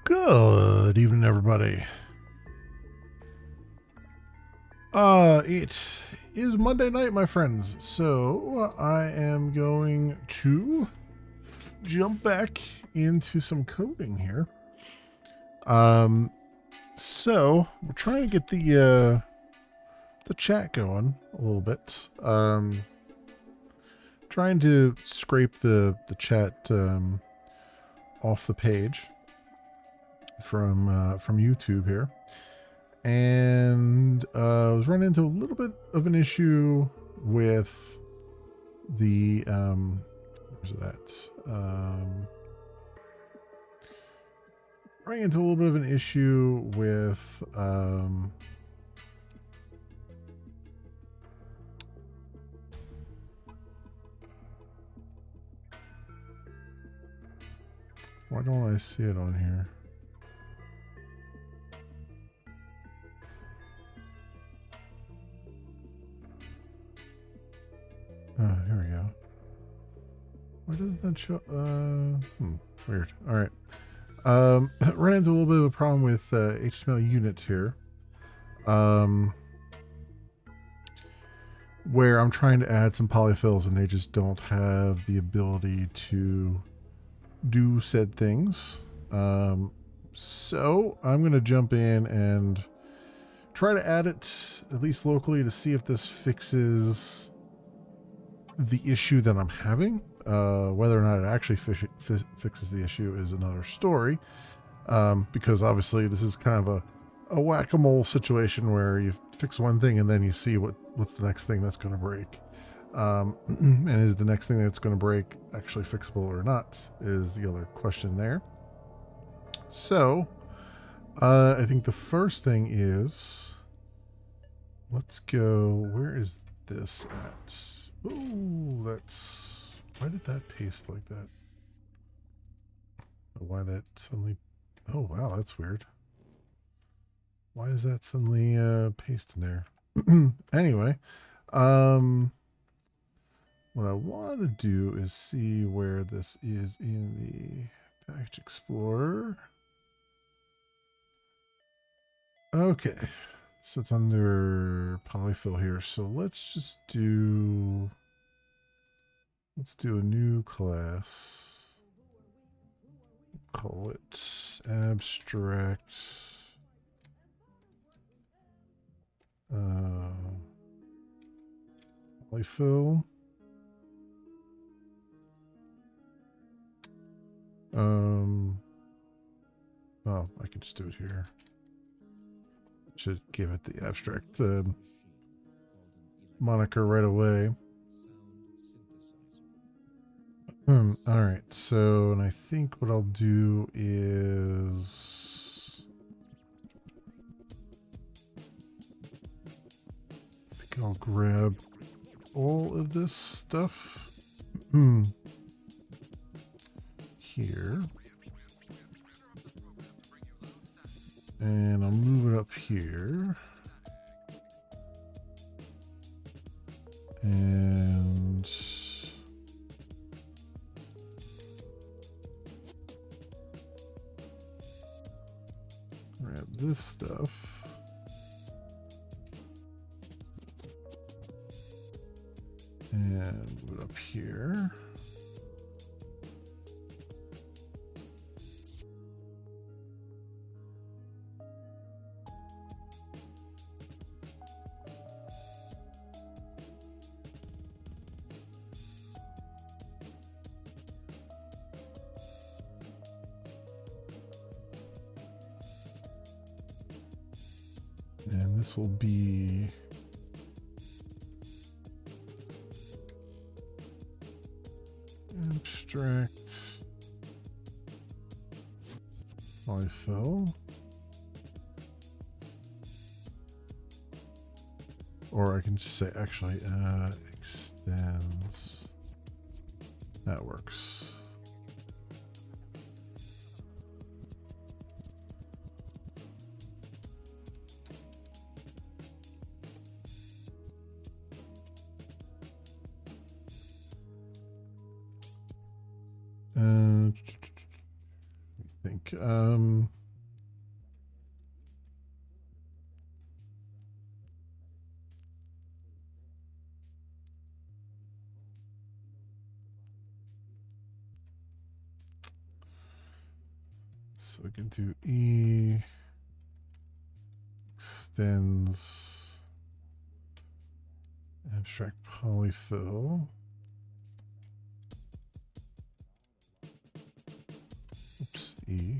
Good evening, everybody. It is Monday night, my friends, so I am going to jump back into some coding here. So we're trying to get the chat going a little bit. Trying to scrape the chat off the page from YouTube here. And I was running into a little bit of an issue with the where's it at? Running into a little bit of an issue with why don't I see it on here? Oh, here we go. Why doesn't that show? Weird. All right. Ran into a little bit of a problem with HTML units here. Where I'm trying to add some polyfills and they just don't have the ability to do said things. So I'm going to jump in and try to add it at least locally to see if this fixes the issue that I'm having. Whether or not it actually fixes the issue is another story, because obviously this is kind of a whack-a-mole situation where you fix one thing and then you see what's the next thing that's going to break. And is the next thing that's going to break actually fixable or not is the other question there. So I think the first thing is, let's go, where is this at? Oh, that's, why did that paste like that? Why that suddenly, oh wow, that's weird. Why is that suddenly paste in there? Anyway, what I want to do is see where this is in the Package Explorer. Okay, so it's under polyfill here. So let's just do Let's do a new class. Call it abstract. Polyfill. Oh, I can just do it here. Should give it the abstract moniker right away. All right. So, and I think what I'll do is, I think I'll grab all of this stuff here, and I'll move it up here, and grab this stuff. And move it up here. And this will be abstract polyfill. Or I can just say actually extends. That works. I think so we can do E extends abstract polyfill. Oops, E.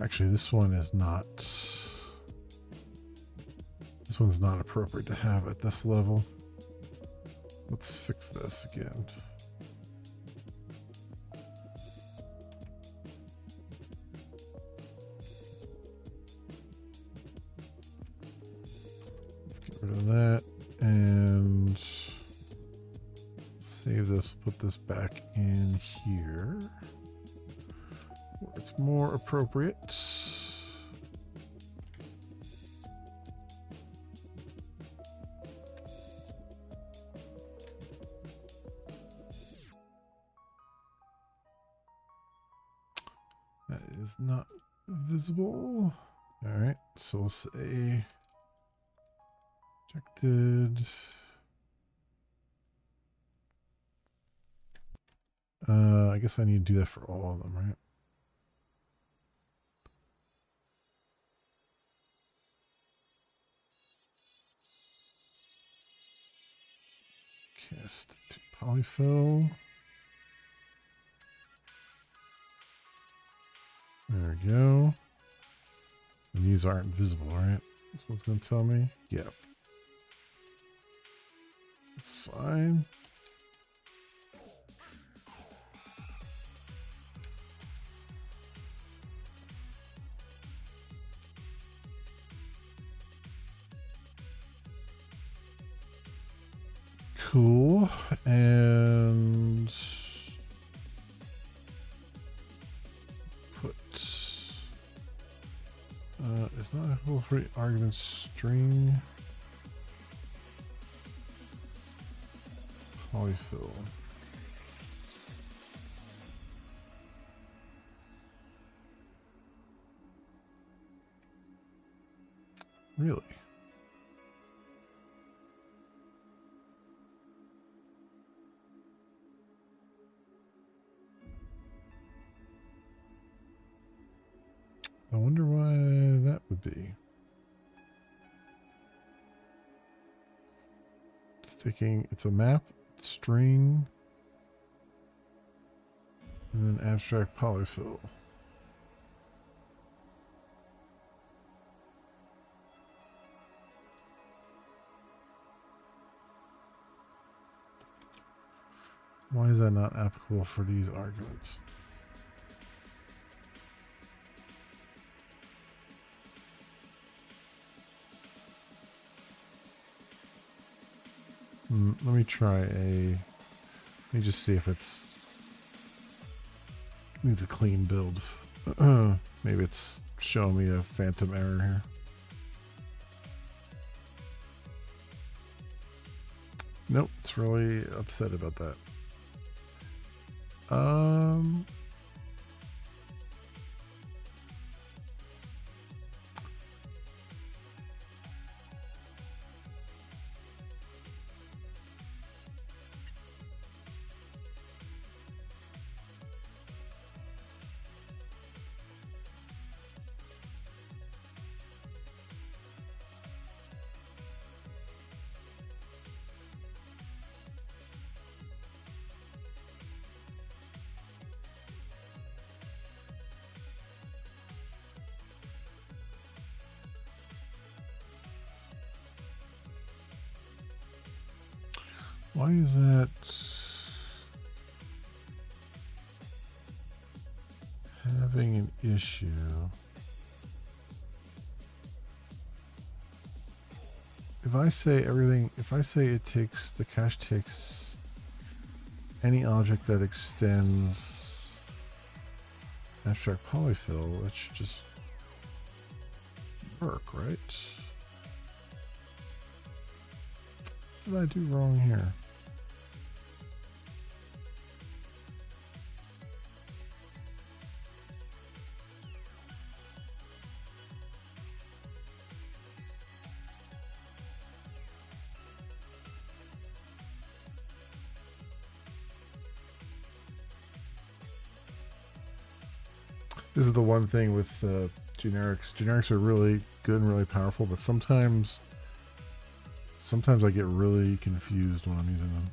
Actually, this one is not. This one's not appropriate to have at this level. Let's fix this again. Let's get rid of that and save this. Put this back in here where it's more appropriate. That is not visible. All right, so we'll say rejected. I guess I need to do that for all of them, right? Cast to polyfill. There we go. And these aren't visible, right? This one's going to tell me. Yep. It's fine. Cool. And put it's not a whole free argument string polyfill. Really? I wonder why that would be. It's a map, string, and then abstract polyfill. Why is that not applicable for these arguments? Let me try let me just see if it's needs a clean build. Maybe it's showing me a phantom error here. Nope, it's really upset about that. Why is that having an issue? If I say the cache takes any object that extends abstract polyfill, it should just work, right? What did I do wrong here? This is the one thing with generics. Generics are really good and really powerful, but sometimes I get really confused when I'm using them.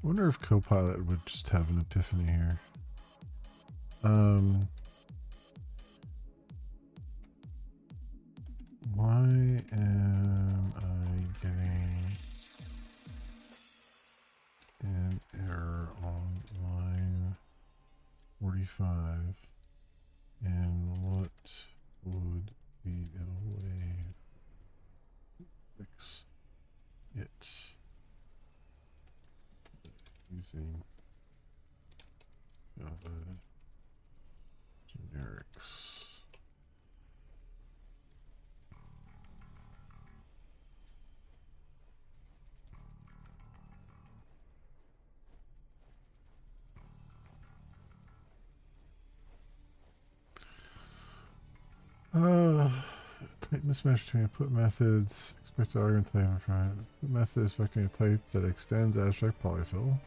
I wonder if Copilot would just have an epiphany here. Why am I getting an error on line 45? And what would be a way to fix it using Java generics? Type mismatch between input methods, expected argument type and front. Input method expecting a type that extends abstract polyfill.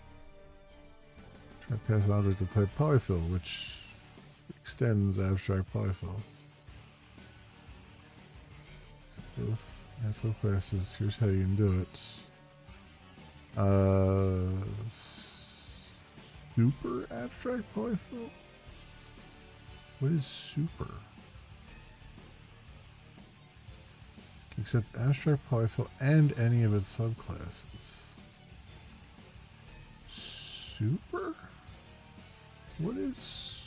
Try to pass an object of type polyfill, which extends abstract polyfill. both and subclasses. Here's how you can do it. Super abstract polyfill? What is super? Accept abstract polyfill and any of its subclasses. Super? What is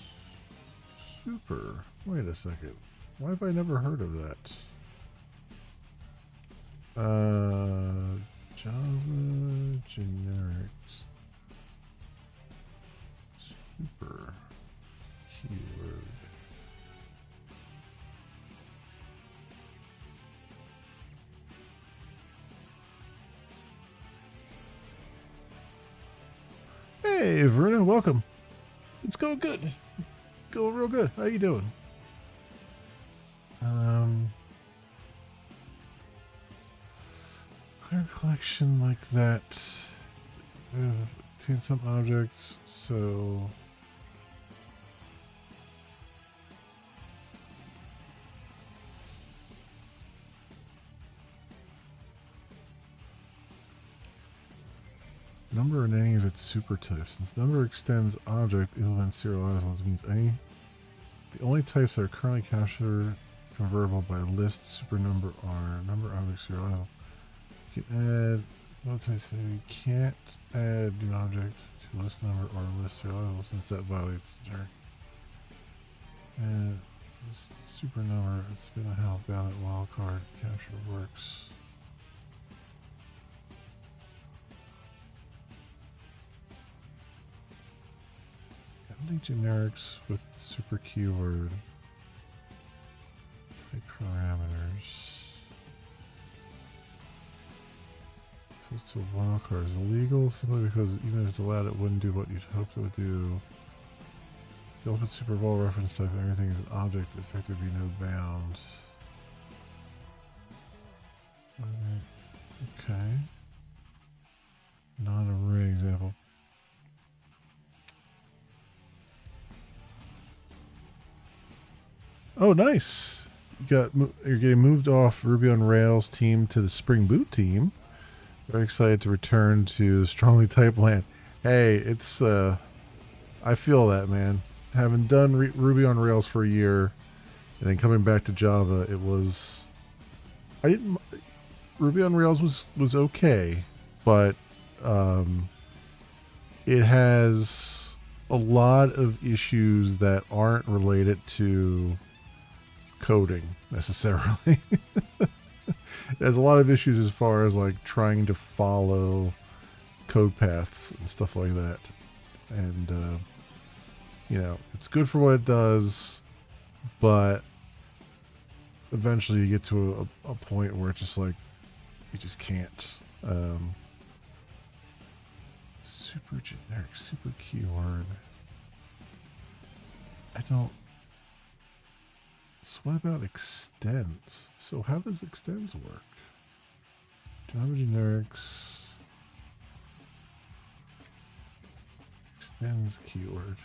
super? Wait a second. Why have I never heard of that? Java generics. Super keyword. Hey, Verna, welcome. It's going good. Going real good. How you doing? Clear collection like that. Obtain some objects, so number in any of its super types. Since number extends object, element serializable means any. The only types that are currently captured convertible by list super number are number object serializable. You can add you can't add new object to list number or list serializable since that violates the generic. And this super number, it's been a help ballot wildcard capture works. Only generics with super keyword type parameters. Opposed to a wildcard is illegal simply because even if it's allowed, it wouldn't do what you'd hoped it would do. The open super vol reference type and everything is an object, effectively no bound. Okay. Non-array example. Oh, nice! You're getting moved off Ruby on Rails team to the Spring Boot team. Very excited to return to the strongly typed land. Hey, it's I feel that, man. Having done Ruby on Rails for a year, and then coming back to Java, it was Ruby on Rails was okay, but it has a lot of issues that aren't related to coding necessarily. It has a lot of issues as far as like trying to follow code paths and stuff like that. And you know, it's good for what it does, but eventually you get to a point where it's just like you just can't. Super generic, super keyword. I don't. So what about extends? So how does extends work? Java generics. Extends keyword.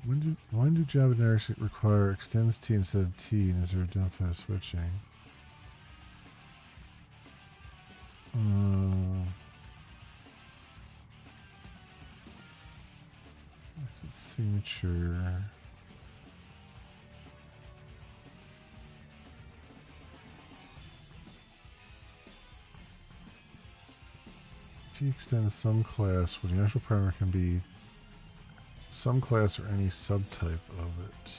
When do Java generics require extends T instead of T, and is there a downside of switching? Signature. T extends some class when the actual parameter can be some class or any subtype of it.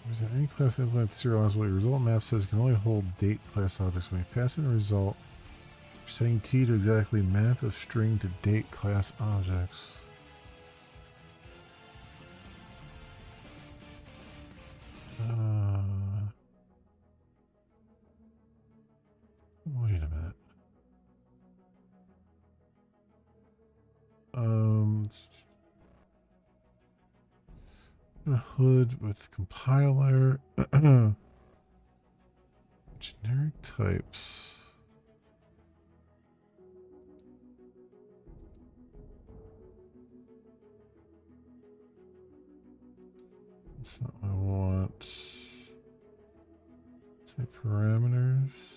There's any class that implements serializable. Your result map says can only hold date class objects. When you pass in a result, you're setting T to exactly map a string to date class objects. Wait a minute. Hood with compiler. Generic types. So I want say parameters.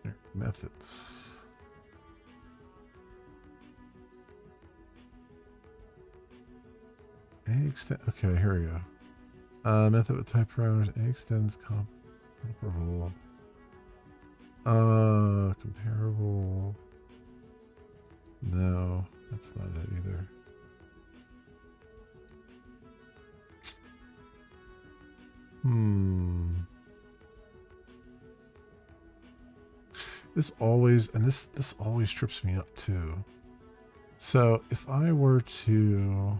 There, methods. A extend. Okay, here we go. Method with type parameters. A extends comparable. Comparable. No, that's not it either. This always, and this always trips me up too. So if I were to,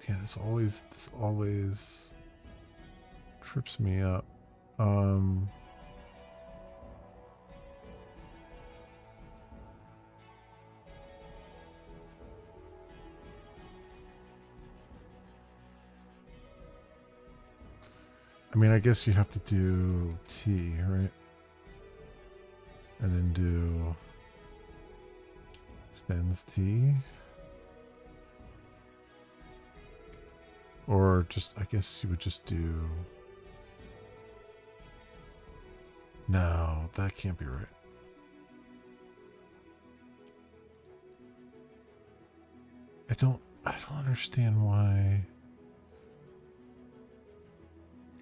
yeah, this always trips me up. I mean, I guess you have to do T, right? And then do extends T. Or just, I guess you would just do... No, that can't be right. I don't understand why...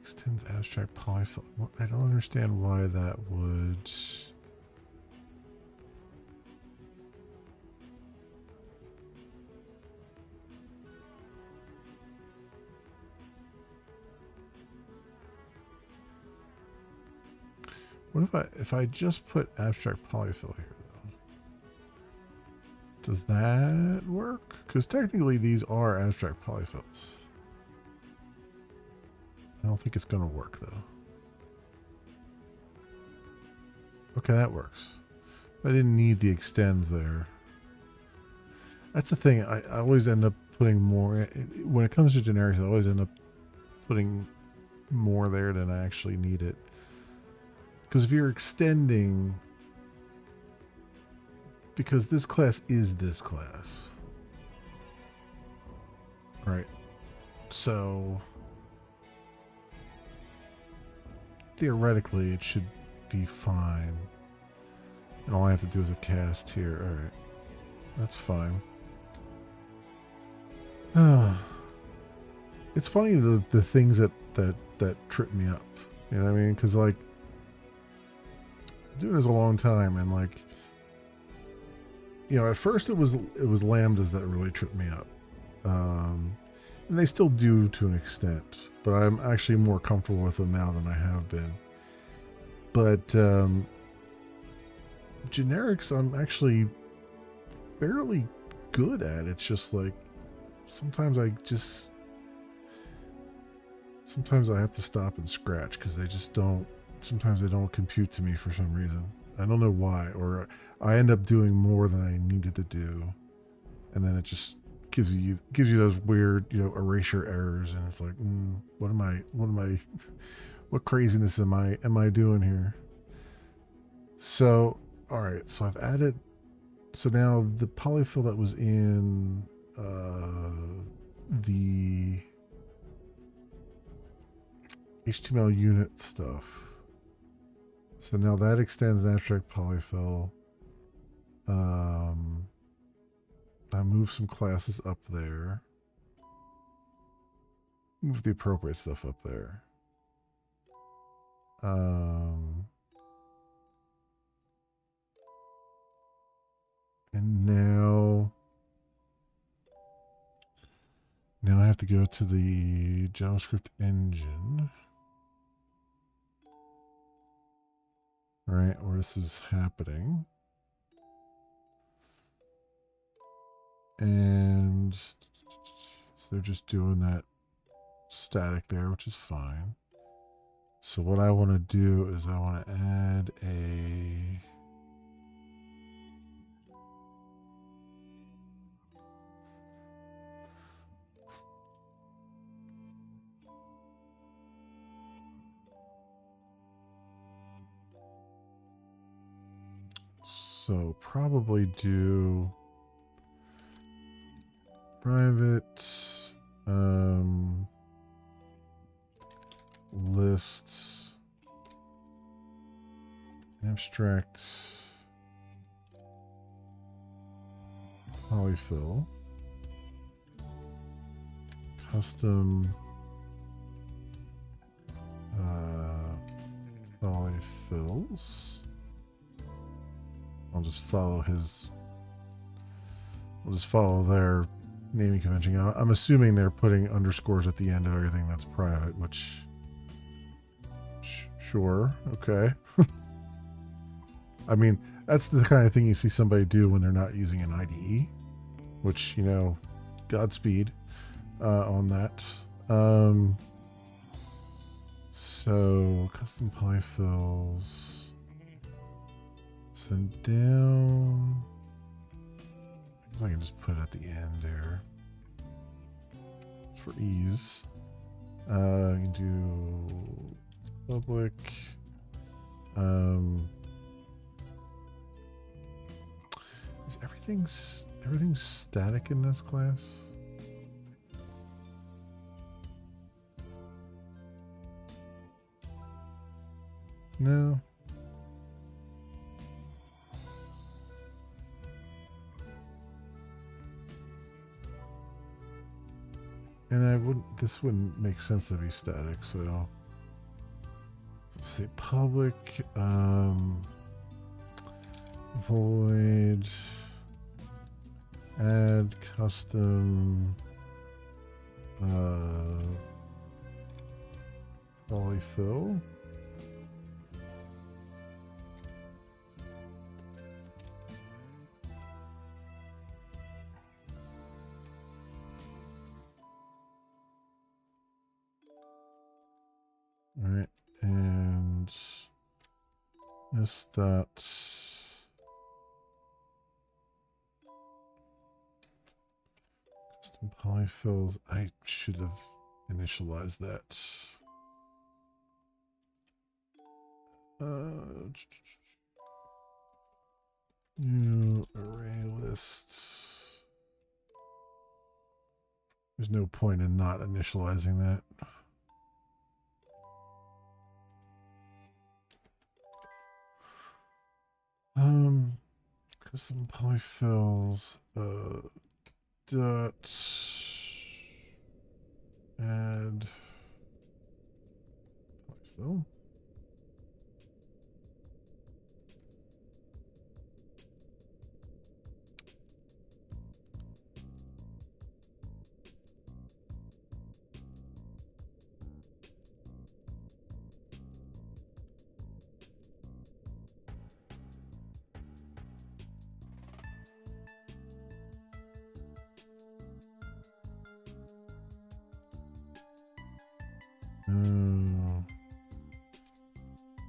Extends abstract polyfill. I don't understand why that would... What if I just put abstract polyfill here though? Does that work? Because technically these are abstract polyfills. I don't think it's going to work though. Okay, that works. I didn't need the extends there. That's the thing. I always end up putting more. When it comes to generics, I always end up putting more there than I actually need it. Because if you're extending, because this class is this class, right? So theoretically, it should be fine. And all I have to do is a cast here. All right, that's fine. It's funny the things that trip me up. You know what I mean? Because like doing this a long time, and like, you know, at first it was lambdas that really tripped me up, and they still do to an extent, but I'm actually more comfortable with them now than I have been. But generics, I'm actually fairly good at. It's just like sometimes I have to stop and scratch because they just don't. Sometimes they don't compute to me for some reason. I don't know why, or I end up doing more than I needed to do, and then it just gives you those weird, you know, erasure errors, and it's like, what craziness am I doing here? So, all right, so I've added. So now the polyfill that was in the HTML unit stuff. So now that extends abstract polyfill. I move some classes up there. Move the appropriate stuff up there. And now I have to go to the JavaScript engine. Right, where this is happening. And so they're just doing that static there, which is fine. So what I want to do is I want to add a So probably do private lists, abstract polyfill, custom polyfills. I'll just follow his. We'll just follow their naming convention. I'm assuming they're putting underscores at the end of everything that's private, which. Sure. Okay. I mean, that's the kind of thing you see somebody do when they're not using an IDE, which, you know, Godspeed on that. So, custom polyfills. Send down. I can just put it at the end there for ease. You can do public. Is everything static in this class? No. And this wouldn't make sense to be static, so let's say public void add custom polyfill. All right, and this dot custom polyfills. I should have initialized that. New array lists. There's no point in not initializing that. Custom polyfills, dot add polyfill.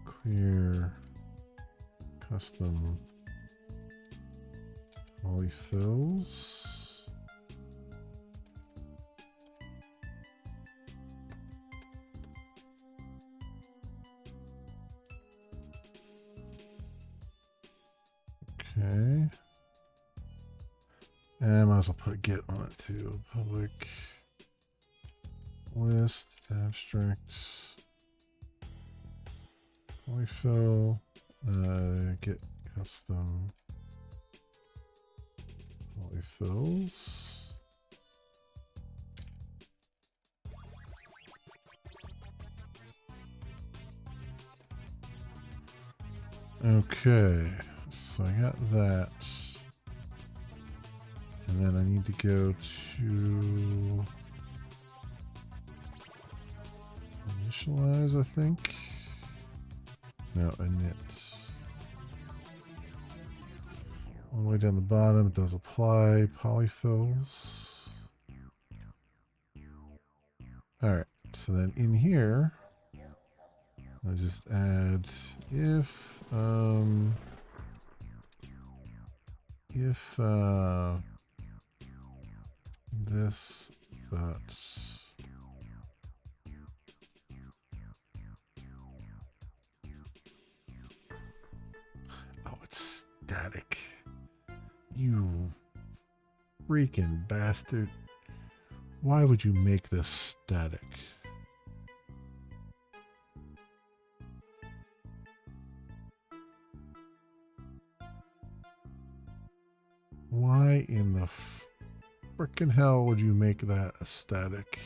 Clear custom polyfills. Okay. And I might as well put a get on it too. Public list abstract polyfill get custom polyfills. Okay, so I got that. And then I need to go to initialize, I think. No, init. All the way down the bottom, it does apply polyfills. Alright, so then in here, I just add if this that's static. You freaking bastard. Why would you make this static? Why in the frickin' hell would you make that a static?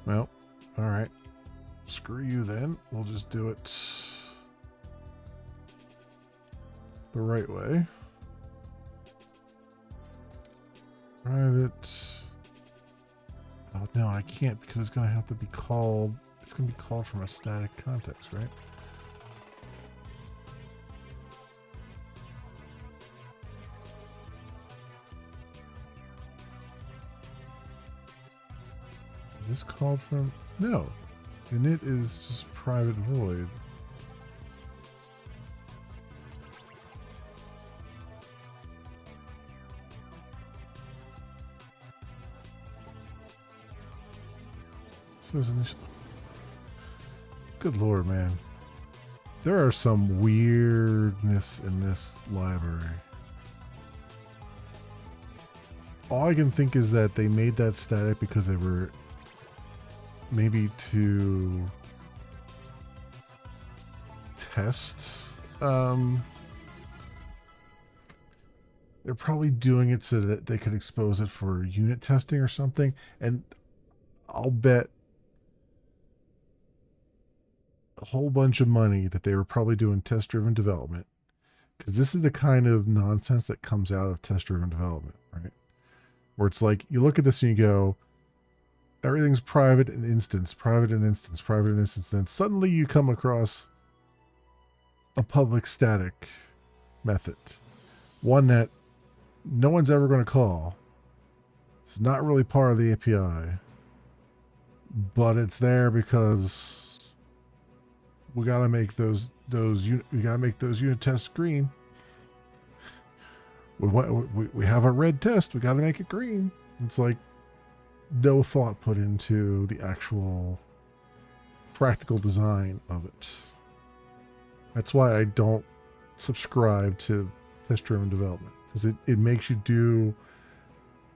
Well, alright. Screw you then. We'll just do it the right way. Private. Oh no, I can't because it's going to have to be called. It's going to be called from a static context, right? Is this called from? No. Init is just private void. So is initial. Good lord, man. There are some weirdness in this library. All I can think is that they made that static because they were maybe to test. They're probably doing it so that they could expose it for unit testing or something. And I'll bet a whole bunch of money that they were probably doing test-driven development, because this is the kind of nonsense that comes out of test-driven development, right? Where it's like you look at this and you go, everything's private and instance, private and instance, private and instance. And suddenly you come across a public static method, one that no one's ever going to call. It's not really part of the API, but it's there because we got to make those unit tests green. We have a red test. We got to make it green. It's like no thought put into the actual practical design of it. That's why I don't subscribe to test-driven development, because it makes you do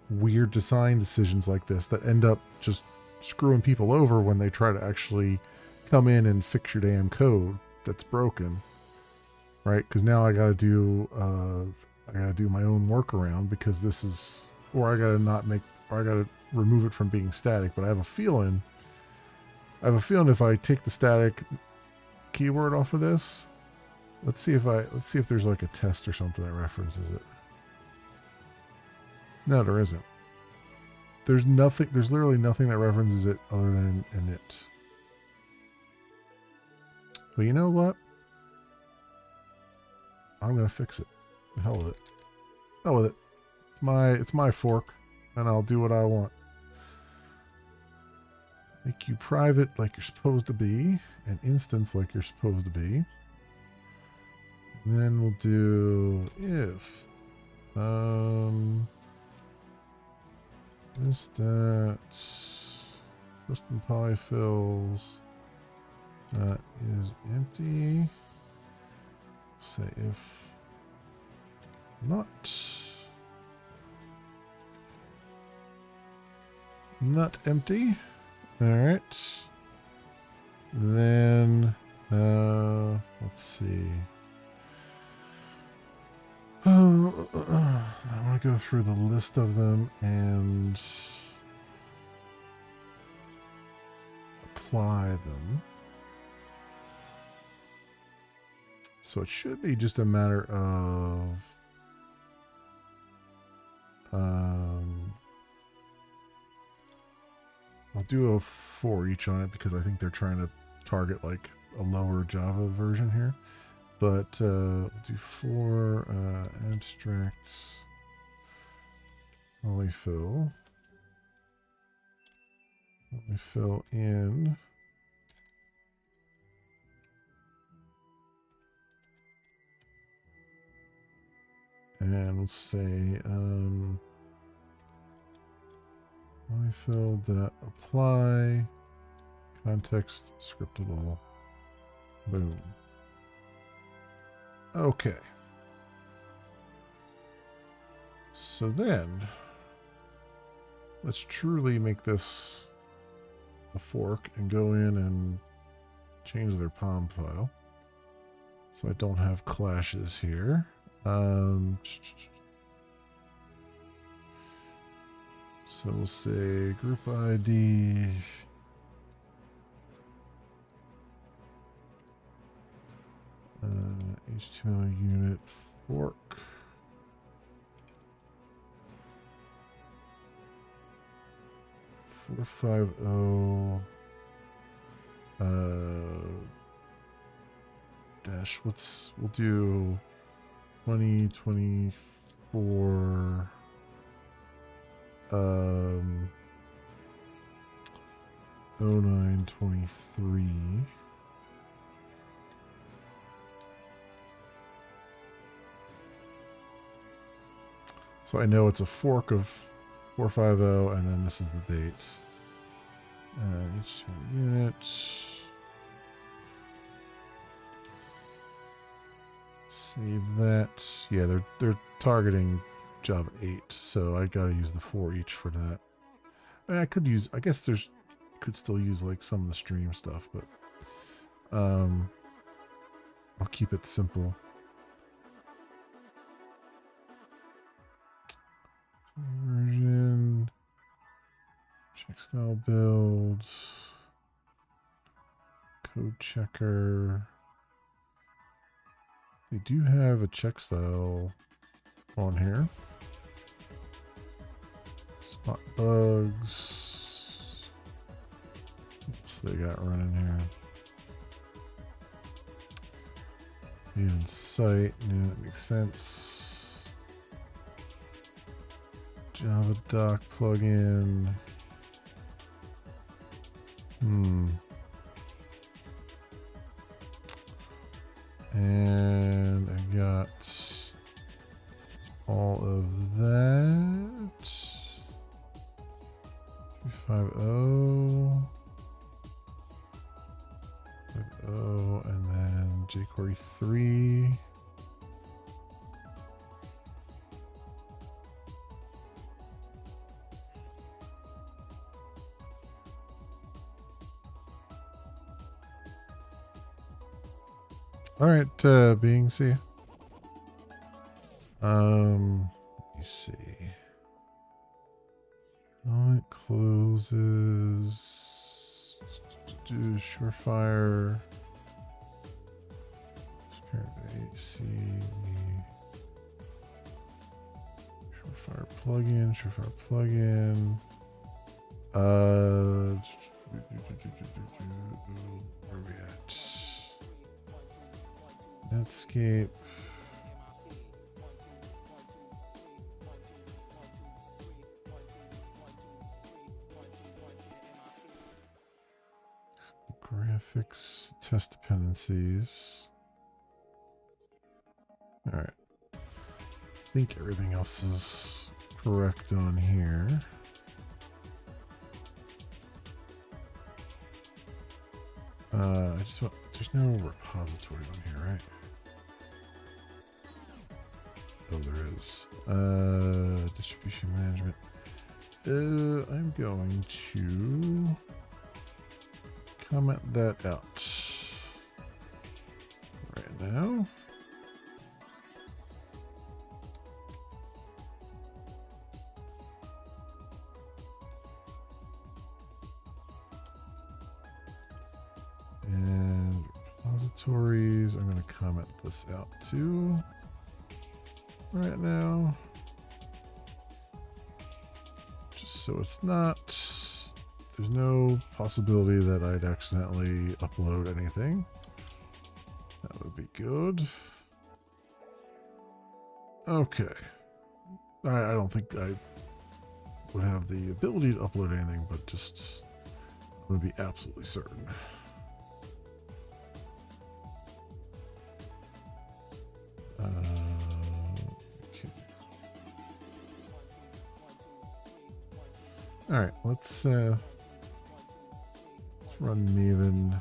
weird design decisions like this that end up just screwing people over when they try to actually come in and fix your damn code that's broken, right? Because now I gotta do my own workaround because this is, or I gotta remove it from being static. But I have a feeling if I take the static keyword off of this, let's see if there's like a test or something that references it. No, there isn't. There's literally nothing that references it other than init. But you know what? I'm gonna fix it. The hell with it. Hell with it. It's my fork, and I'll do what I want. Make you private like you're supposed to be, and instance like you're supposed to be. And then we'll do if custom polyfills that is empty. Say if not empty. All right. Then let's see. I want to go through the list of them and apply them. So it should be just a matter of I'll do a for each on it because I think they're trying to target like a lower Java version here. But we'll do for abstracts polyfill in and we'll say I filled that. Apply. Context scriptable. Boom. Okay. So then, let's truly make this a fork and go in and change their POM file. So I don't have clashes here. So we'll say group ID. HTML unit fork. .450 dash. We'll do 2024 0923. So I know it's a fork of 450, and then this is the date. HTML unit. Save that. Yeah, they're targeting Java 8, so I gotta use the for each for that. I could use. I guess could still use like some of the stream stuff, but I'll keep it simple. Version, check style build, code checker. They do have a check style on here. Spot bugs. What's they got running here? Even site, yeah, that makes sense. Java doc plugin. And I got all of that. 350. 50, and then jQuery 3. All right, Bing, see ya. Let me see. Oh, it closes. Do Surefire. AC. Surefire plugin. Surefire plugin. Where are we at? Netscape. Graphics test dependencies. All right. I think everything else is correct on here. I just want, there's no repository on here, right? Oh, there is. Distribution management. I'm going to comment that out right now. And repositories, I'm going to comment this out too right now. Just so it's not, there's no possibility that I'd accidentally upload anything. That would be good. Okay. I don't think I would have the ability to upload anything, but just I would be absolutely certain. Okay. All right, let's run Maven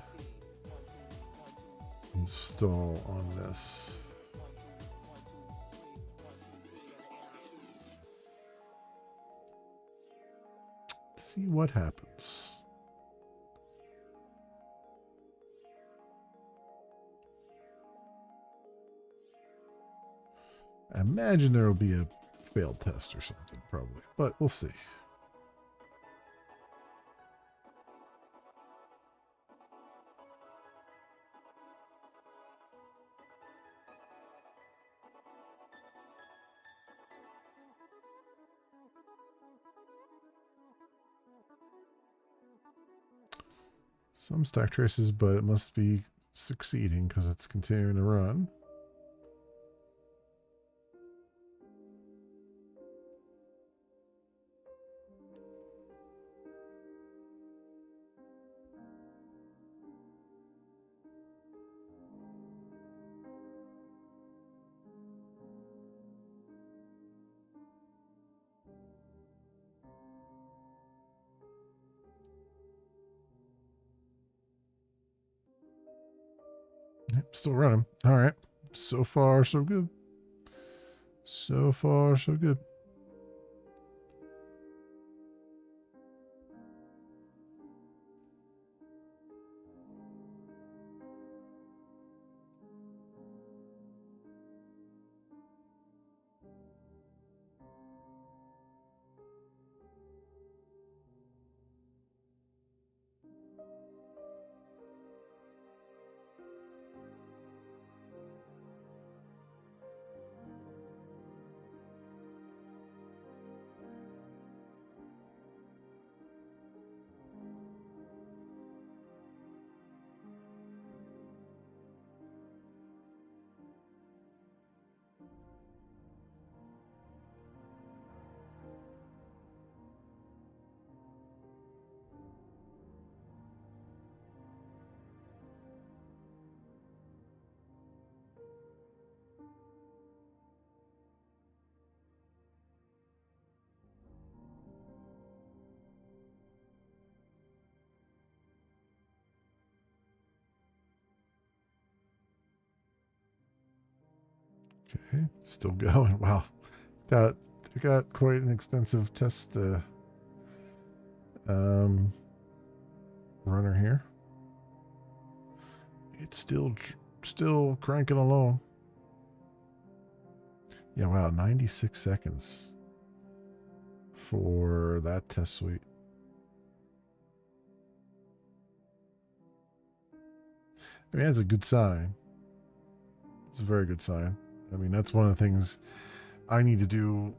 install on this. See what happens. I imagine there will be a failed test or something, probably, but we'll see. Some stack traces, but it must be succeeding because it's continuing to run. Still running. All right. So far, so good. So far, so good. Okay, still going. Wow, got quite an extensive test runner here. It's still cranking along. Yeah, wow, 96 seconds for that test suite. I mean, that's a good sign. It's a very good sign. I mean, that's one of the things I need to do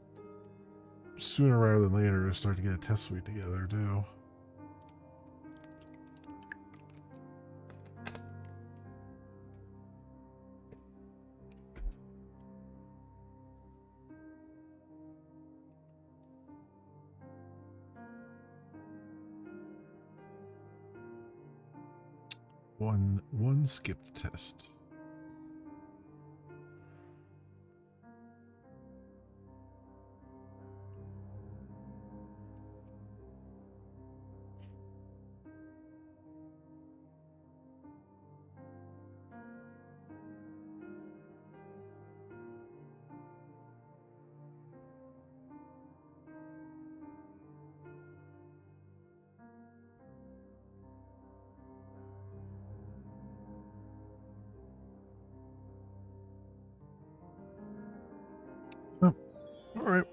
sooner rather than later is start to get a test suite together, too. One skipped test. Oh, all right.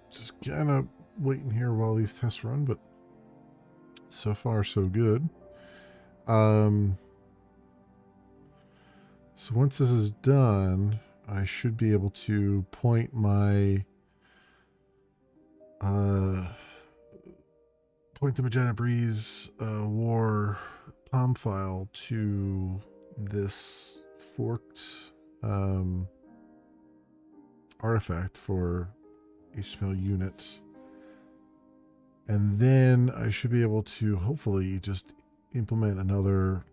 Just kind of waiting here while these tests run, but so far so good. So once this is done, I should be able to point my point the Magenta Breeze War POM file to this forked artifact for HTML unit. And then I should be able to hopefully just implement another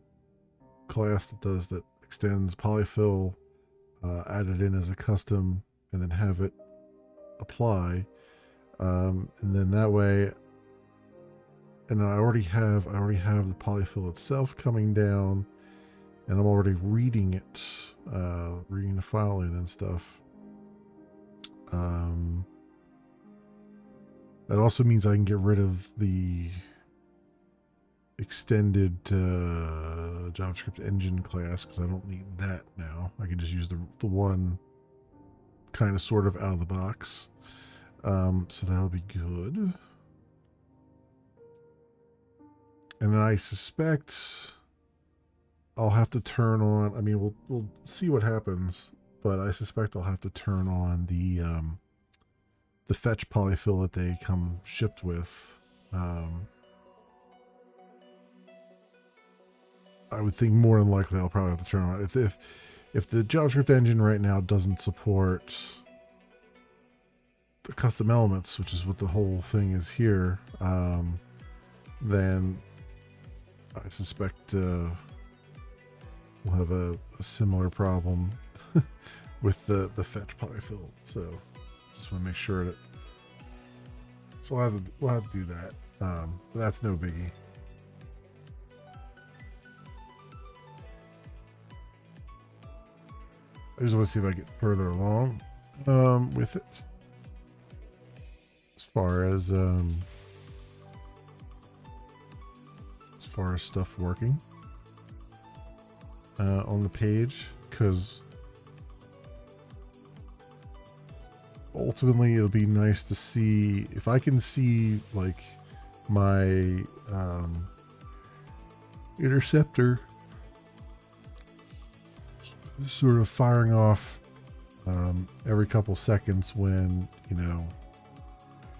class that extends polyfill added in as a custom and then have it apply. And then that way and I already have the polyfill itself coming down, and I'm already reading it, reading the file in and stuff. That also means I can get rid of the extended JavaScript engine class because I don't need that now. I can just use the one kind of sort of out of the box. So that'll be good. And then I suspect I'll have to turn on, I mean, we'll see what happens, but I suspect I'll have to turn on the fetch polyfill that they come shipped with. I would think more than likely I'll probably have to turn on if the JavaScript engine right now doesn't support the custom elements, which is what the whole thing is here, then I suspect we'll have a similar problem with the fetch polyfill. So just want to make sure that. So we'll have to do that. But that's no biggie. I just want to see if I get further along with it. As far as stuff working on the page, because ultimately it'll be nice to see if I can see like my interceptor sort of firing off every couple seconds when, you know,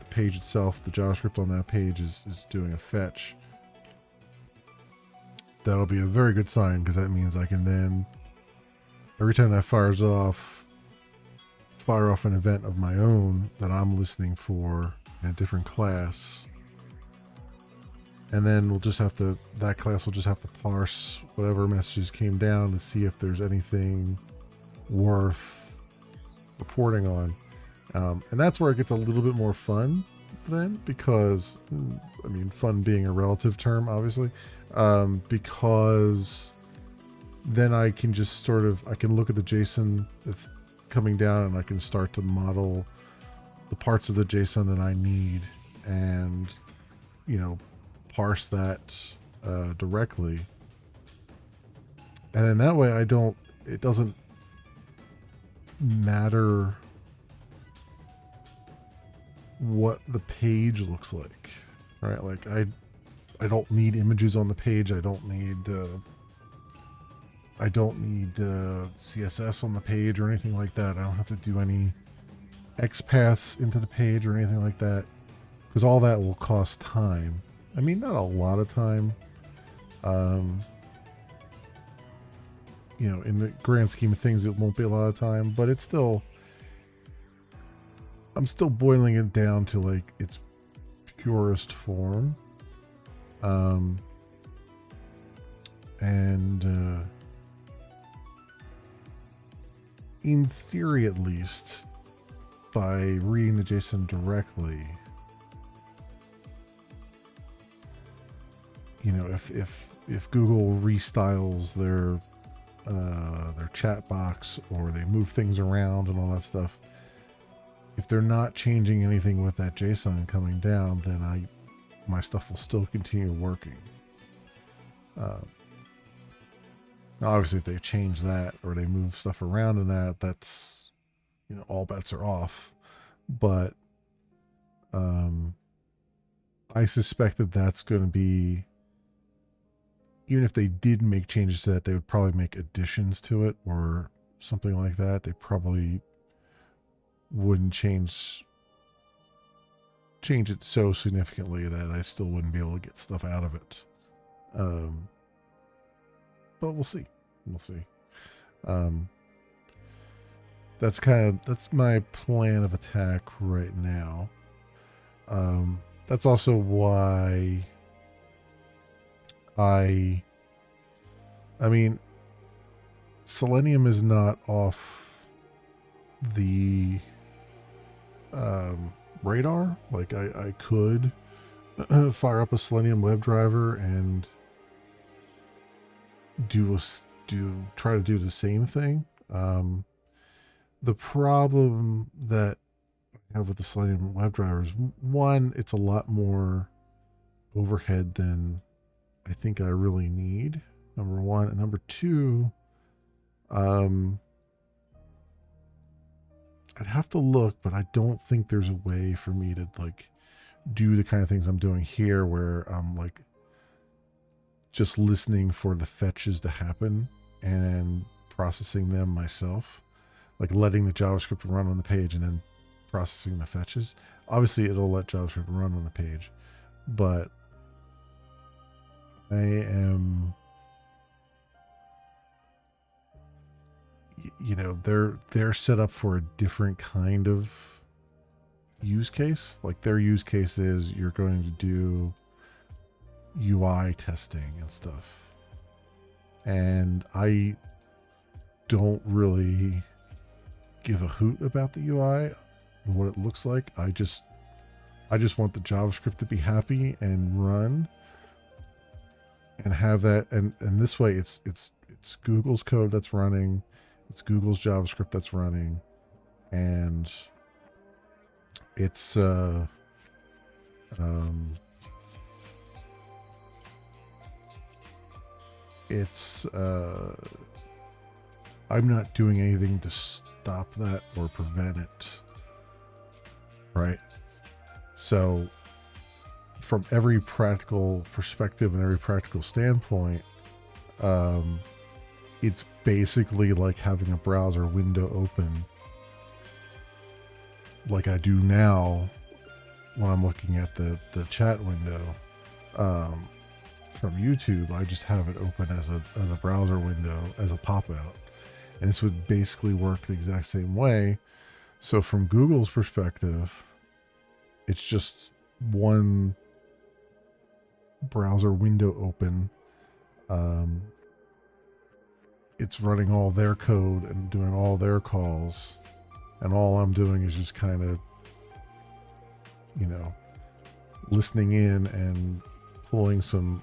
the page itself, the JavaScript on that page is doing a fetch. That'll be a very good sign, because that means I can then, every time that fires off, fire off an event of my own that I'm listening for in a different class. And then we'll just have to, that class will just have to parse whatever messages came down to see if there's anything worth reporting on. And that's where it gets a little bit more fun then, because, I mean, fun being a relative term, obviously, because then I can just sort of, I can look at the JSON that's coming down and I can start to model the parts of the JSON that I need and, you know, parse that directly. And then that way it doesn't matter what the page looks like, right? Like I don't need images on the page. I don't need CSS on the page or anything like that. I don't have to do any XPaths into the page or anything like that, because all that will cost time. I mean, not a lot of time. You know, in the grand scheme of things, it won't be a lot of time, but it's still, I'm still boiling it down to like its purest form. In theory, at least, by reading the JSON directly, you know, if Google restyles their chat box, or they move things around and all that stuff, if they're not changing anything with that JSON coming down, then my stuff will still continue working. Obviously, if they change that or they move stuff around in that, that's, you know, all bets are off. But I suspect that that's going to be, even if they did make changes to that, they would probably make additions to it or something like that. They probably wouldn't change it so significantly that I still wouldn't be able to get stuff out of it. But we'll see. We'll see. That's my plan of attack right now. That's also why I mean, Selenium is not off the radar. Like I could fire up a Selenium WebDriver and try to do the same thing. The problem that I have with the Selenium WebDriver is, one, it's a lot more overhead than I think I really need. Number one, and number two, I'd have to look, but I don't think there's a way for me to like do the kind of things I'm doing here, where I'm like just listening for the fetches to happen and processing them myself, like letting the JavaScript run on the page and then processing the fetches. Obviously, it'll let JavaScript run on the page, but I am, you know, they're set up for a different kind of use case. Like their use case is you're going to do UI testing and stuff, and I don't really give a hoot about the UI and what it looks like. I just want the JavaScript to be happy and run and have that, and this way it's Google's code that's running, it's Google's JavaScript that's running, and it's I'm not doing anything to stop that or prevent it, right? So from every practical perspective and every practical standpoint, it's basically like having a browser window open like I do now when I'm looking at the chat window from YouTube. I just have it open as a browser window, as a pop-out, and this would basically work the exact same way. So from Google's perspective, it's just one browser window open. It's running all their code and doing all their calls, and all I'm doing is just kind of, you know, listening in and pulling some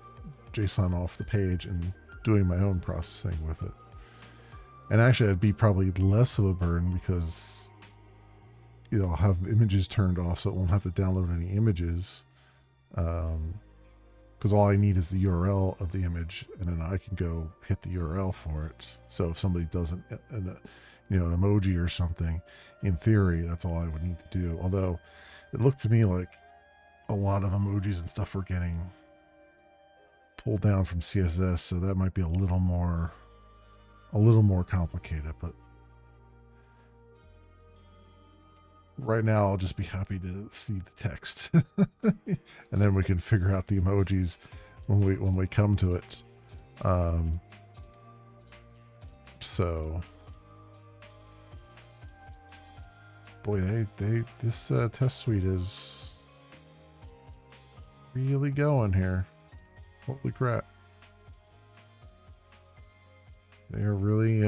JSON off the page and doing my own processing with it. And actually, it'd be probably less of a burden because, you know, I'll have images turned off, so it won't have to download any images. Because all I need is the URL of the image, and then I can go hit the URL for it. So if somebody does an emoji or something, in theory, that's all I would need to do. Although it looked to me like a lot of emojis and stuff were getting pulled down from CSS, so that might be a little more complicated. But right now, I'll just be happy to see the text, and then we can figure out the emojis when we come to it. So, boy, this test suite is really going here. Holy crap! They are really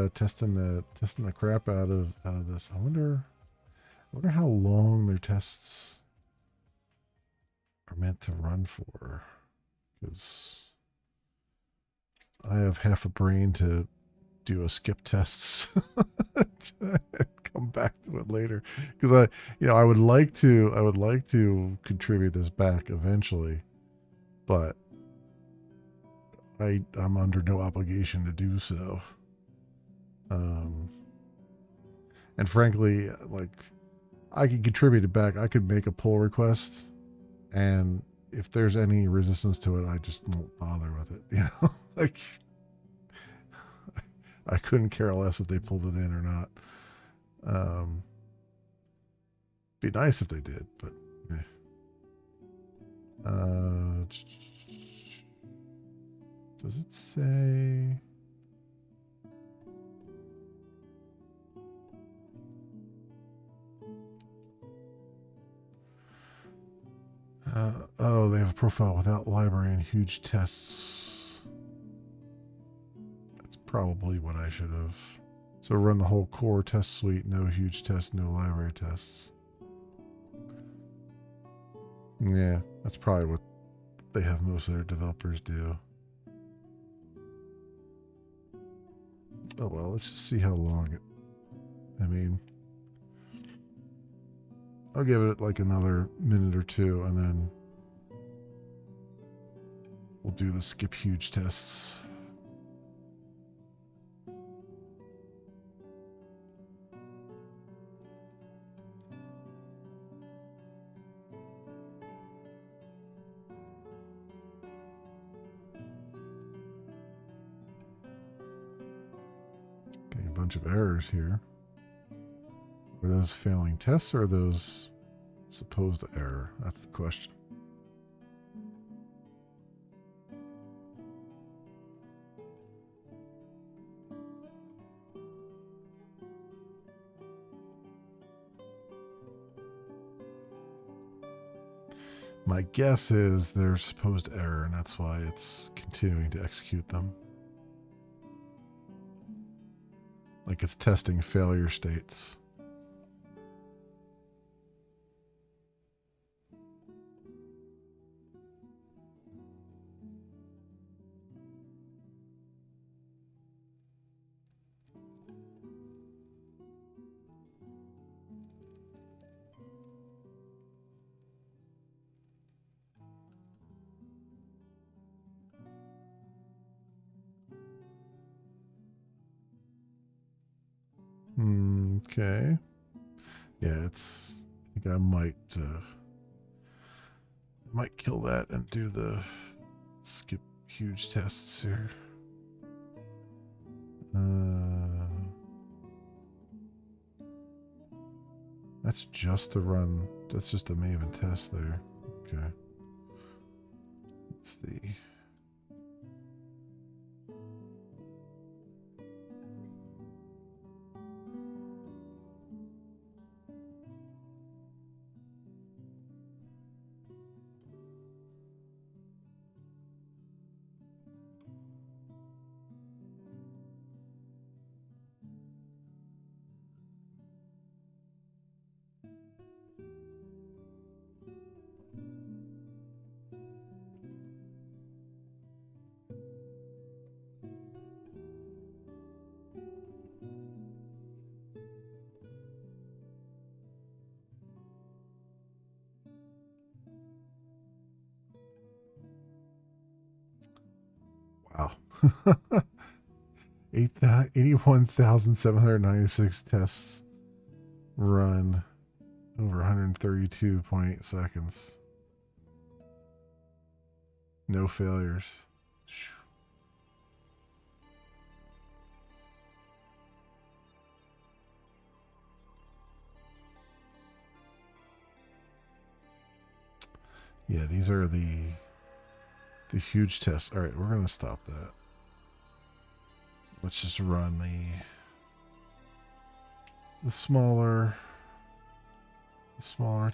testing the crap out of this. I wonder how long their tests are meant to run for, because I have half a brain to do a skip tests come back to it later, because I would like to contribute this back eventually, but I'm under no obligation to do so. And frankly, like, I could contribute it back. I could make a pull request, and if there's any resistance to it, I just won't bother with it. You know, like, I couldn't care less if they pulled it in or not. Be nice if they did, but does it say? Oh, they have a profile without library and huge tests. That's probably what I should have. So run the whole core test suite, no huge tests, no library tests. Yeah, that's probably what they have most of their developers do. Oh well, let's just see how long it. I mean, I'll give it like another minute or two, and then we'll do the skip huge tests. Okay, a bunch of errors here. Are those failing tests or are those supposed error? That's the question. My guess is they're supposed error, and that's why it's continuing to execute them. Like it's testing failure states. Okay. Yeah, it's. I think I might kill that and do the skip huge tests here. That's just the run. That's just a Maven test there. Okay. Let's see. Wow. 81,796 tests run over 132.8 seconds. No failures. Yeah, these are the huge tests. All right, we're going to stop that. Let's just run the smaller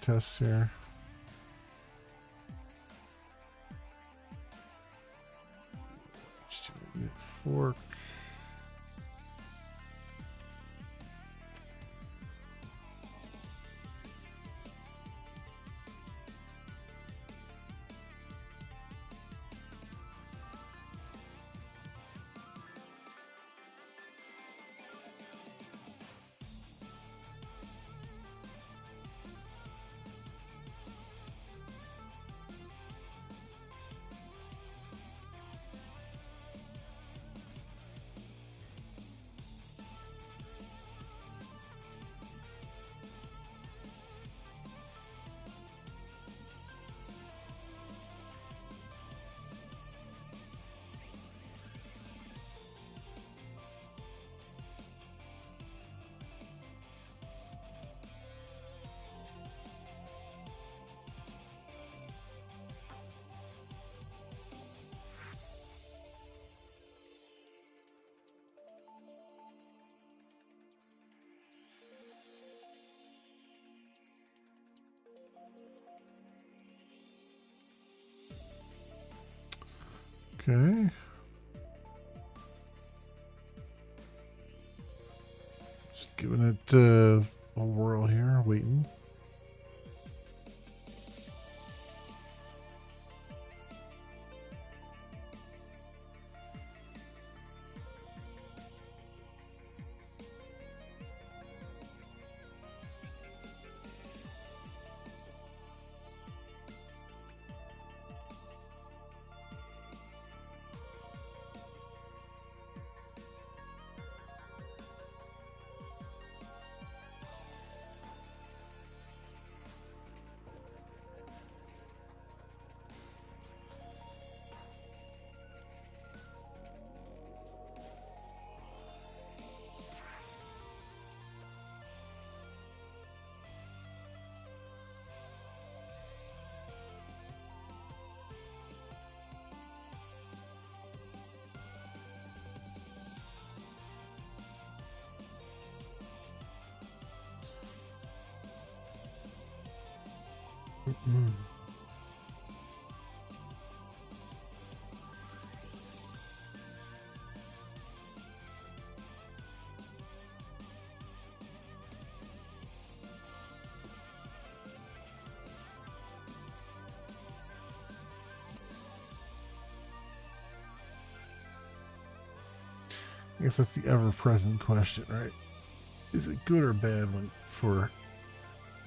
tests here. Fork. Okay. Just giving it a whirl here, waiting. I guess that's the ever-present question, right? Is it good or bad for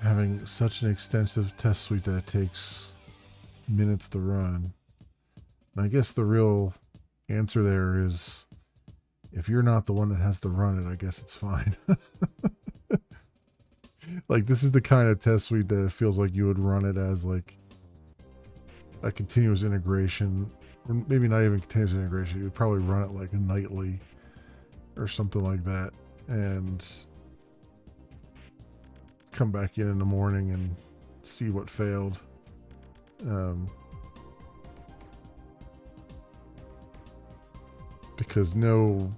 having such an extensive test suite that it takes minutes to run? And I guess the real answer there is if you're not the one that has to run it, I guess it's fine. Like, this is the kind of test suite that it feels like you would run it as like a continuous integration, or maybe not even continuous integration. You would probably run it like nightly or something like that, and come back in the morning and see what failed. Because no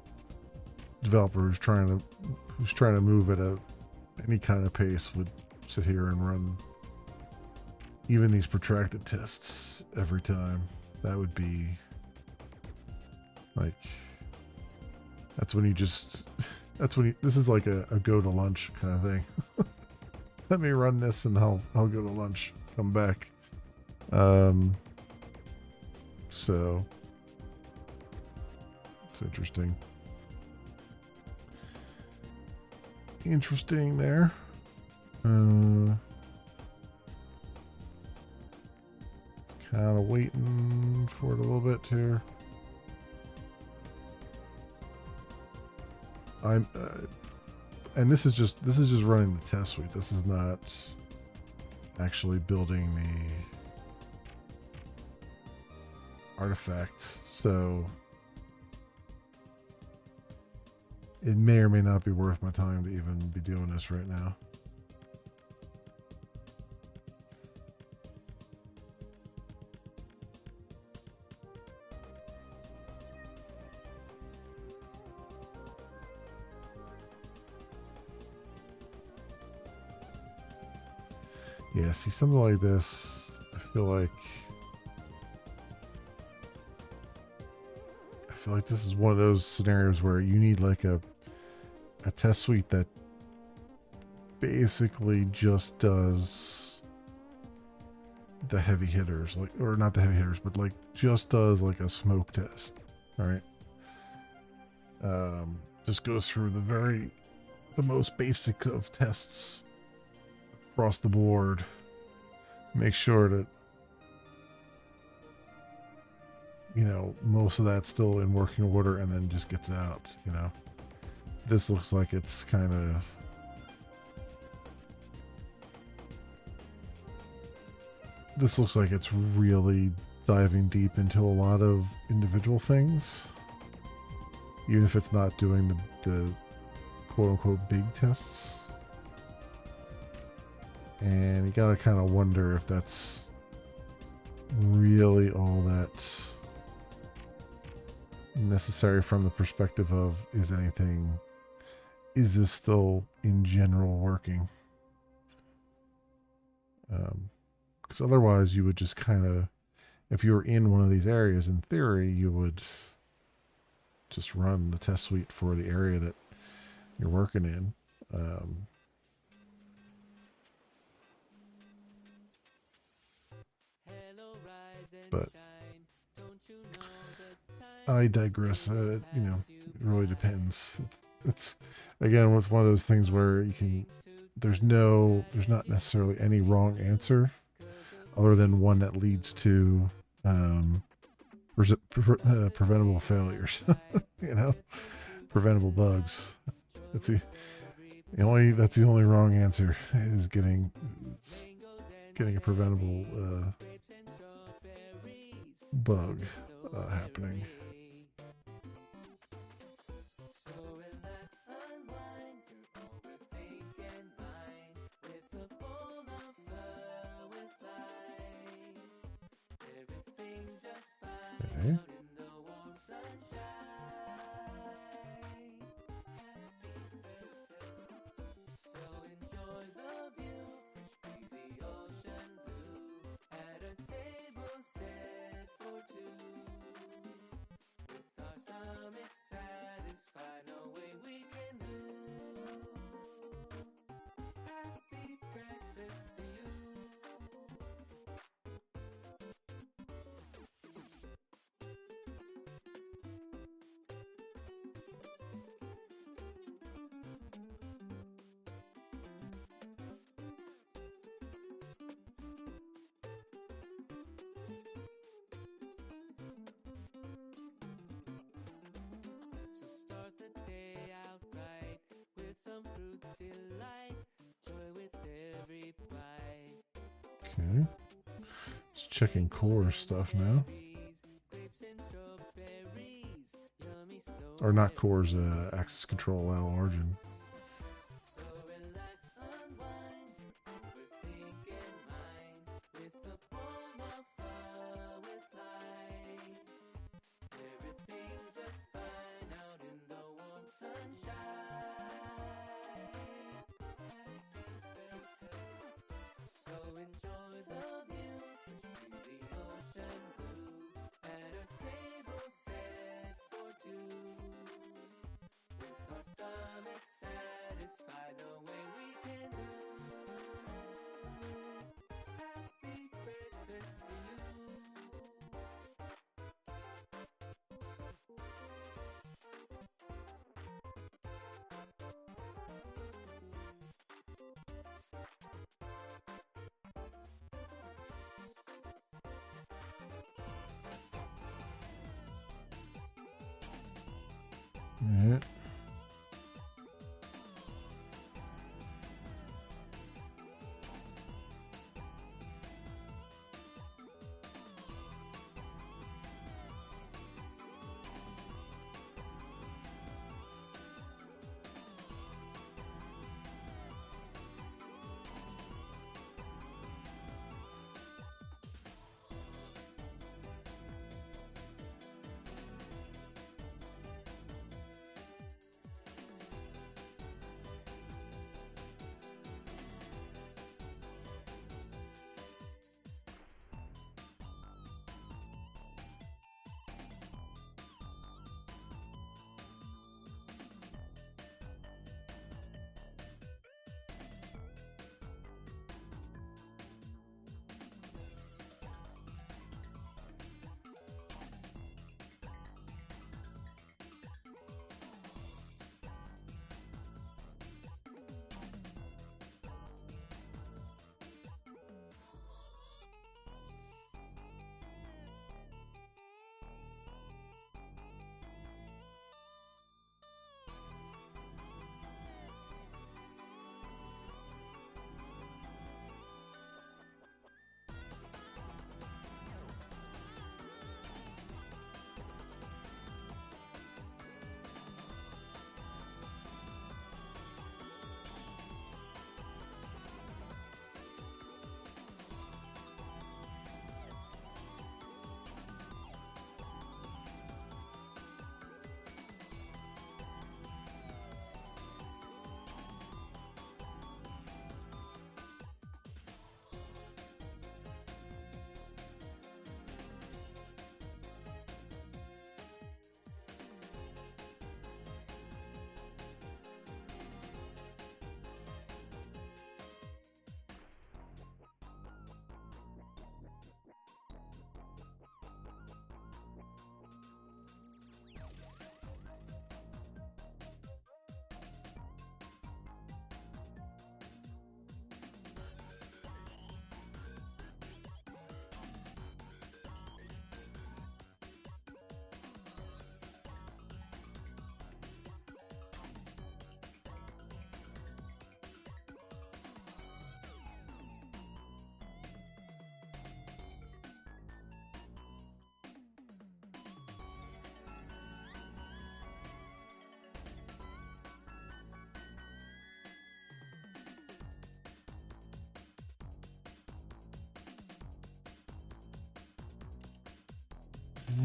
developer who's trying to move at any kind of pace would sit here and run even these protracted tests every time. That would be like, this is like a go to lunch kind of thing. Let me run this and I'll go to lunch, come back. So it's interesting. Interesting there. Kind of waiting for it a little bit here. And this is just running the test suite. This is not actually building the artifact. So it may or may not be worth my time to even be doing this right now. Yeah, see, something like this, I feel like this is one of those scenarios where you need like a test suite that basically just does the heavy hitters, like, or not the heavy hitters, but like just does like a smoke test. All right. Just goes through the most basic of tests across the board. Make sure that, you know, most of that's still in working order, and then just gets out, you know. This looks like it's kind of really diving deep into a lot of individual things, even if it's not doing the quote-unquote big tests. And you gotta kind of wonder if that's really all that necessary from the perspective of, is this still in general working? Because otherwise you would just kind of, if you were in one of these areas, in theory, you would just run the test suite for the area that you're working in. But I digress. You know, it really depends. It's again, it's one of those things where there's not necessarily any wrong answer, other than one that leads to preventable failures. You know, preventable bugs. That's the only wrong answer, is getting a preventable bug happening. Okay. Okay. Just checking core stuff now. Or not cores, access control allow origin. Yeah.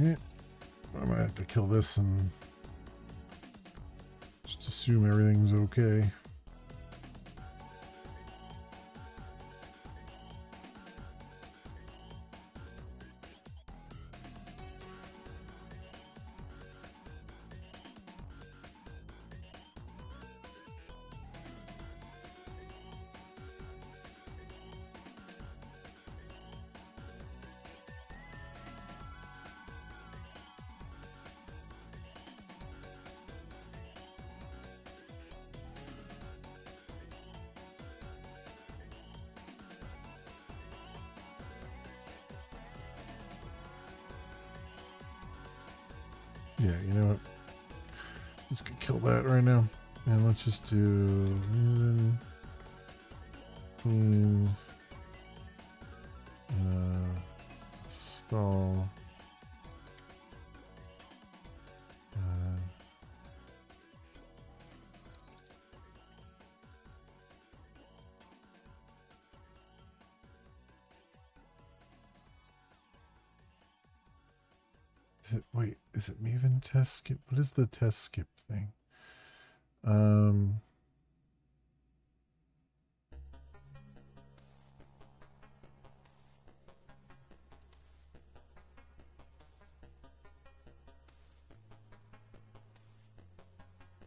Yeah. I might have to kill this and just assume everything's okay. Yeah, you know what? Let's go kill that right now. And let's just do... Install. Wait, is it Maven test skip? What is the test skip thing?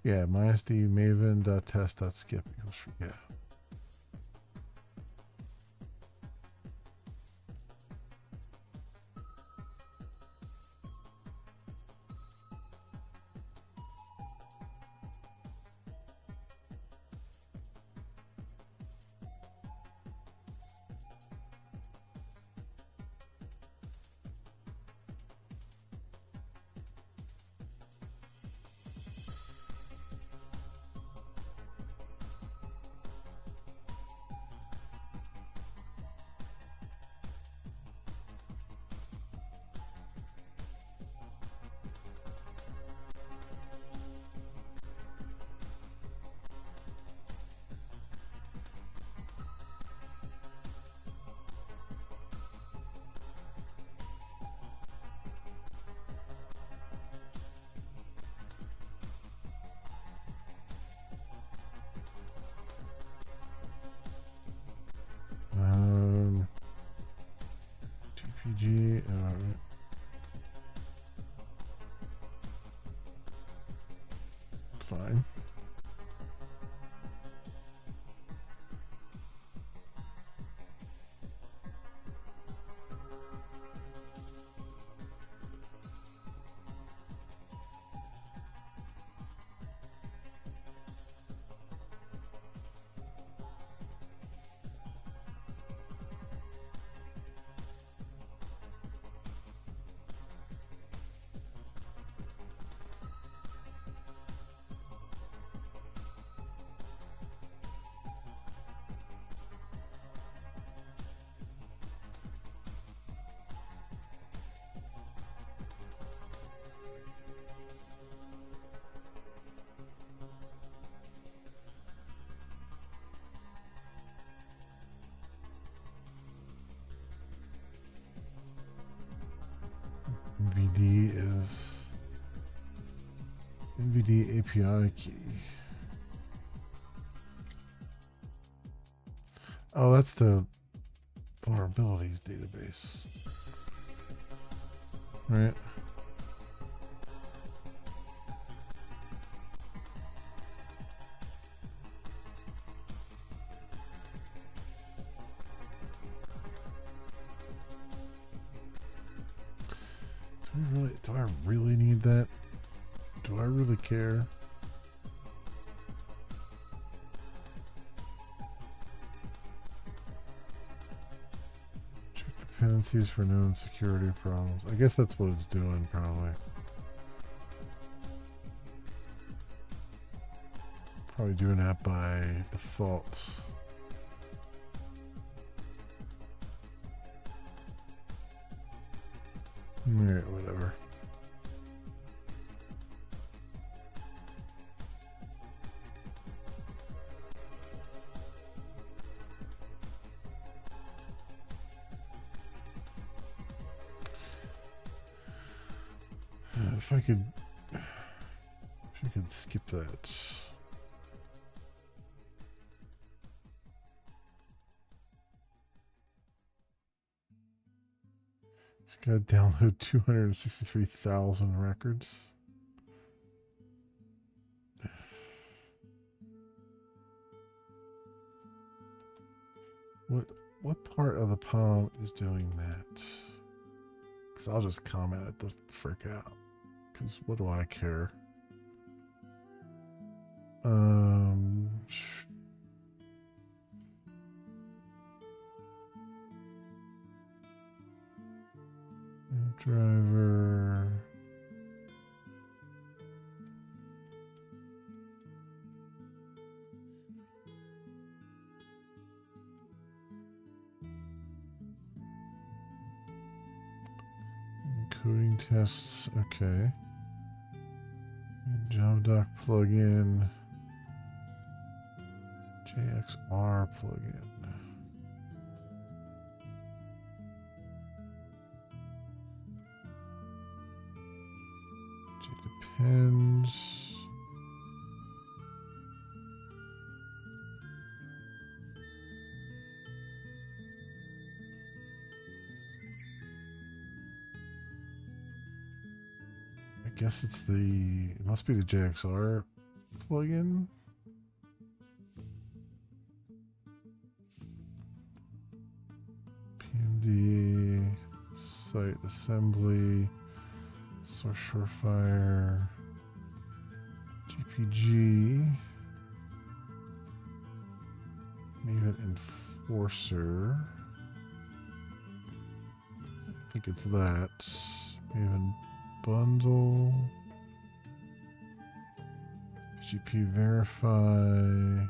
Yeah, -d maven.test.skip equals, yeah. TPG, fine. NVD is NVD API key. Oh, that's the vulnerabilities database, right? Do I really need that? Do I really care? Check dependencies for known security problems. I guess that's what it's doing, probably. Probably doing that by default. Alright, whatever. If I could skip that. Just gotta download 263,000 records. What part of the POM is doing that? Because I'll just comment it the frick out. Because what do I care? Driver. Doing tests, okay. Job doc plugin. JXR plugin. It depends. I guess it must be the JXR plugin. PMD, site assembly, source surefire, GPG, Maven enforcer. I think it's that. Maven bundle, GP verify.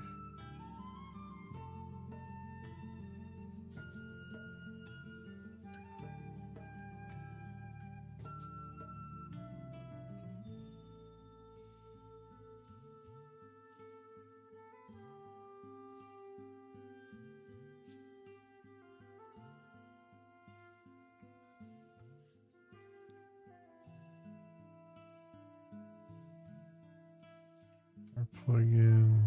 Our plugin.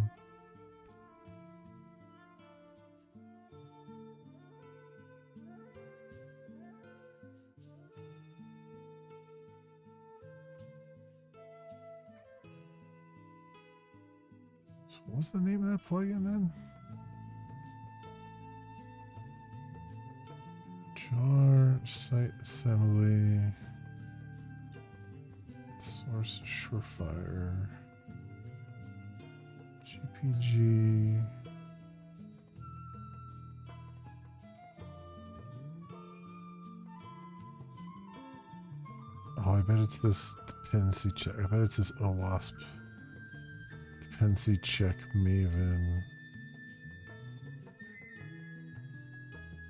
So what's the name of that plugin then? Jar site assembly. Source surefire. GPG. Oh, I bet it's this dependency check. I bet it's this OWASP dependency check Maven.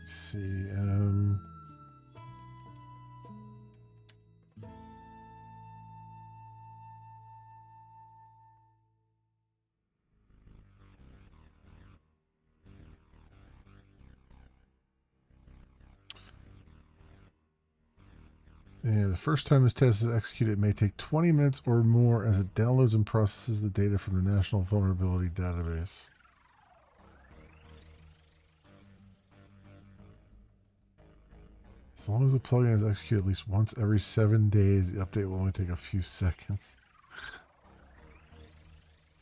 CM. And the first time this test is executed, it may take 20 minutes or more as it downloads and processes the data from the National Vulnerability Database. As long as the plugin is executed at least once every 7 days, the update will only take a few seconds.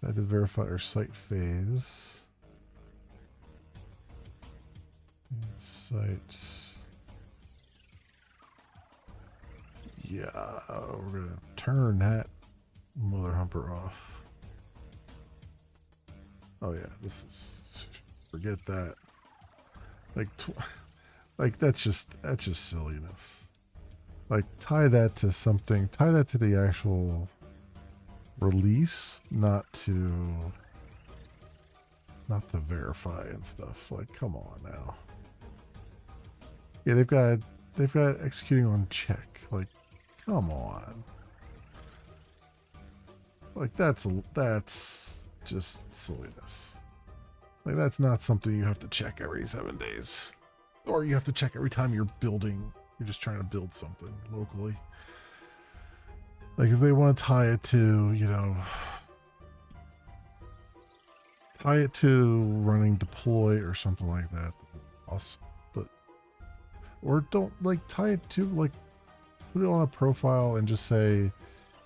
I had to verify our site phase. Site. Yeah, we're gonna turn that mother humper off. Oh yeah, this is, forget that. Like that's just silliness. Like tie that to something, tie that to the actual release, not to verify and stuff. Like, come on now. Yeah, they've got executing on check. Like, come on. Like that's just silliness. Like that's not something you have to check every 7 days. Or you have to check every time you're just trying to build something locally. Like if they want to tie it to, tie it to running deploy or something like that. Awesome. But, or don't tie it to put it on a profile and just say,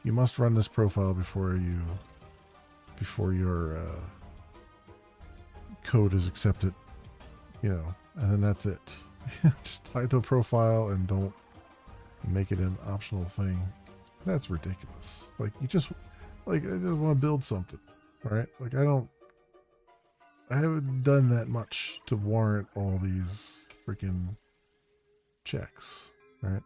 you must run this profile before your code is accepted, and then that's it. Just tie it to a profile and don't make it an optional thing. That's ridiculous. I just want to build something, right? I haven't done that much to warrant all these freaking checks, right?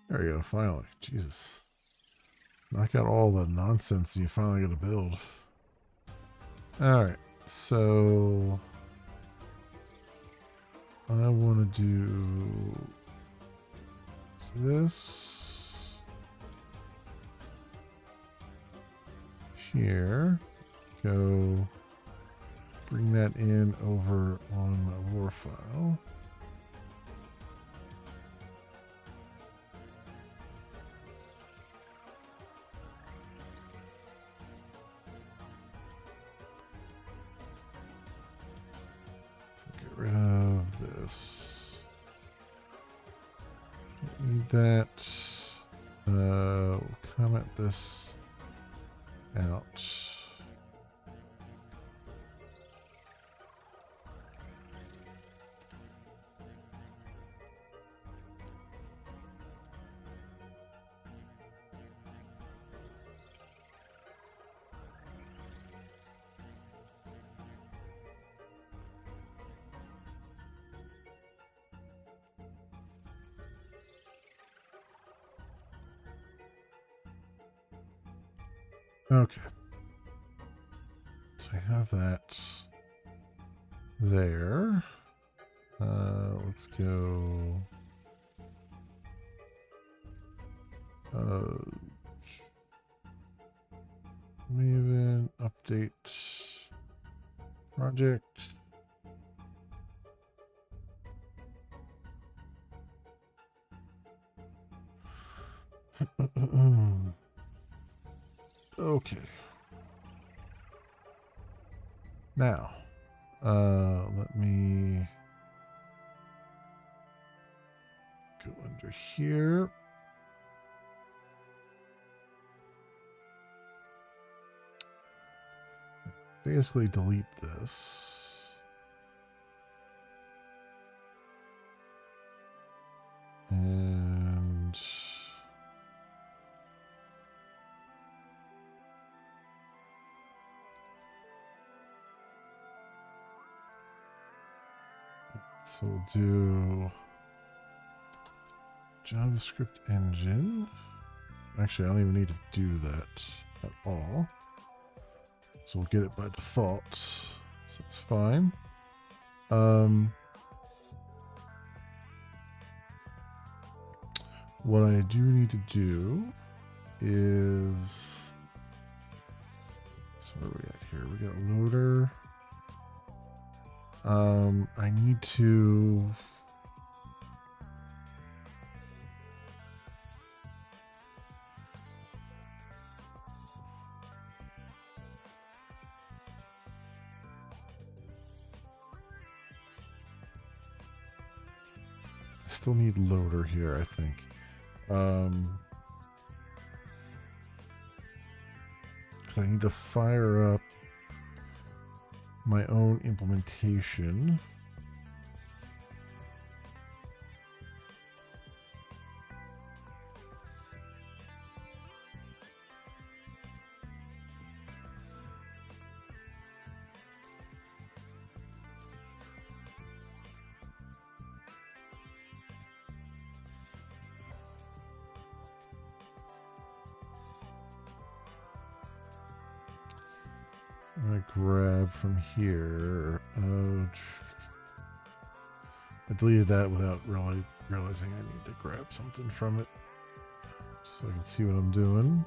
There you go, finally. Jesus. Knock out all the nonsense and you finally get a build. Alright, so I want to do this here. Go bring that in over on my war file. Rid of this. Don't need that. We'll comment this out. Okay. So I have that there. Let's go. Maven update project. Okay. Now, let me go under here. Basically delete this. And so we'll do JavaScript engine. Actually, I don't even need to do that at all. So we'll get it by default. So it's fine. What I do need to do is, so where are we at here? We got a loader. I need to still need loader here, I think. I need to fire up my own implementation. I'm gonna grab from here. I deleted that without really realizing I need to grab something from it so I can see what I'm doing.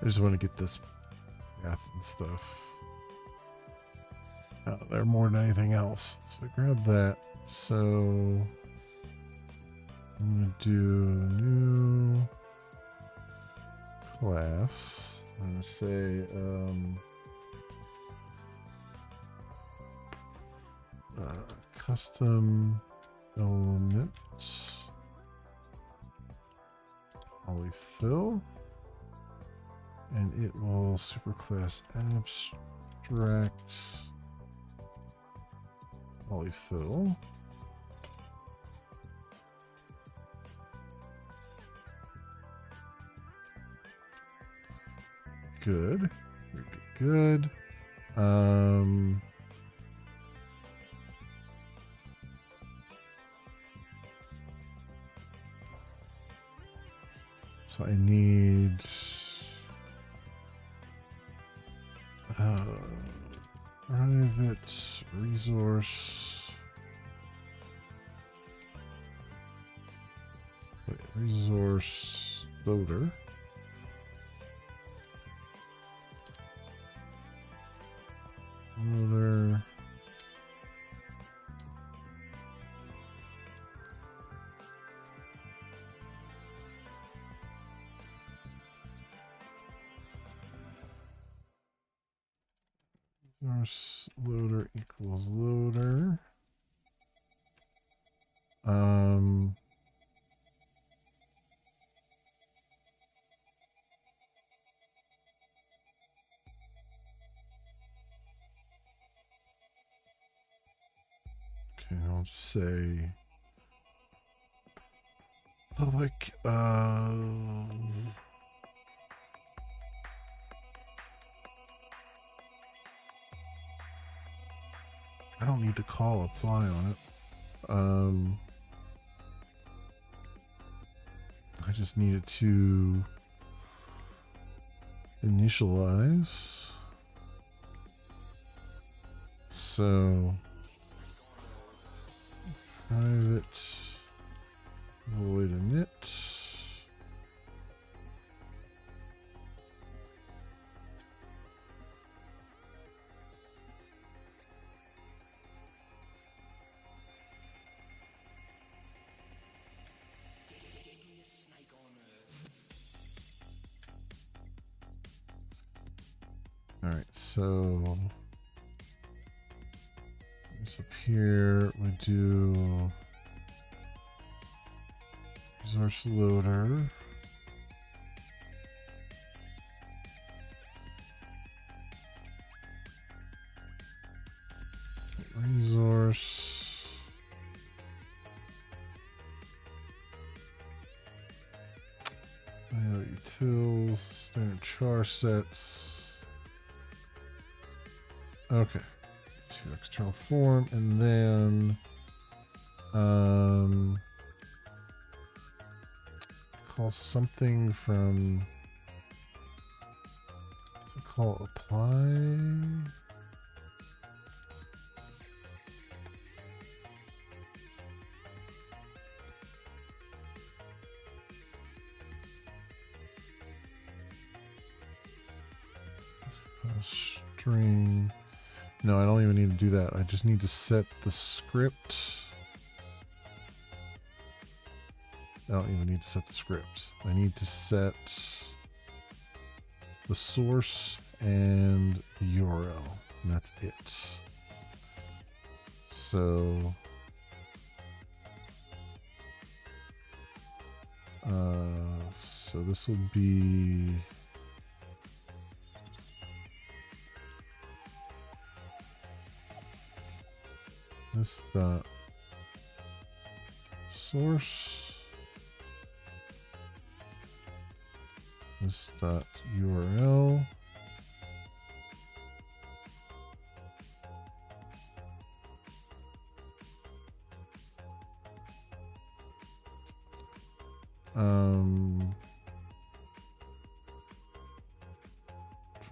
I just want to get this path and stuff out there more than anything else. So I grab that. So I'm going to do new class. I'm going to say custom elements polyfill. And it will superclass abstract polyfill. Good. Good. So I need private resource. Wait, resource loader. Loader. Resource loader equals loader. Okay, I'll just say public. I don't need to call apply on it. I just need it to initialize. So private void init. All right, so this up here we do resource loader. Resource. Utils, standard char sets. Okay. To external form, and then call something from, so call apply. String. No, I don't even need to do that. I just need to set the script. I don't even need to set the script. I need to set the source and the URL, and that's it. So this will be this dot source, this dot URL,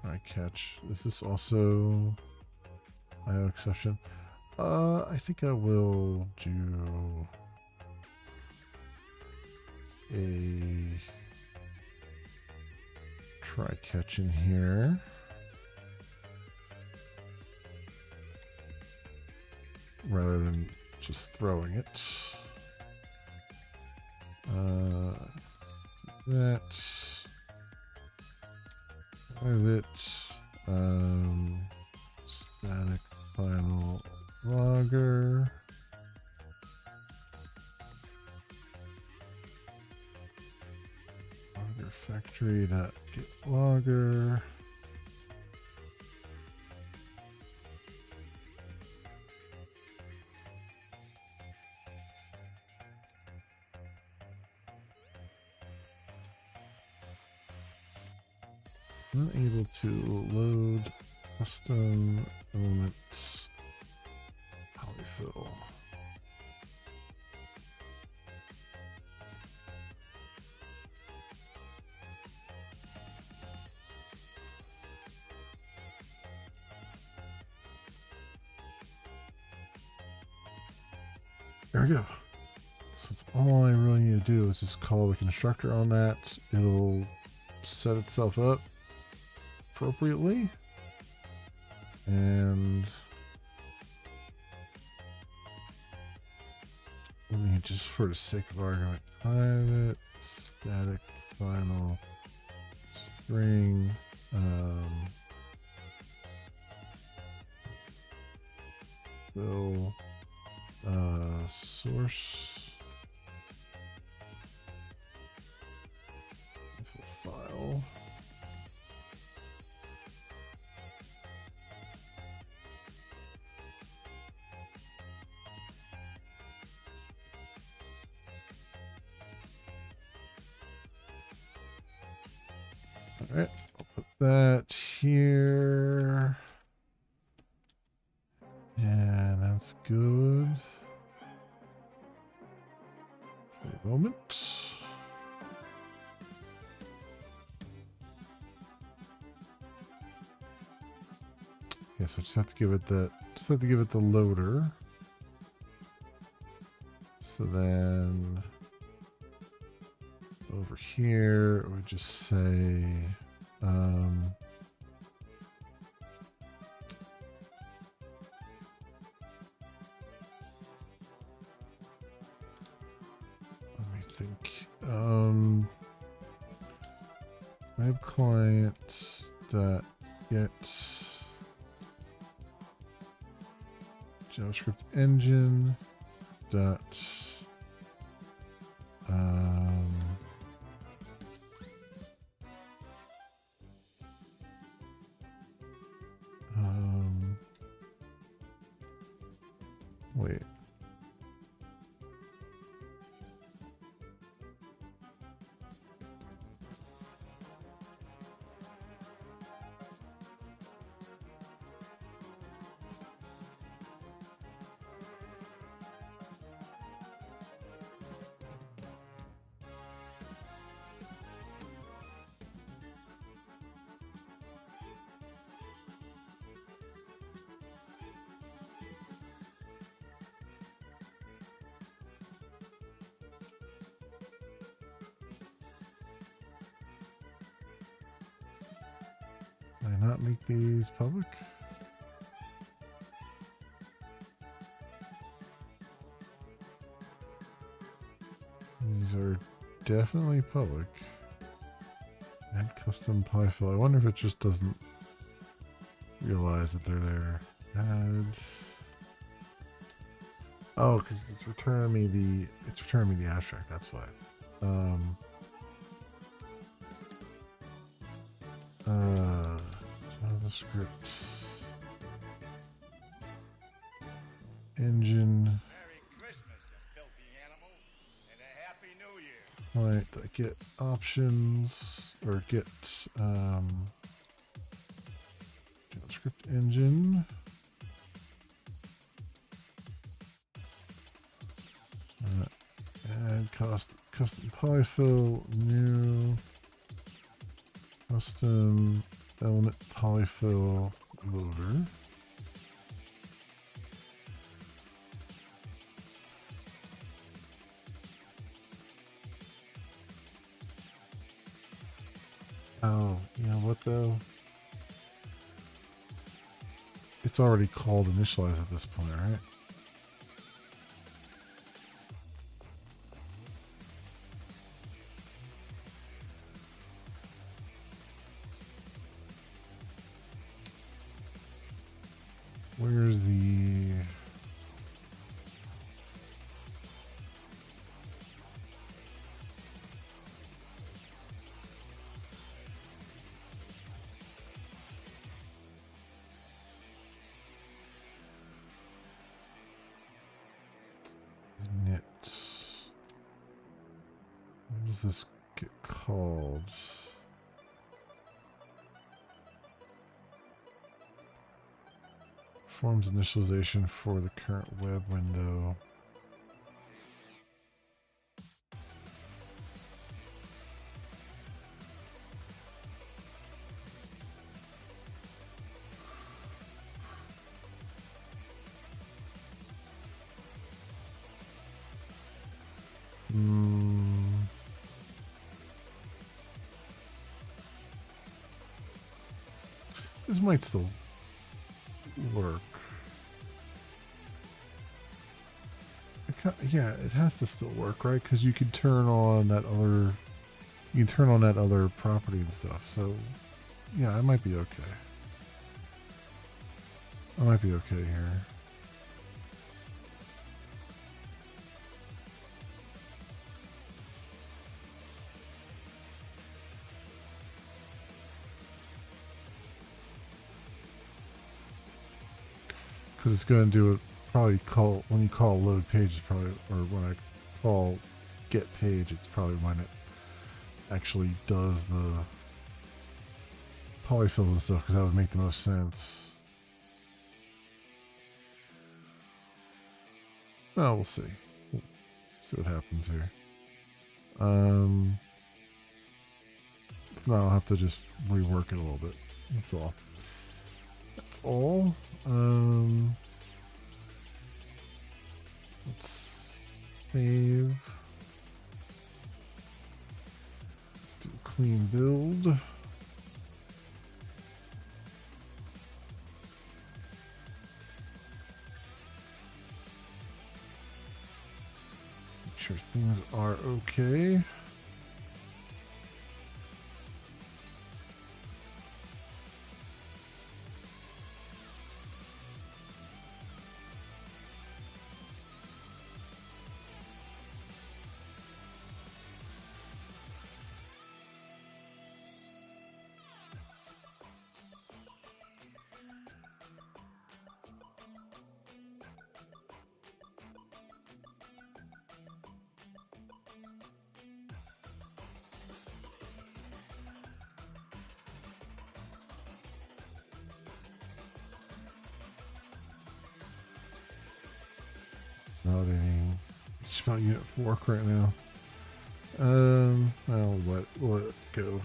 try catch. Is this also IO exception? I think I will do a try catch in here. Rather than just throwing it. That. Private. Static final logger. Logger factory dot get logger. Unable to load custom elements polyfill. There we go. So it's all I really need to do is just call the constructor on that. It'll set itself up appropriately. And let me just, for the sake of argument, private static final string fill source file. All right, I'll put that here. And that's good. Wait a moment. Yeah, so just have to give it the loader. So then over here we just say let me think. Web client dot get JavaScript engine dot wait. Did I not make these public? These are definitely public. Add custom polyfill. I wonder if it just doesn't realize that they're there. Add. Oh, because it's returning me the abstract. That's why. JavaScript engine. Merry Christmas, you filthy animal, and a Happy New Year. Right, I get options or get JavaScript engine. Add custom polyfill, new custom element polyfill loader. Oh, you know what though? It's already called initialize at this point, right? Where's the... init. What does this get called? Performs initialization for the current web window. This might still work. Yeah, it has to still work, right? Because you can turn on that other, you can turn on that other property and stuff. So, yeah, I might be okay. I might be okay here. Because it's going to do it. Probably call when you call load page, it's probably, or when I call get page, it's probably when it actually does the polyfills and stuff, because that would make the most sense. Well, we'll see. We'll see what happens here. If not, I'll have to just rework it a little bit. That's all. That's all. Let's save. Let's do a clean build. Make sure things are okay. Validating just about unit 4 right now. I'll let it go.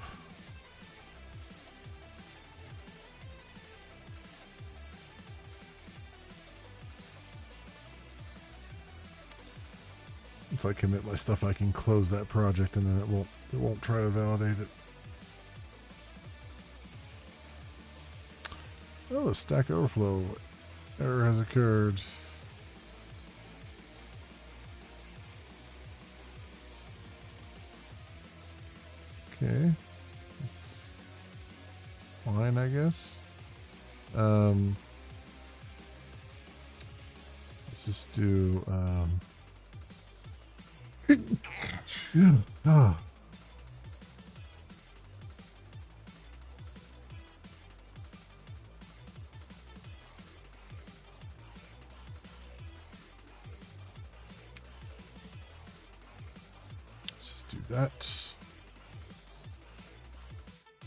Once I commit my stuff, I can close that project, and then it won't try to validate it. Oh, Stack Overflow error has occurred. Okay, that's fine, I guess. Let's just do let's just do that.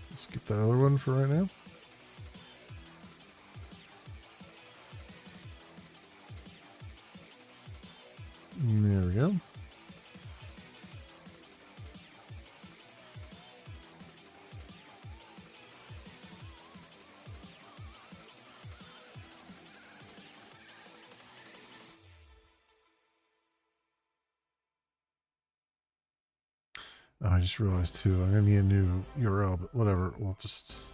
Let's get that other one for right now. There we go. Oh, I just realized too, I'm gonna need a new URL, but whatever. We'll just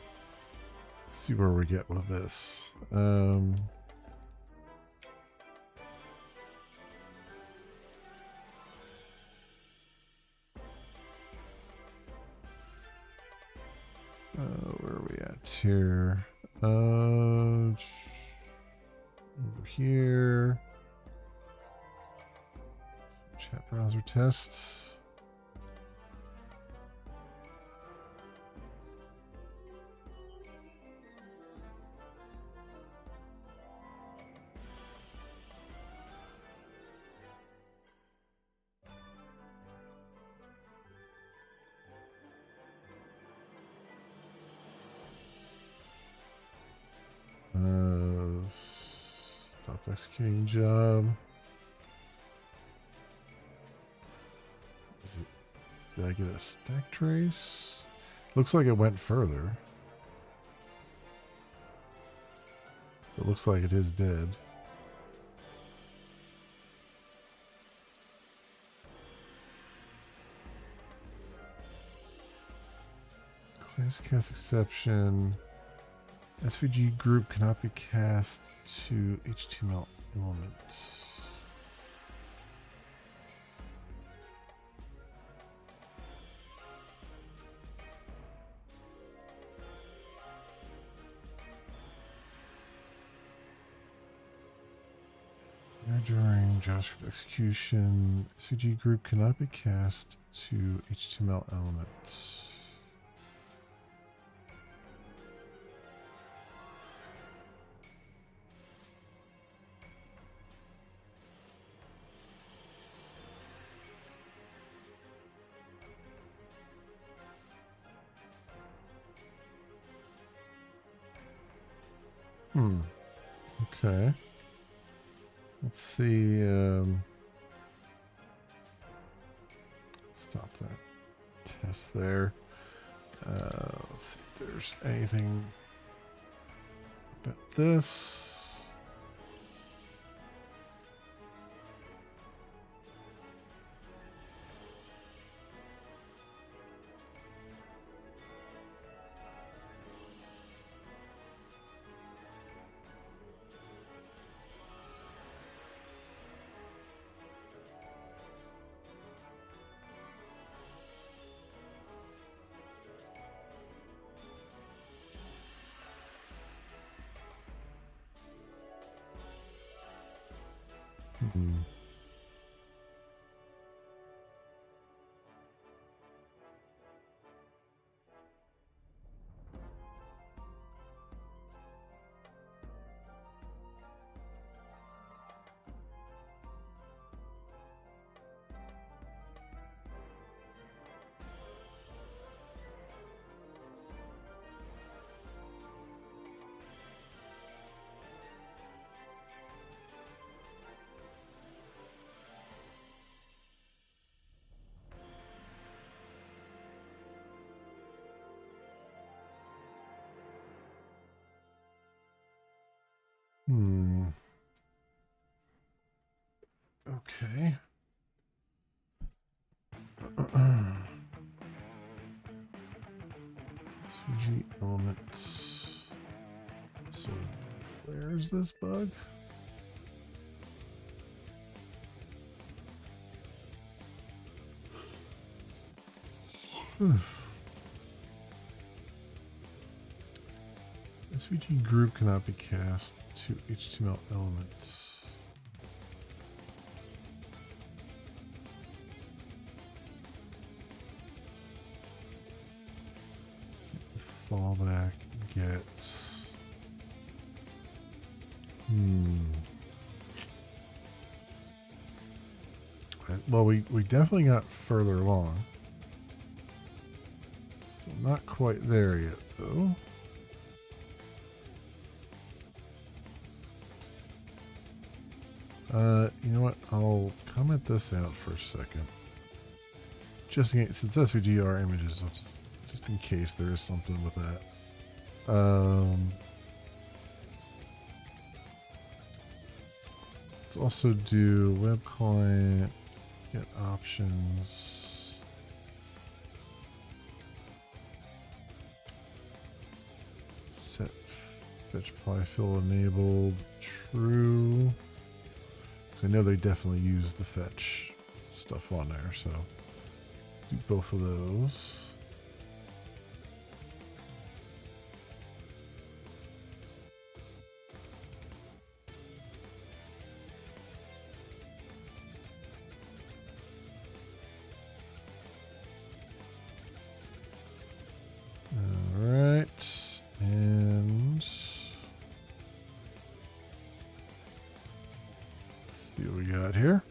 see where we get with this. Where are we at here? Over here. Chat browser test. executing job. Did I get a stack trace? Looks like it went further. It looks like it is dead. Class cast exception. SVG group cannot be cast to HTML elements. During JavaScript execution, SVG group cannot be cast to HTML elements. Okay. Let's see. Stop that test there. Let's see if there's anything about this. Okay. SVG elements. So, where's this bug? SVG group cannot be cast to HTML elements. Fallback gets. Well, we definitely got further along. So not quite there yet, though. You know what? I'll comment this out for a second. Just in case, since SVG are images, I'll just in case there is something with that. Let's also do web client, get options. Set fetch polyfill enabled, true. So I know they definitely use the fetch stuff on there, so do both of those. Here.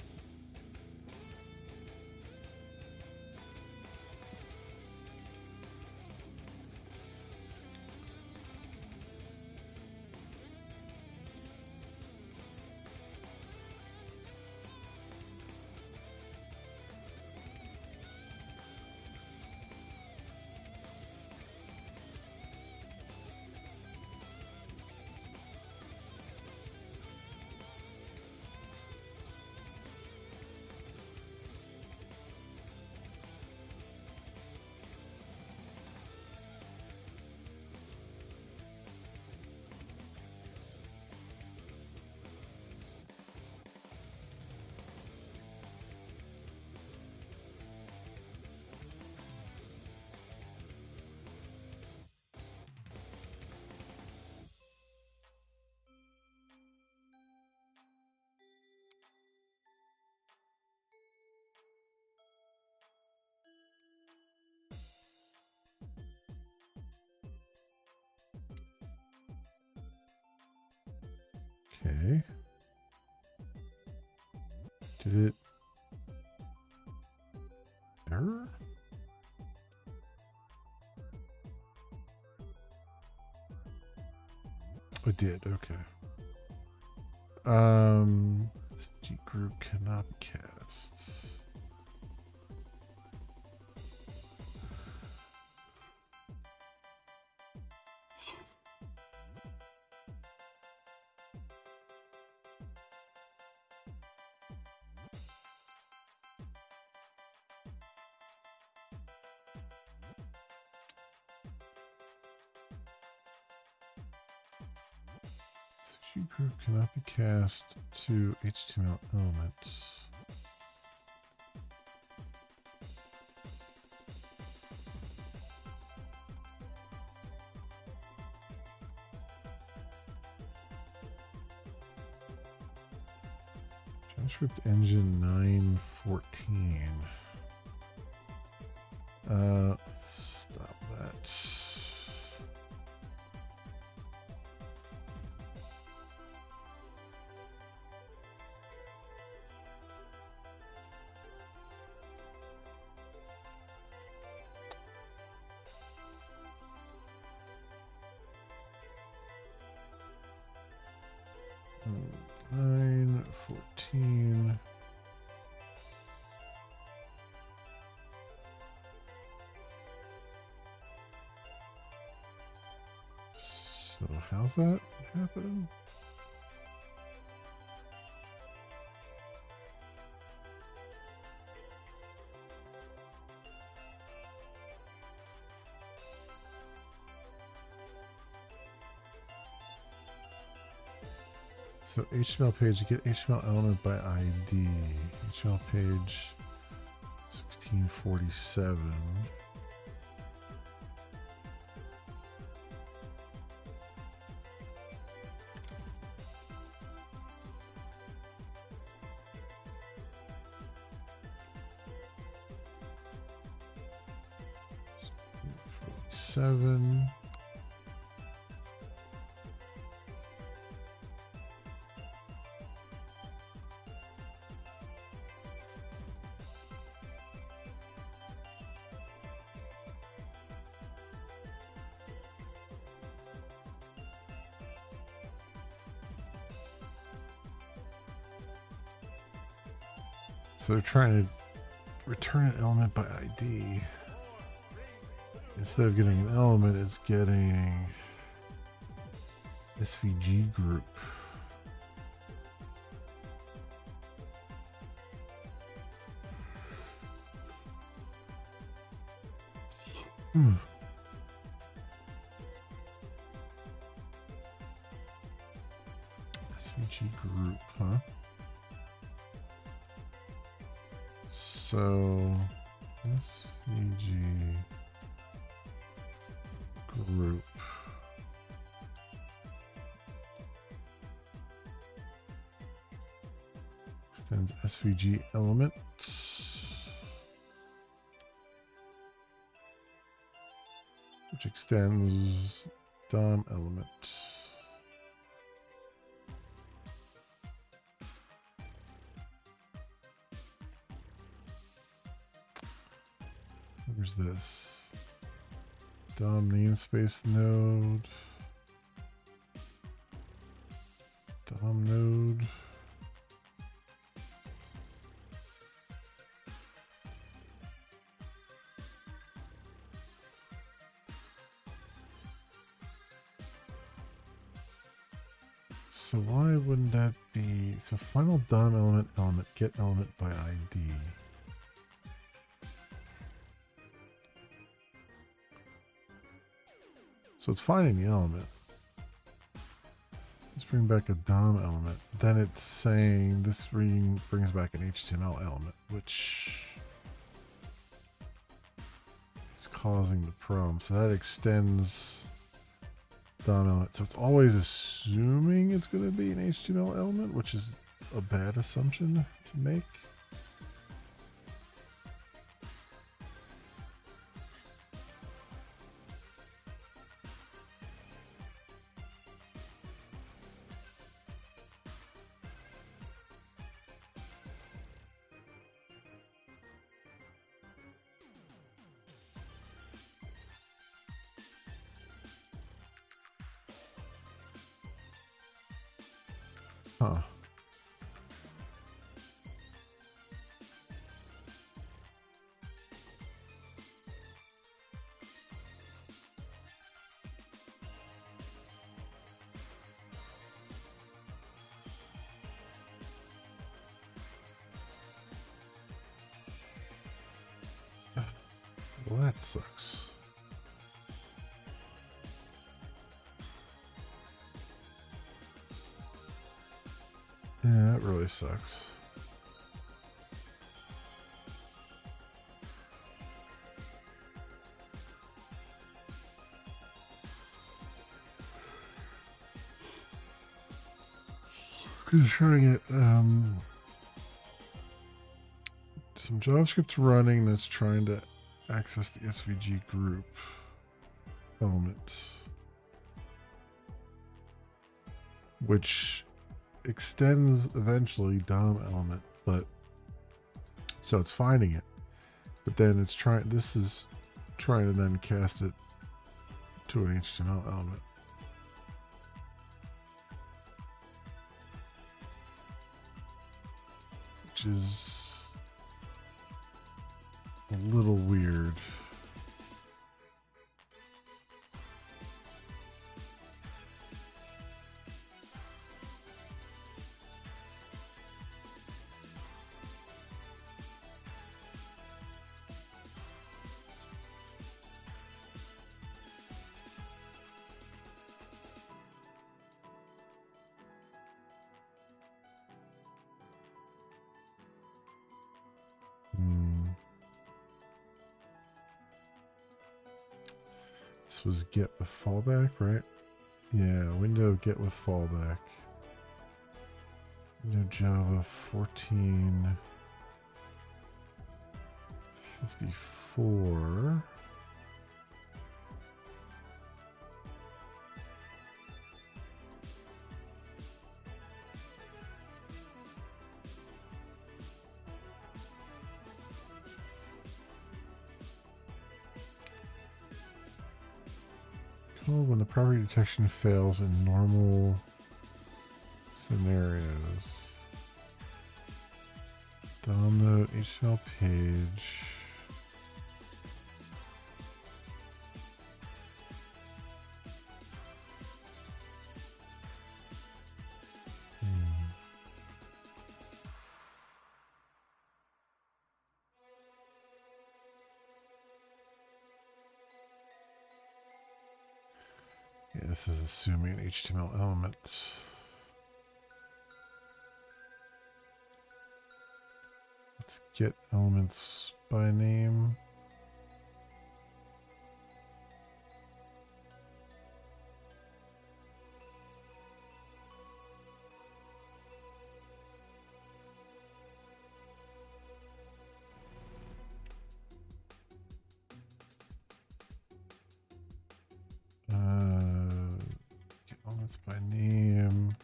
Okay. Did it error? It did, okay. SVG group cannot be cast. SVG group cannot be cast to HTML elements. JavaScript engine 914. Let's stop that. Hmm, 914. So how's that happen? So HTML page, get HTML element by ID. HTML page 1647. Seven. So they're trying to return an element by ID. Instead of getting an element, it's getting SVG group. SVG group, huh? So SVG group. Extends SVG element. Which extends DOM element. Where's this? DOM namespace node. DOM node. So why wouldn't that be? So final DOM element, get element by ID. So it's finding the element. Let's bring back a DOM element. Then it's saying this reading brings back an HTML element, which is causing the problem. So that extends DOM element. So it's always assuming it's going to be an HTML element, which is a bad assumption to make. Huh. Well, that sucks. Yeah, that really sucks. Just trying to get some JavaScript running that's trying to access the SVG group element, which extends eventually DOM element, but so it's finding it, but then it's trying. This is trying to then cast it to an HTML element. Which is a little weird. This was get with fallback, right? Yeah, window get with fallback. Window Java 1454. When the property detection fails in normal scenarios. Download HTML page. Yeah, this is assuming an HTML element. Let's get elements by name. Get elements by name.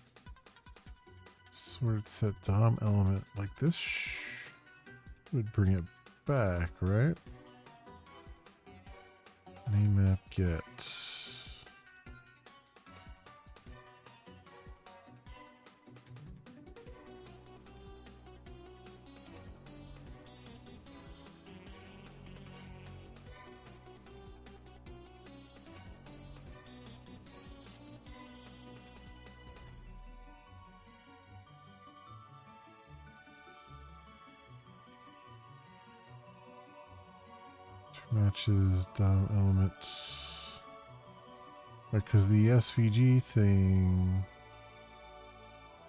Sorted set DOM element. Like this would bring it back, right? Name map get. Matches DOM elements. Right, because the SVG thing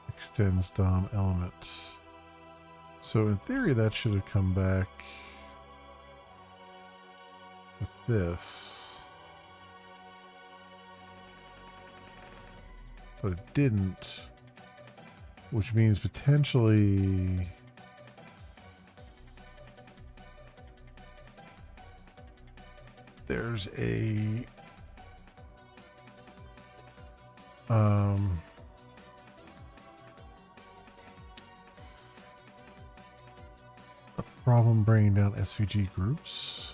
extends DOM elements. So in theory that should have come back with this. But it didn't. Which means potentially there's a problem bringing down SVG groups.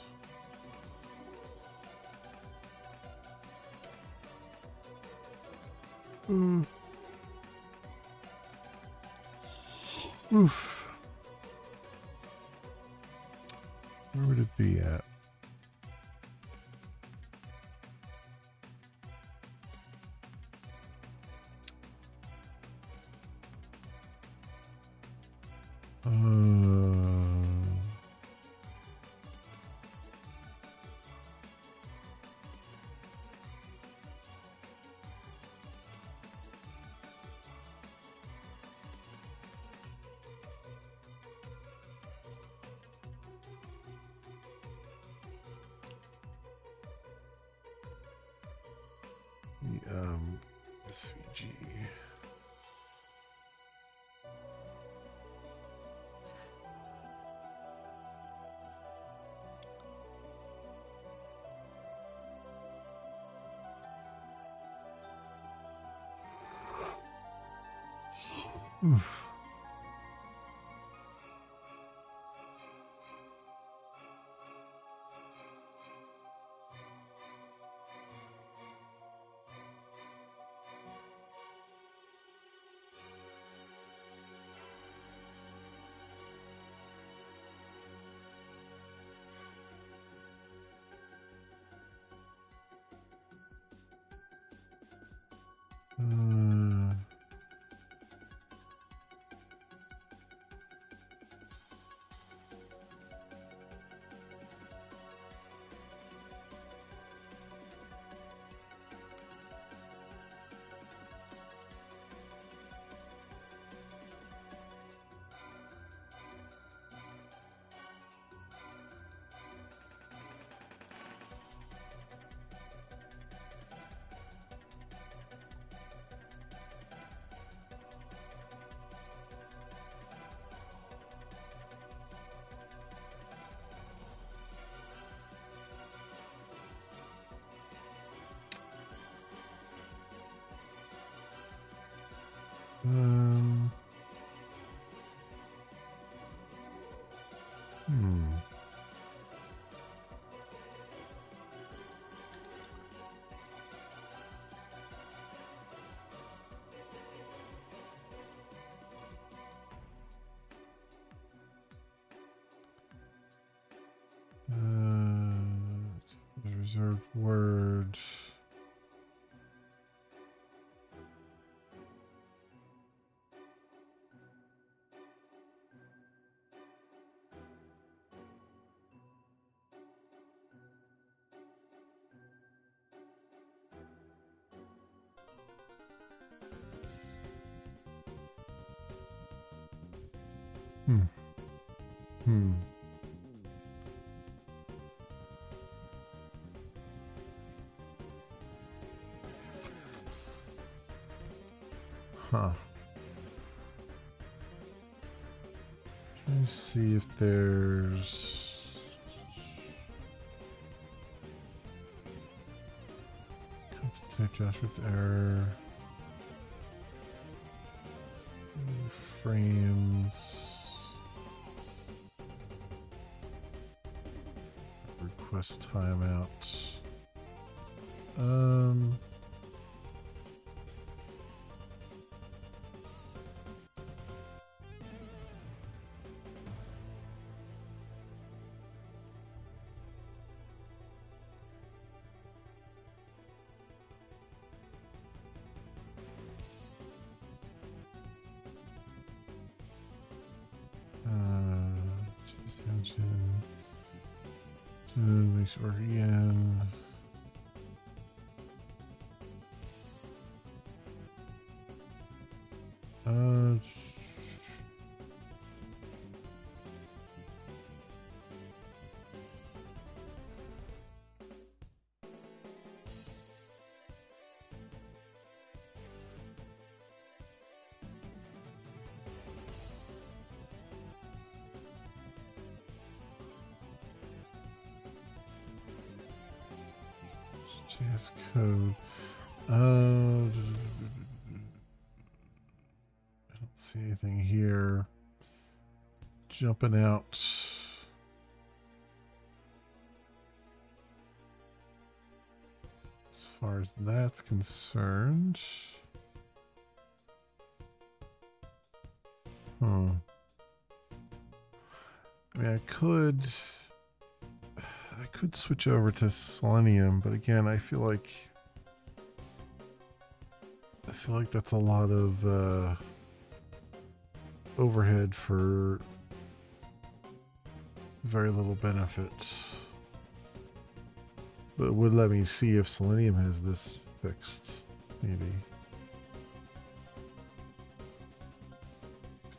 Oof. Where would it be at? SVG. Oof. Um, hmm. Reserved word. Hmm. Hmm. Huh. Let's see if there's JavaScript error. Frames. Request timeout. Makes it work again. JS code. I don't see anything here. Jumping out. As far as that's concerned. Huh. I mean, I could switch over to selenium, but again, I feel like that's a lot of overhead for very little benefit. But it would let me see if selenium has this fixed, maybe.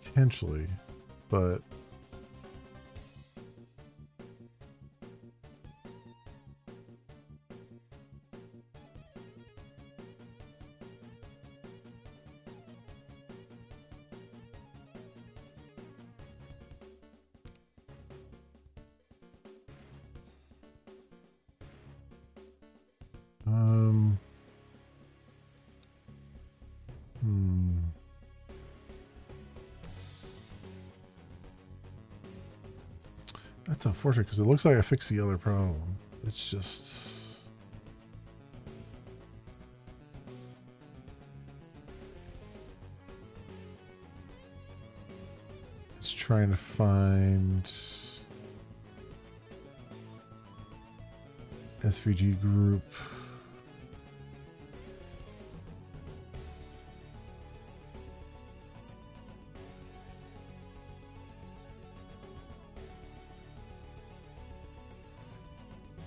Potentially, but that's unfortunate because it looks like I fixed the other problem. It's just... it's trying to find SVG group.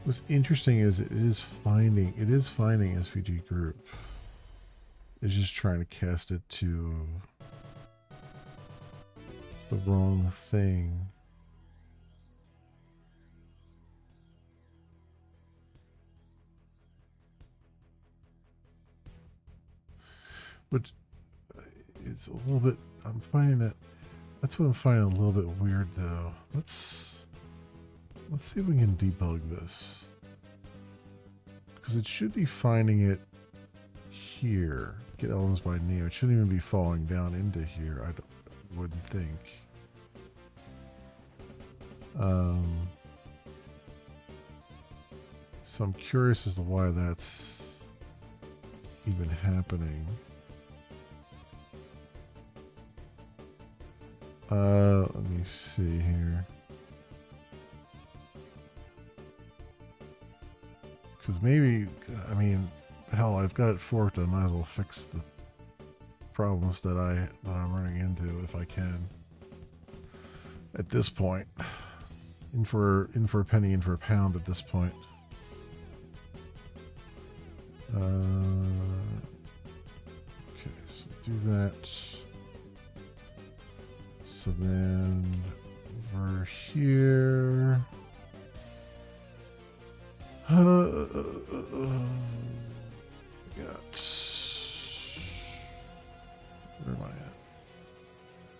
What's interesting is it is finding SVG group. It's just trying to cast it to the wrong thing. But it's a little bit, I'm finding that, that's what I'm finding a little bit weird though. Let's see if we can debug this. Because it should be finding it here. Get elements by name. It shouldn't even be falling down into here, I wouldn't think. So I'm curious as to why that's even happening. Let me see here. Because maybe, I mean, hell, I've got it forked. I might as well fix the problems that I'm running into if I can. At this point, in for a penny, in for a pound. At this point. Okay, so do that. So then over here. Got, where am I at?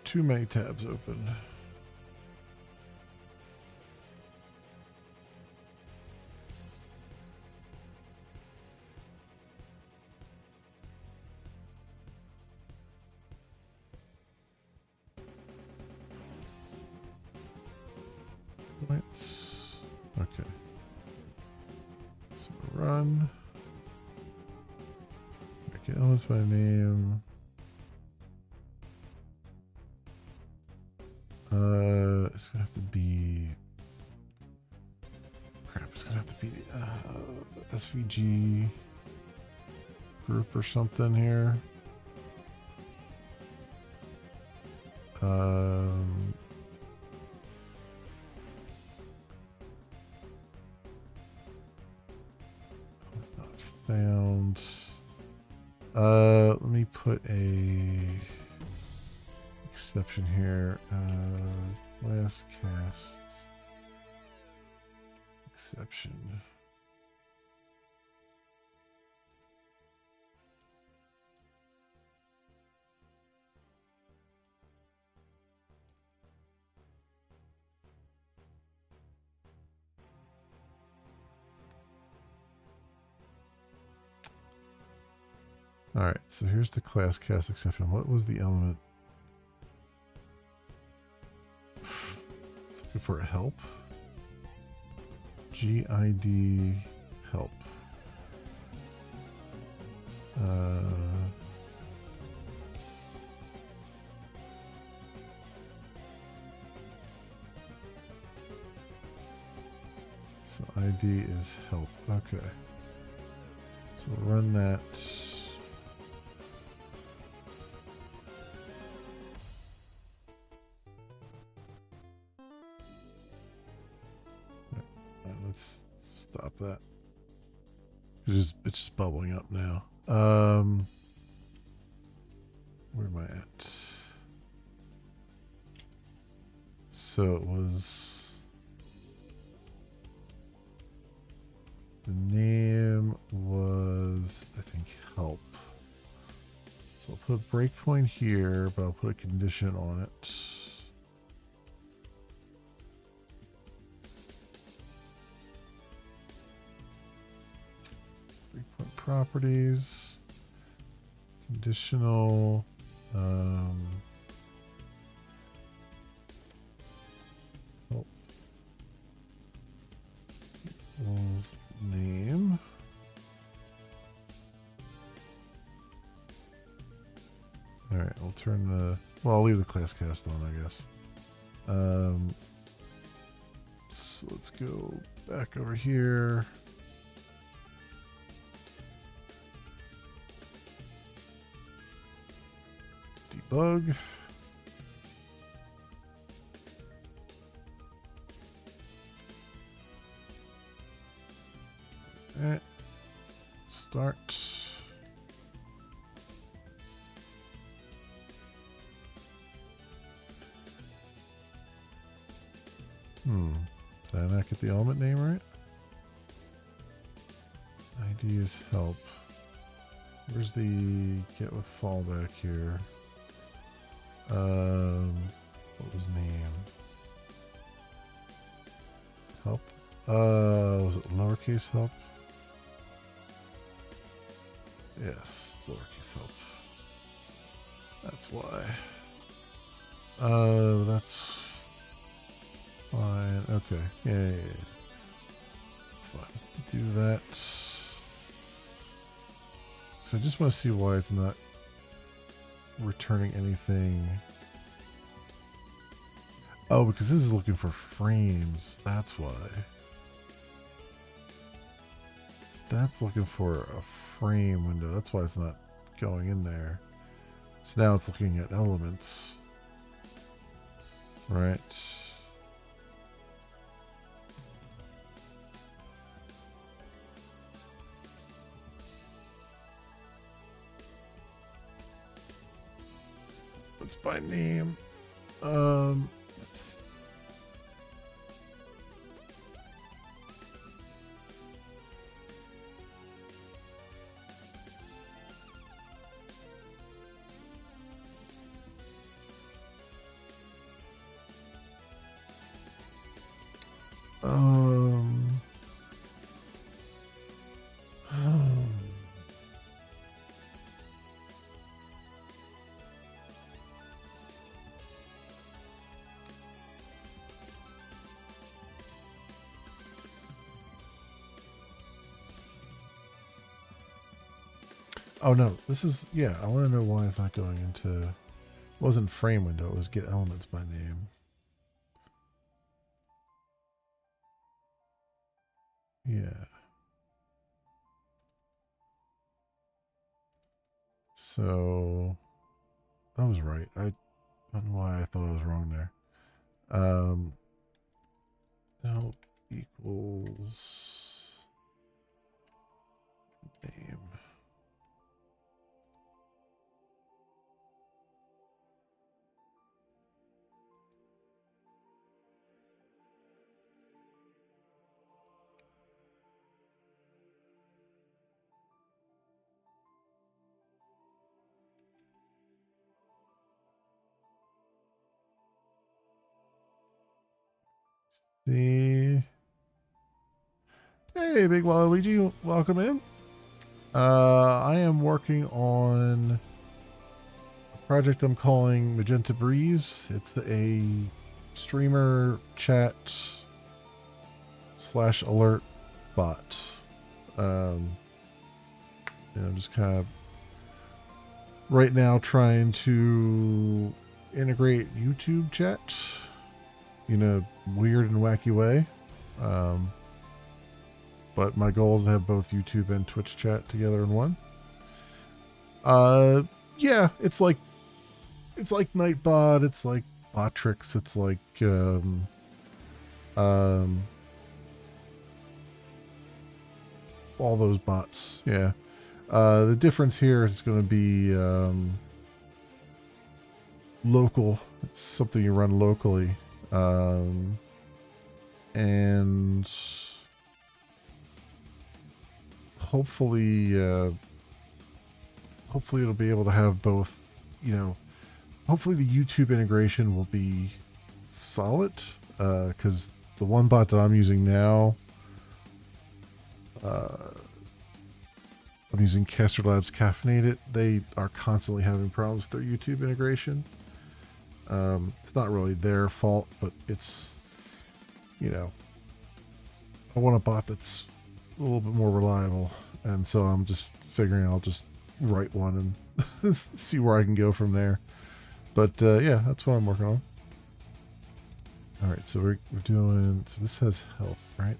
Too many tabs open. Let's, okay. So run. Okay, elements by name. It's gonna have to be. Crap! It's gonna have to be SVG group or something here. Not found. Let me put a exception here. Last cast exception. All right, so here's the class cast exception. What was the element? It's looking for a help. GID help. So ID is help. Okay. So we'll run that. Let's stop that. It's just bubbling up now. Where am I at? So it was, the name was, I think, help. So I'll put a breakpoint here, but I'll put a condition on it. Breakpoint properties, conditional, help equals name. Alright, I'll turn the, well, I'll leave the class cast on, I guess. So let's go back over here. Debug. Alright. Start. Did I not get the element name right? ID is help. Where's the get with fallback here? What was name? Help? Was it lowercase help? Yes, lowercase help. That's why. That's fine. Okay. Yeah. That's fine. Do that. So I just want to see why it's not returning anything. Oh, because this is looking for frames. That's why. That's looking for a frame window. That's why it's not going in there. So now it's looking at elements. Right. What's by name? Let's see. Oh no, this is, yeah, I want to know why it's not going into, it wasn't frame window, it was get elements by name. Yeah. So, that was right. I don't know why I thought I was wrong there. Help equals name. See. Hey, Big Waluigi, welcome in. I am working on a project I'm calling Magenta Breeze. It's a streamer chat / alert bot. Just kind of right now trying to integrate YouTube chat in a weird and wacky way. but my goal is to have both YouTube and Twitch chat together in one. Yeah, it's like Nightbot, it's like Botrix, it's like all those bots. Yeah. The difference here is going to be local. It's something you run locally. And hopefully it'll be able to have both, hopefully the YouTube integration will be solid, because the one bot that I'm using now, I'm using Caster Labs Caffeinated. They are constantly having problems with their YouTube integration. It's not really their fault, but it's, I want a bot that's a little bit more reliable, and so I'm just figuring I'll just write one and see where I can go from there. But yeah, that's what I'm working on. All right, so we're doing, so this has help, right?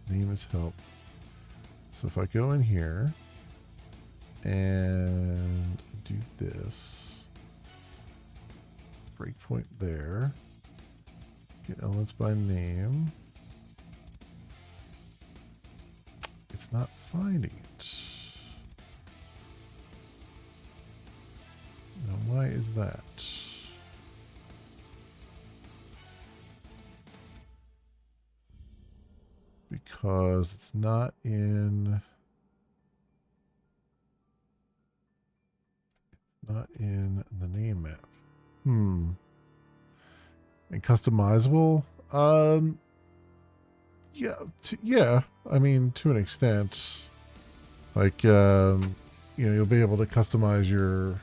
Name is help. So if I go in here and do this, breakpoint there, get elements by name, it's not finding it. Now, why is that? Because it's not in the name map. And customizable? Yeah, yeah. I mean, to an extent, like you'll be able to customize your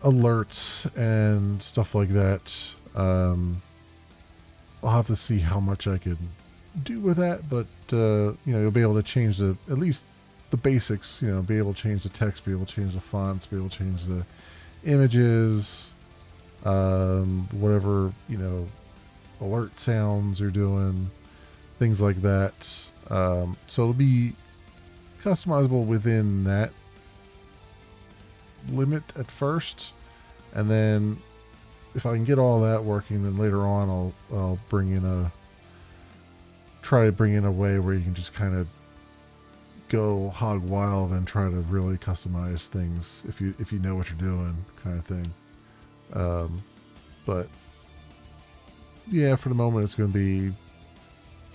alerts and stuff like that. I'll have to see how much I can do with that, but you'll be able to change at least the basics. Be able to change the text, be able to change the fonts, be able to change the images, whatever alert sounds you're doing, things like that. So it'll be customizable within that limit at first, and then if I can get all that working, then later on I'll try to bring in a way where you can just kind of go hog wild and try to really customize things if you know what you're doing, kind of thing. But yeah, for the moment it's going to be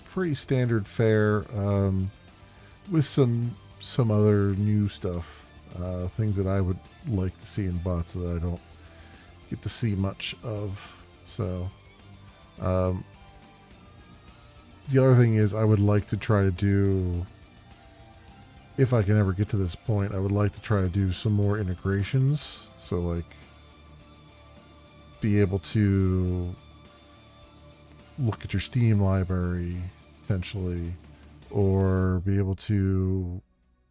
pretty standard fare, with some other new stuff, things that I would like to see in bots that I don't get to see much of. So the other thing is, I would like to try to do, if I can ever get to this point, I would like to try to do some more integrations. So like be able to look at your Steam library potentially, or be able to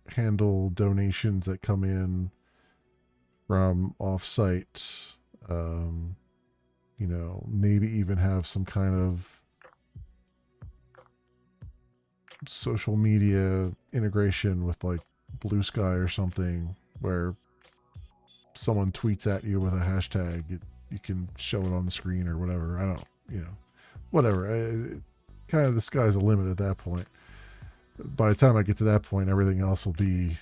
handle donations that come in from off-site. Maybe even have some kind of social media integration with like Blue Sky or something, where someone tweets at you with a hashtag, you can show it on the screen or whatever. I don't, whatever. Kind of the sky's the limit at that point. By the time I get to that point, everything else will be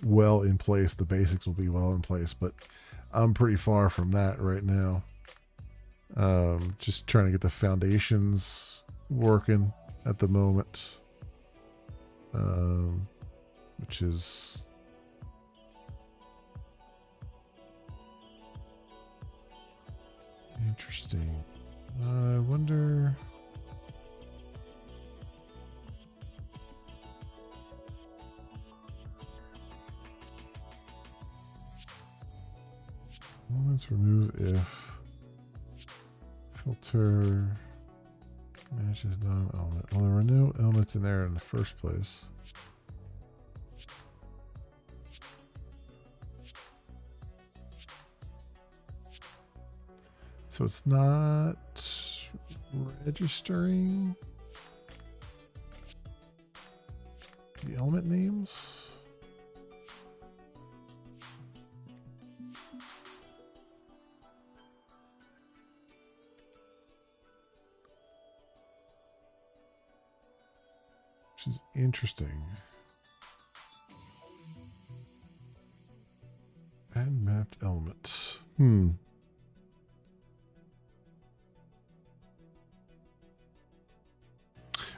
well in place. The basics will be well in place, but I'm pretty far from that right now. Just trying to get the foundations working at the moment, which is interesting. I wonder. Let's remove if filter matches non-element. Well, there were no elements in there in the first place. So it's not registering. the element names. Which is interesting. Add mapped elements.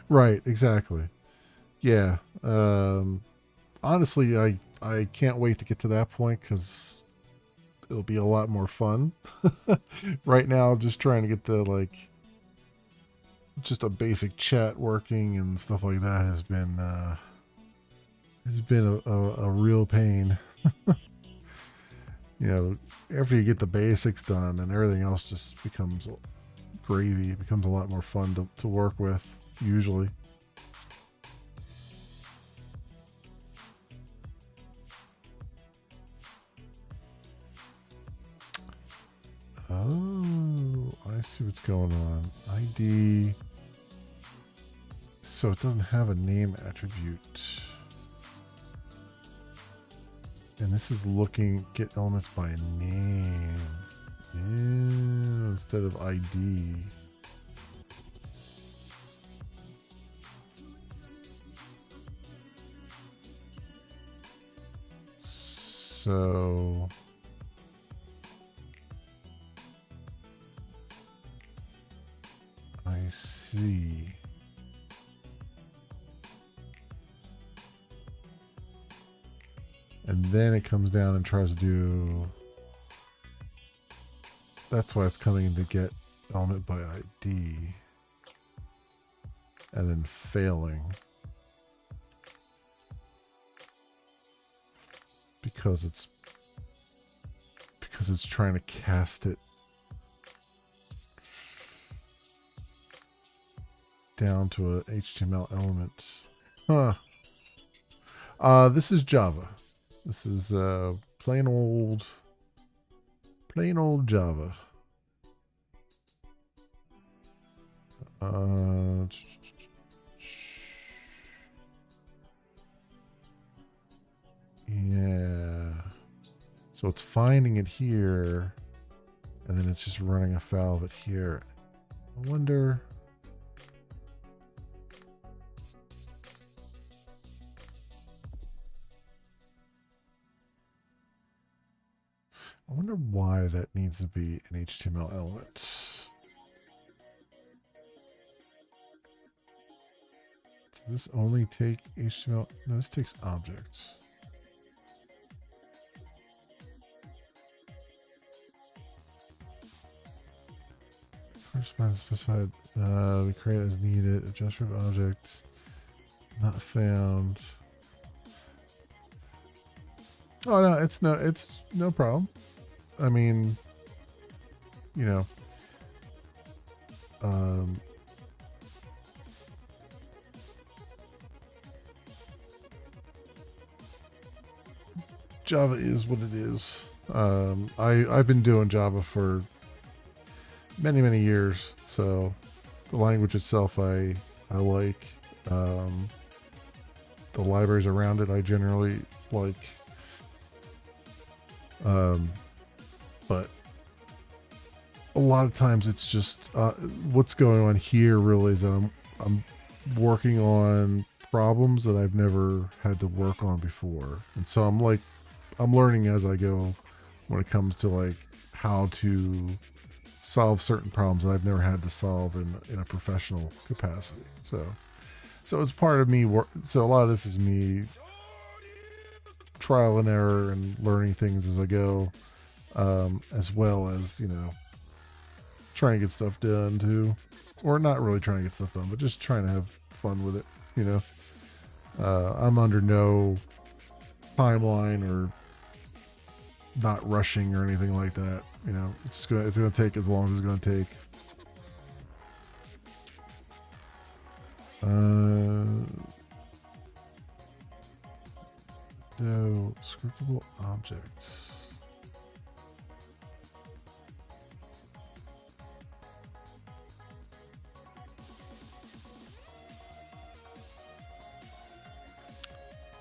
Right, exactly. Yeah. Honestly, I can't wait to get to that point because it'll be a lot more fun. Right now, just trying to get the like just a basic chat working and stuff like that has been a real pain. You know, after you get the basics done and everything else just becomes gravy. It becomes a lot more fun to work with usually. Oh, I see what's going on. ID. So it doesn't have a name attribute. And this is looking, get elements by name. Yeah, instead of ID. So I see. And then it comes down and tries to do. That's why it's coming in to get element by ID. And then failing. Because it's trying to cast it down to a HTML element. Huh. This is Java. This is plain old Java. Yeah. So it's finding it here, and then it's just running afoul of it here. I wonder. I wonder why that needs to be an HTML element. Does this only take HTML? No, this takes objects. Corresponds specified. We create as needed. Adjust for object. Not found. Oh no, it's no problem. I mean, you know, Java is what it is. I've been doing Java for many years, so the language itself I like. The libraries around it I generally like. But a lot of times it's just what's going on here really is that I'm working on problems that I've never had to work on before, and so I'm learning as I go when it comes to like how to solve certain problems that I've never had to solve in a professional capacity. So it's part of me. So a lot of this is me trial and error and learning things as I go, as well as, you know, trying to get stuff done too, or not really trying to get stuff done, but just trying to have fun with it. You know, I'm under no timeline or not rushing or anything like that. You know, it's going to take as long as it's going to take. No scriptable objects.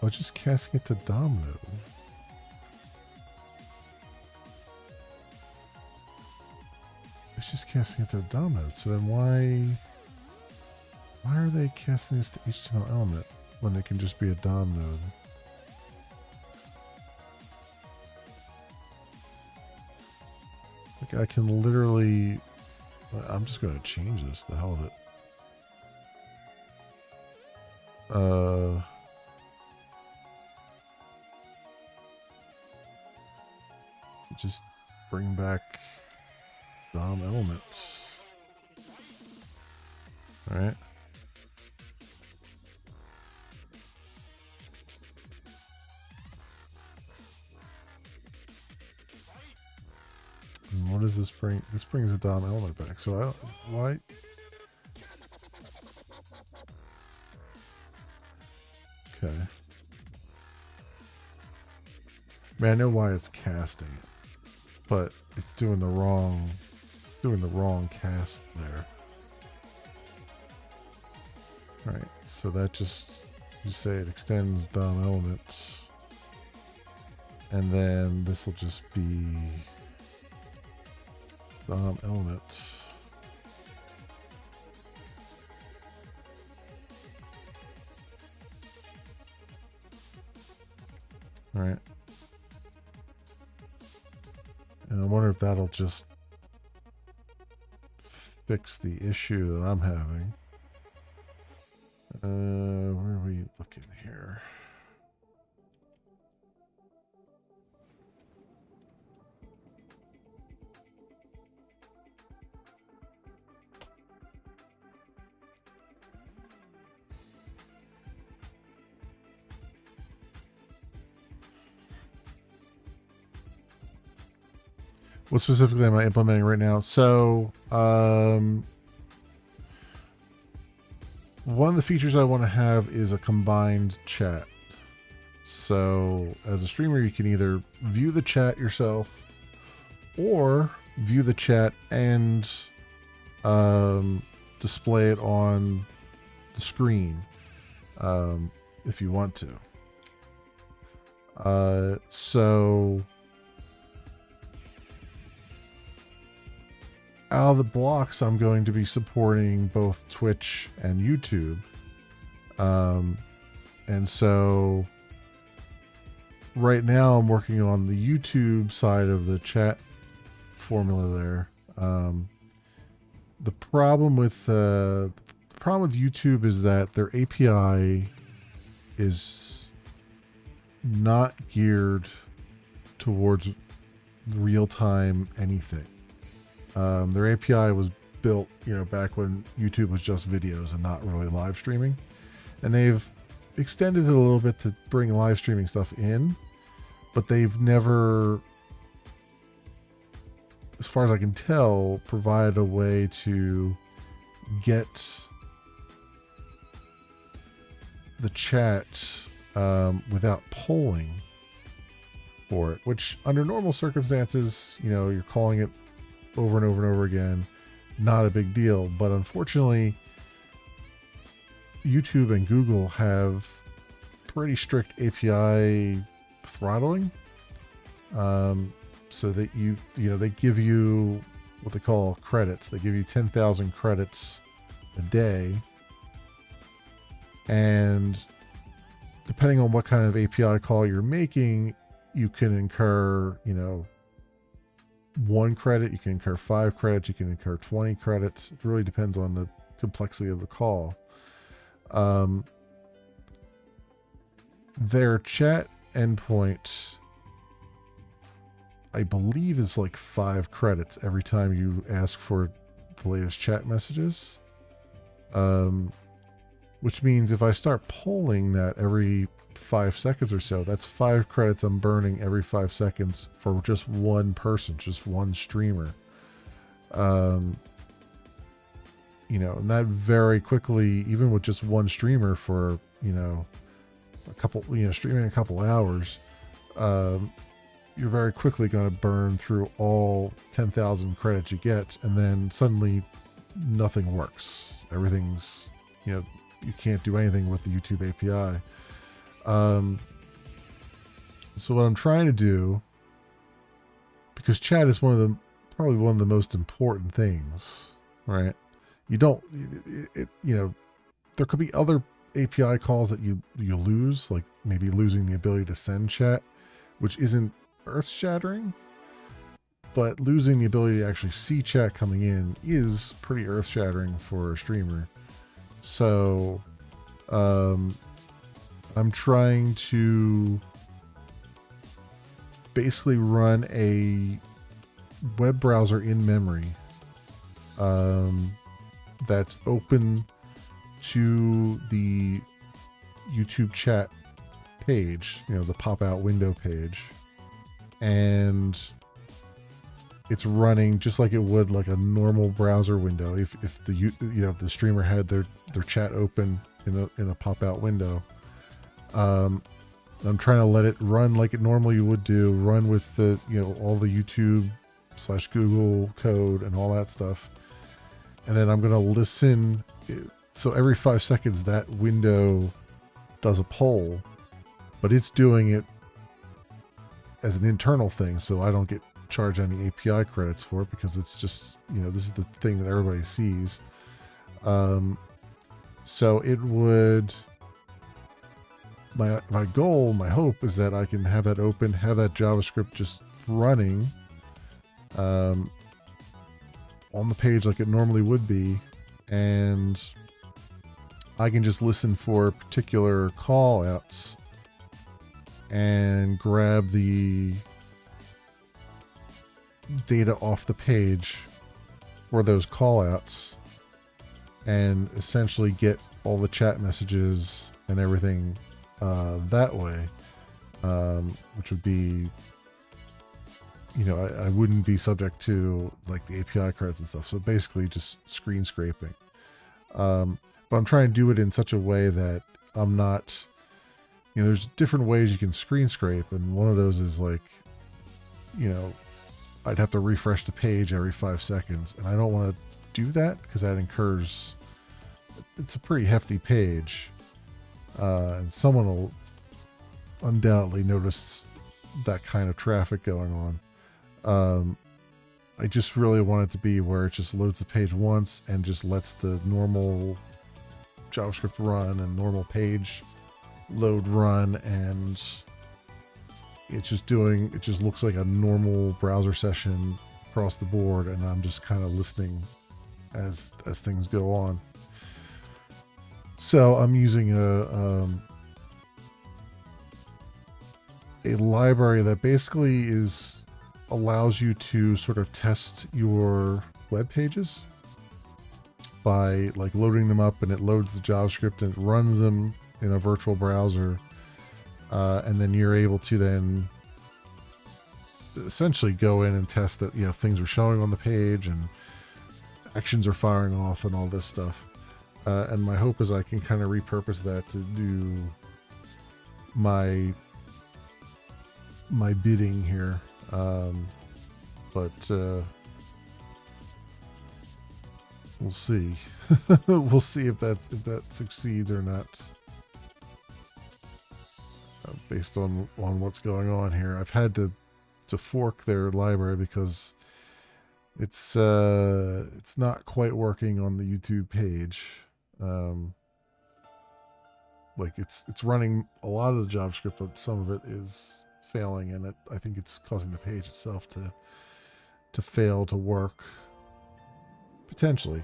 Oh, it's just casting it to DOM node. It's just casting it to DOM node. So then why are they casting this to HTML element when it can just be a DOM node? Like I can literally, I'm just going to change this, the hell with it. Just bring back DOM elements. All right. And what does this bring? This brings a DOM element back. So I don't, why? Okay. Man, I know why it's casting it, but it's doing the wrong cast there. All right, so that just, you say it extends DOM elements, and then this will just be DOM elements. All right. And I wonder if that'll just fix the issue that I'm having. Where are we looking here? What specifically am I implementing right now? So, one of the features I want to have is a combined chat. So, as a streamer, you can either view the chat yourself or view the chat and display it on the screen if you want to. So out of the blocks, I'm going to be supporting both Twitch and YouTube. And so right now I'm working on the YouTube side of the chat formula there. The problem with YouTube is that their API is not geared towards real-time anything. Their API was built, back when YouTube was just videos and not really live streaming. And they've extended it a little bit to bring live streaming stuff in, but they've never, as far as I can tell, provided a way to get the chat without polling for it, which under normal circumstances, you're calling it over and over and over again, not a big deal. But unfortunately, YouTube and Google have pretty strict API throttling, so that they give you what they call credits. They give you 10,000 credits a day, and depending on what kind of API call you're making, you can incur 1 credit, you can incur 5 credits, you can incur 20 credits. It really depends on the complexity of the call. Their chat endpoint, I believe, is like 5 credits every time you ask for the latest chat messages. Which means if I start polling that every 5 seconds or so, that's 5 credits I'm burning every 5 seconds for just one person, just one streamer. And that very quickly, even with just one streamer for, a couple, streaming a couple hours, you're very quickly going to burn through all 10,000 credits you get, and then suddenly nothing works. Everything's, you can't do anything with the YouTube API. Um, so what I'm trying to do, because chat is probably one of the most important things, right? You don't, there could be other API calls that you lose, like maybe losing the ability to send chat, which isn't earth shattering, but losing the ability to actually see chat coming in is pretty earth shattering for a streamer. So, I'm trying to basically run a web browser in memory that's open to the YouTube chat page, the pop-out window page, and it's running just like it would like a normal browser window if if the streamer had their chat open in a pop-out window. I'm trying to let it run like it normally would do, run with the all the YouTube/Google code and all that stuff, and then I'm gonna listen. So every 5 seconds that window does a poll, but it's doing it as an internal thing, so I don't get charged any API credits for it because it's just this is the thing that everybody sees. So it would. My goal, my hope is that I can have that open, have that JavaScript just running on the page like it normally would be, and I can just listen for particular call outs and grab the data off the page for those call outs and essentially get all the chat messages and everything that way, which would be, I wouldn't be subject to like the API credits and stuff. So basically just screen scraping. But I'm trying to do it in such a way that I'm not, there's different ways you can screen scrape. And one of those is like, I'd have to refresh the page every 5 seconds. And I don't want to do that because that incurs, it's a pretty hefty page. And someone will undoubtedly notice that kind of traffic going on. I just really want it to be where it just loads the page once and just lets the normal JavaScript run and normal page load run, and it just looks like a normal browser session across the board, and I'm just kind of listening as things go on. So I'm using a library that basically allows you to sort of test your web pages by like loading them up, and it loads the JavaScript and it runs them in a virtual browser, and then you're able to then essentially go in and test that things are showing on the page and actions are firing off and all this stuff. And my hope is I can kind of repurpose that to do my bidding here. But we'll see. We'll see if that succeeds or not. Based on what's going on here, I've had to fork their library because it's not quite working on the YouTube page. Like it's running a lot of the JavaScript, but some of it is failing, and I think it's causing the page itself to fail to work potentially.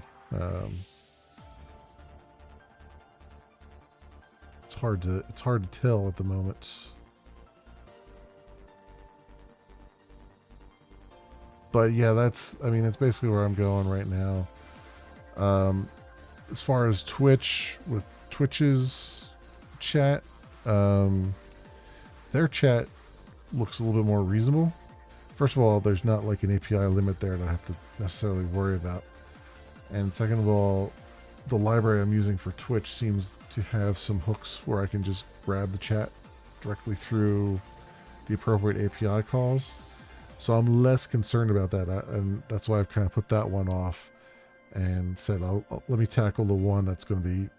It's hard to tell at the moment. But yeah, that's basically where I'm going right now. As far as Twitch, with Twitch's chat, their chat looks a little bit more reasonable. First of all, there's not like an API limit there that I have to necessarily worry about. And second of all, the library I'm using for Twitch seems to have some hooks where I can just grab the chat directly through the appropriate API calls. So I'm less concerned about that, and that's why I've kind of put that one off and said, let me tackle the one that's going to be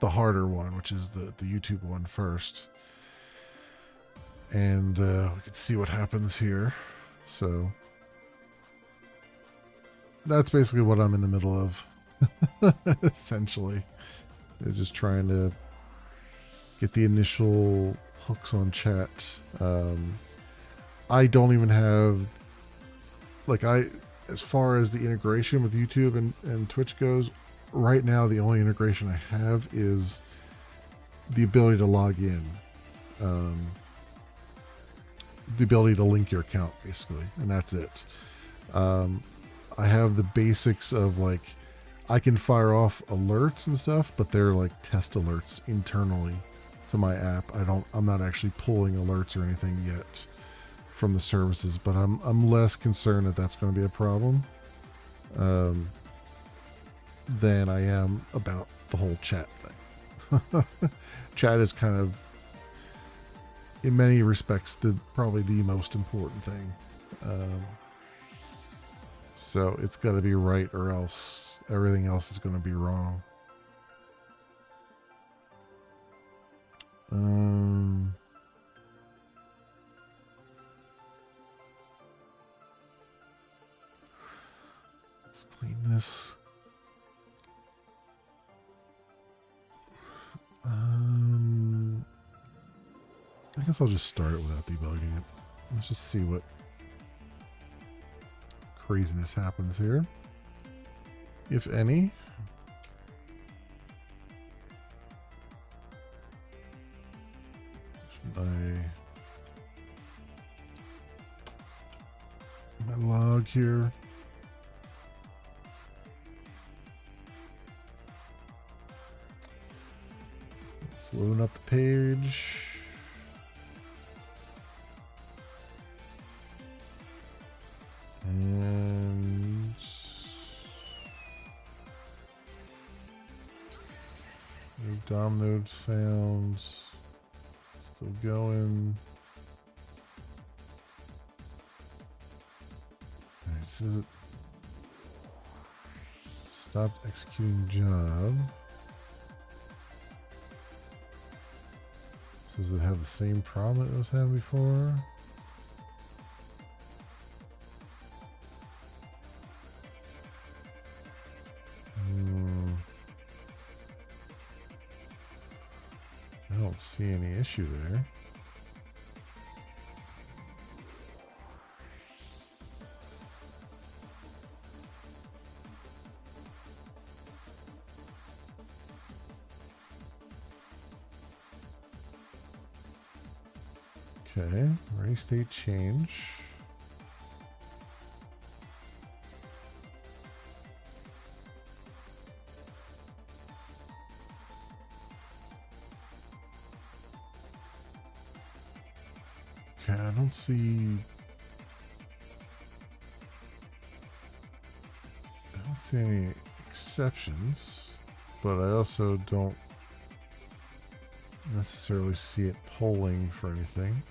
the harder one, which is the YouTube one first. And we can see what happens here. So that's basically what I'm in the middle of, essentially, is just trying to get the initial hooks on chat. I don't even have, like, as far as the integration with YouTube and Twitch goes, right now the only integration I have is the ability to log in. The ability to link your account, basically, and that's it. I have the basics of, like, I can fire off alerts and stuff, but they're like test alerts internally to my app. I'm not actually pulling alerts or anything yet from the services, but I'm less concerned that that's going to be a problem than I am about the whole chat thing. Chat is kind of, in many respects, probably the most important thing. So it's got to be right, or else everything else is going to be wrong. Let's clean this. I guess I'll just start it without debugging it. Let's just see what craziness happens here, if any. My log here. Let's load up the page. And new DOM nodes found. Still going. Alright, so stopped executing job. So does it have the same problem it was having before? I don't see any issue there. Okay, ready state change. Okay, I don't see any exceptions, but I also don't necessarily see it polling for anything.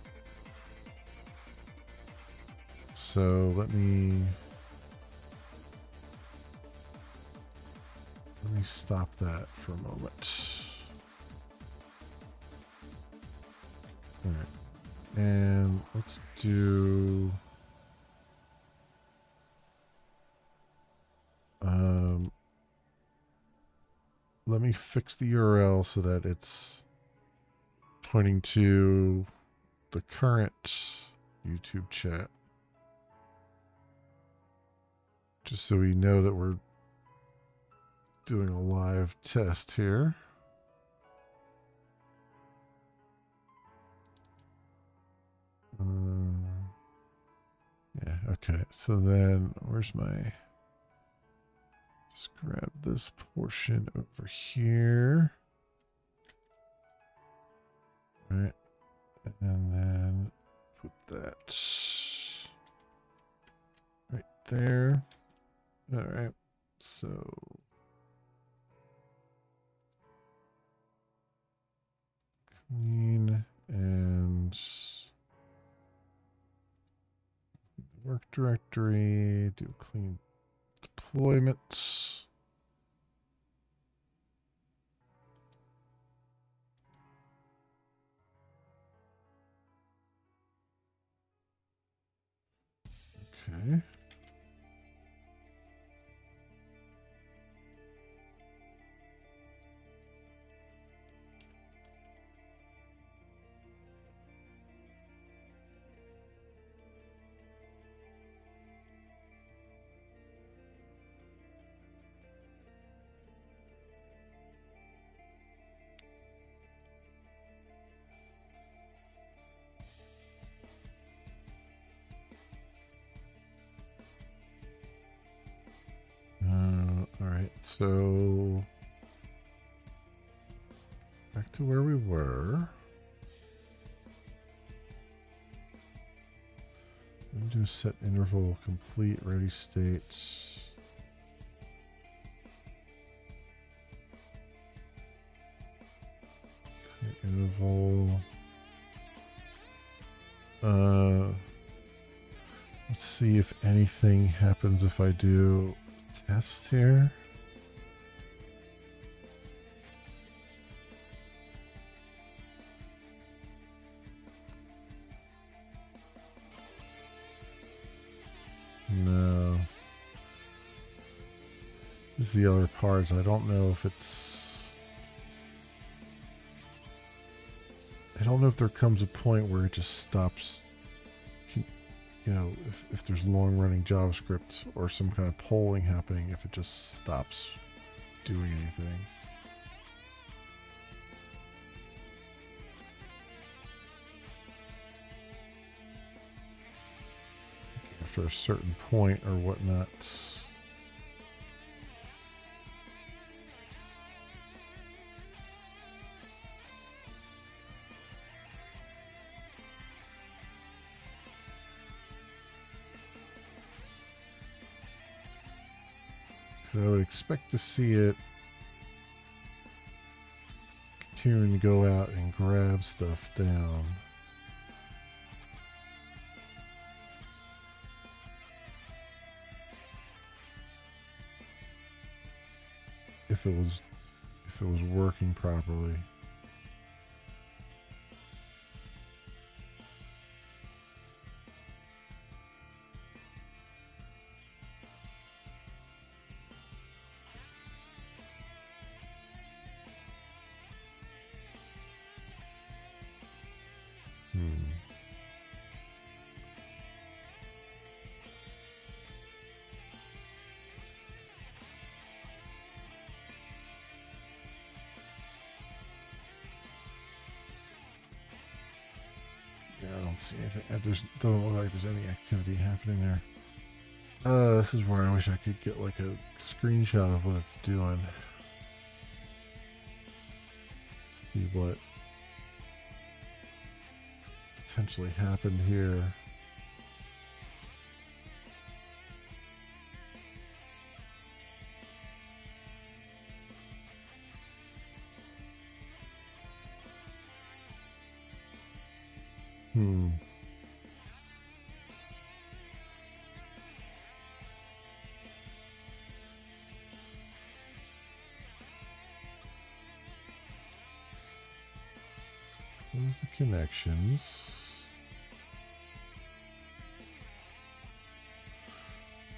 So let me stop that for a moment. All right. And let's do let me fix the URL so that it's pointing to the current YouTube chat, just so we know that we're doing a live test here. Yeah, okay. So then where's my... Just grab this portion over here. Right. And then put that right there. All right. So clean and work directory, do clean deployments. Okay. All right, so back to where we were. Do set interval complete ready states. Interval. Let's see if anything happens if I do test here. No. This is the other parts. I don't know if it's... I don't know if there comes a point where it just stops. You know, if there's long-running JavaScript or some kind of polling happening, if it just stops doing anything. After a certain point or whatnot. I would expect to see it continuing to go out and grab stuff down. If it was working properly. Yeah, I don't see anything. There's doesn't look like there's any activity happening there. This is where I wish I could get like a screenshot of what it's doing. See what potentially happened here. Close the connections.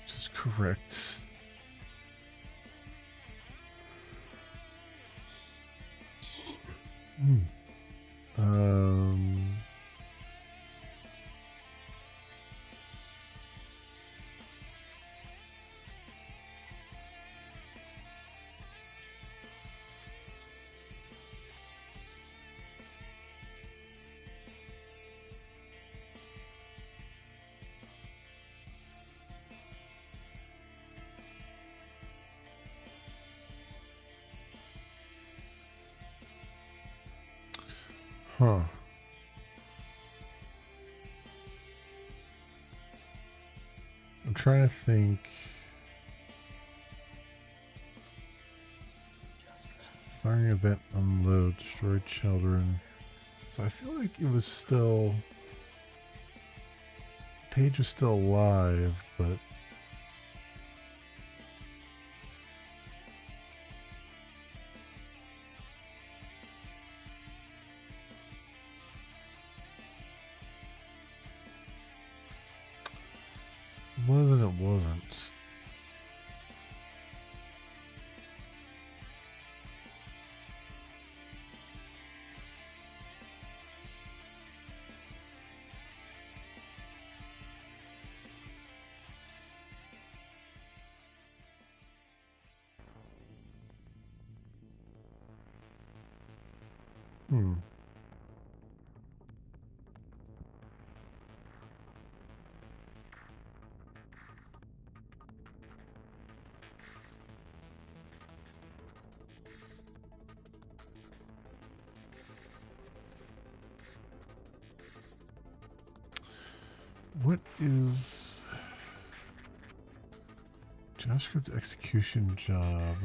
Which is correct. Huh. I'm trying to think. Firing event, unload, destroyed children. So I feel like it was still... The page was still alive, but... Was and it wasn't. Hmm. What is JavaScript execution job?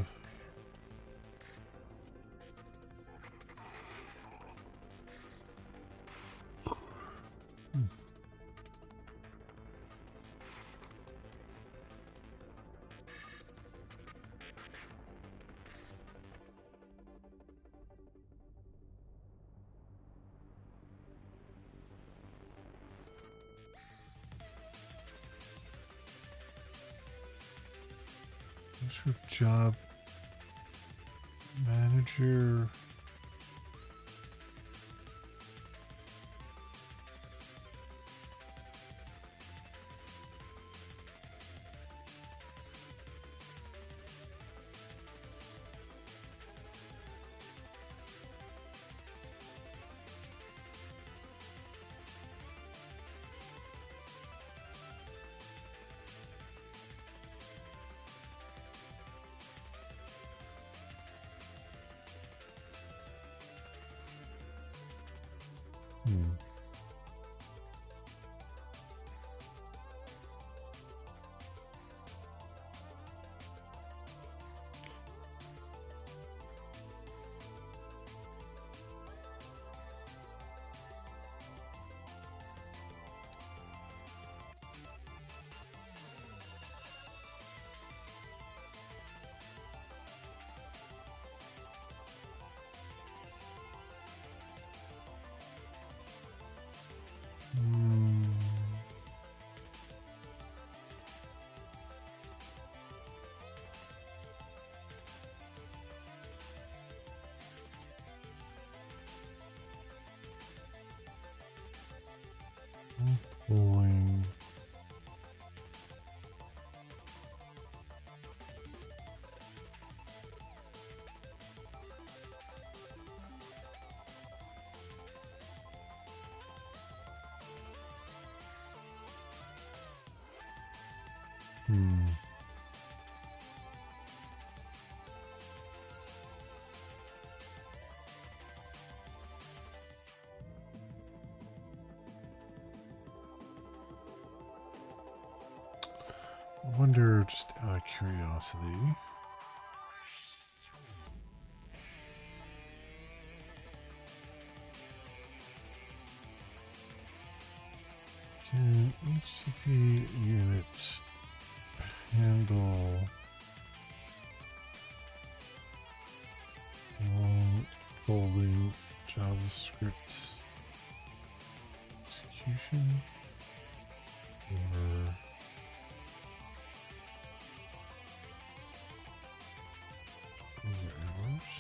JavaScript job manager. Hmm. Hmm. Pulling. Hmm. I wonder, just out of curiosity. Can HTTP unit handle long folding JavaScript execution or errors?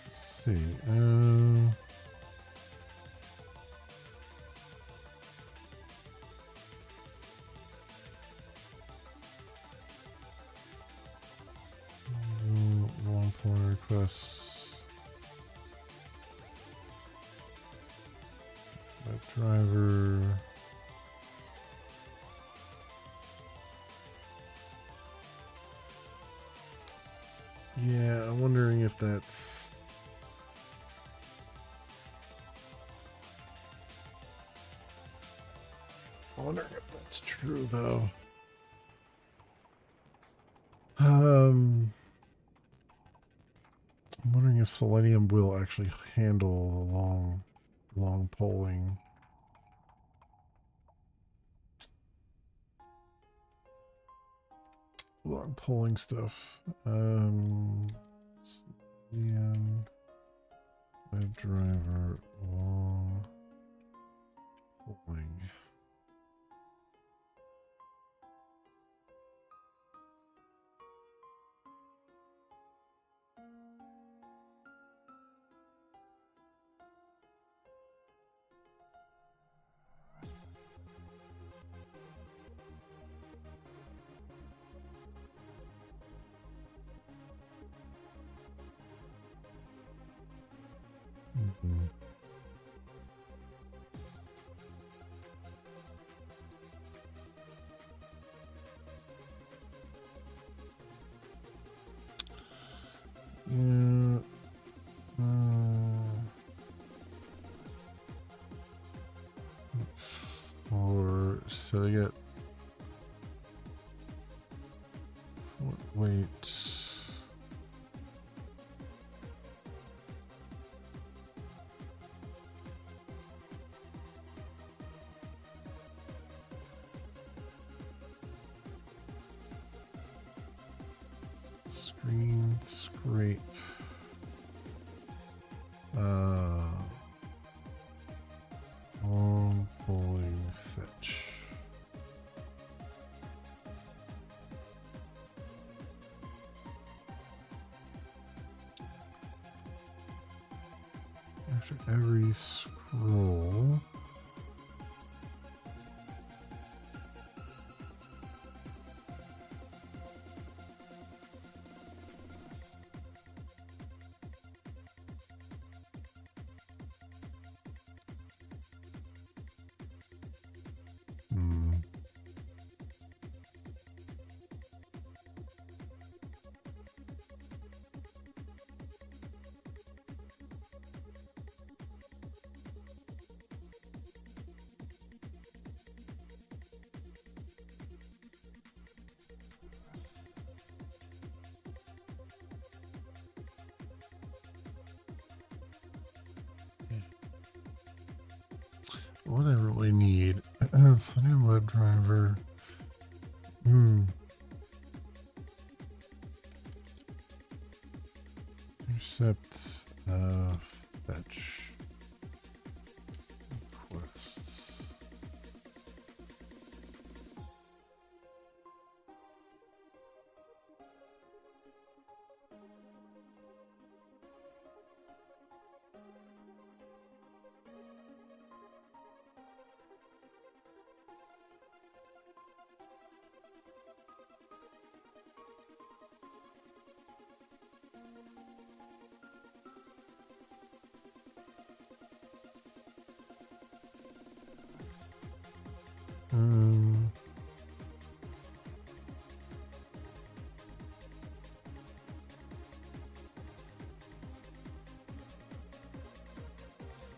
Let's see. 1 point requests. Web driver. Yeah, I'm wondering if that's... I'm wondering if that's true, though. I'm wondering if Selenium will actually handle the long polling. log pulling stuff. WebDriver log pulling. Yeah. So I get wait. Screen scrape. Long pulling fetch. After every scroll. What I really need is a new WebDriver. Intercept fetch requests.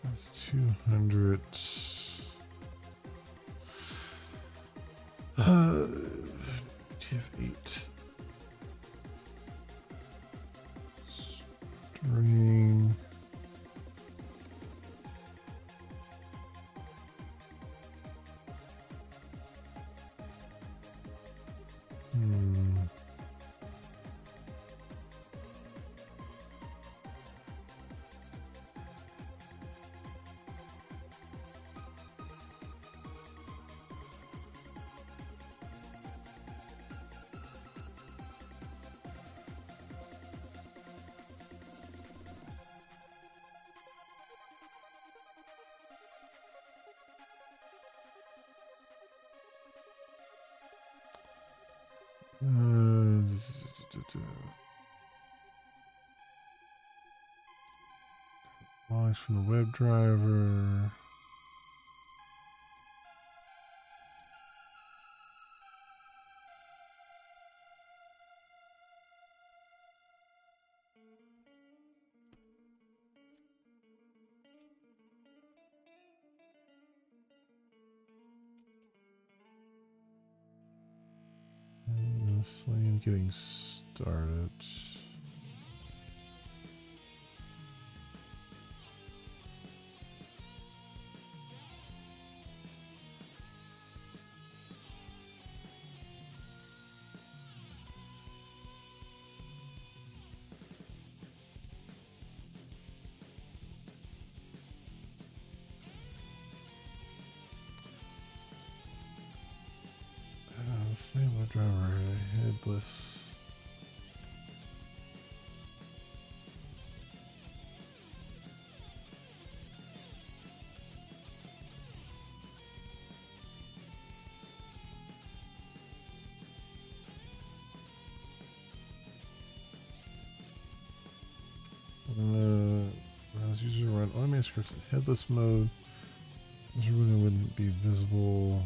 That's 200. TF8. String. Launch from the WebDriver. Slam getting started. Disable driver headless. As user run automated scripts in headless mode. This really wouldn't be visible.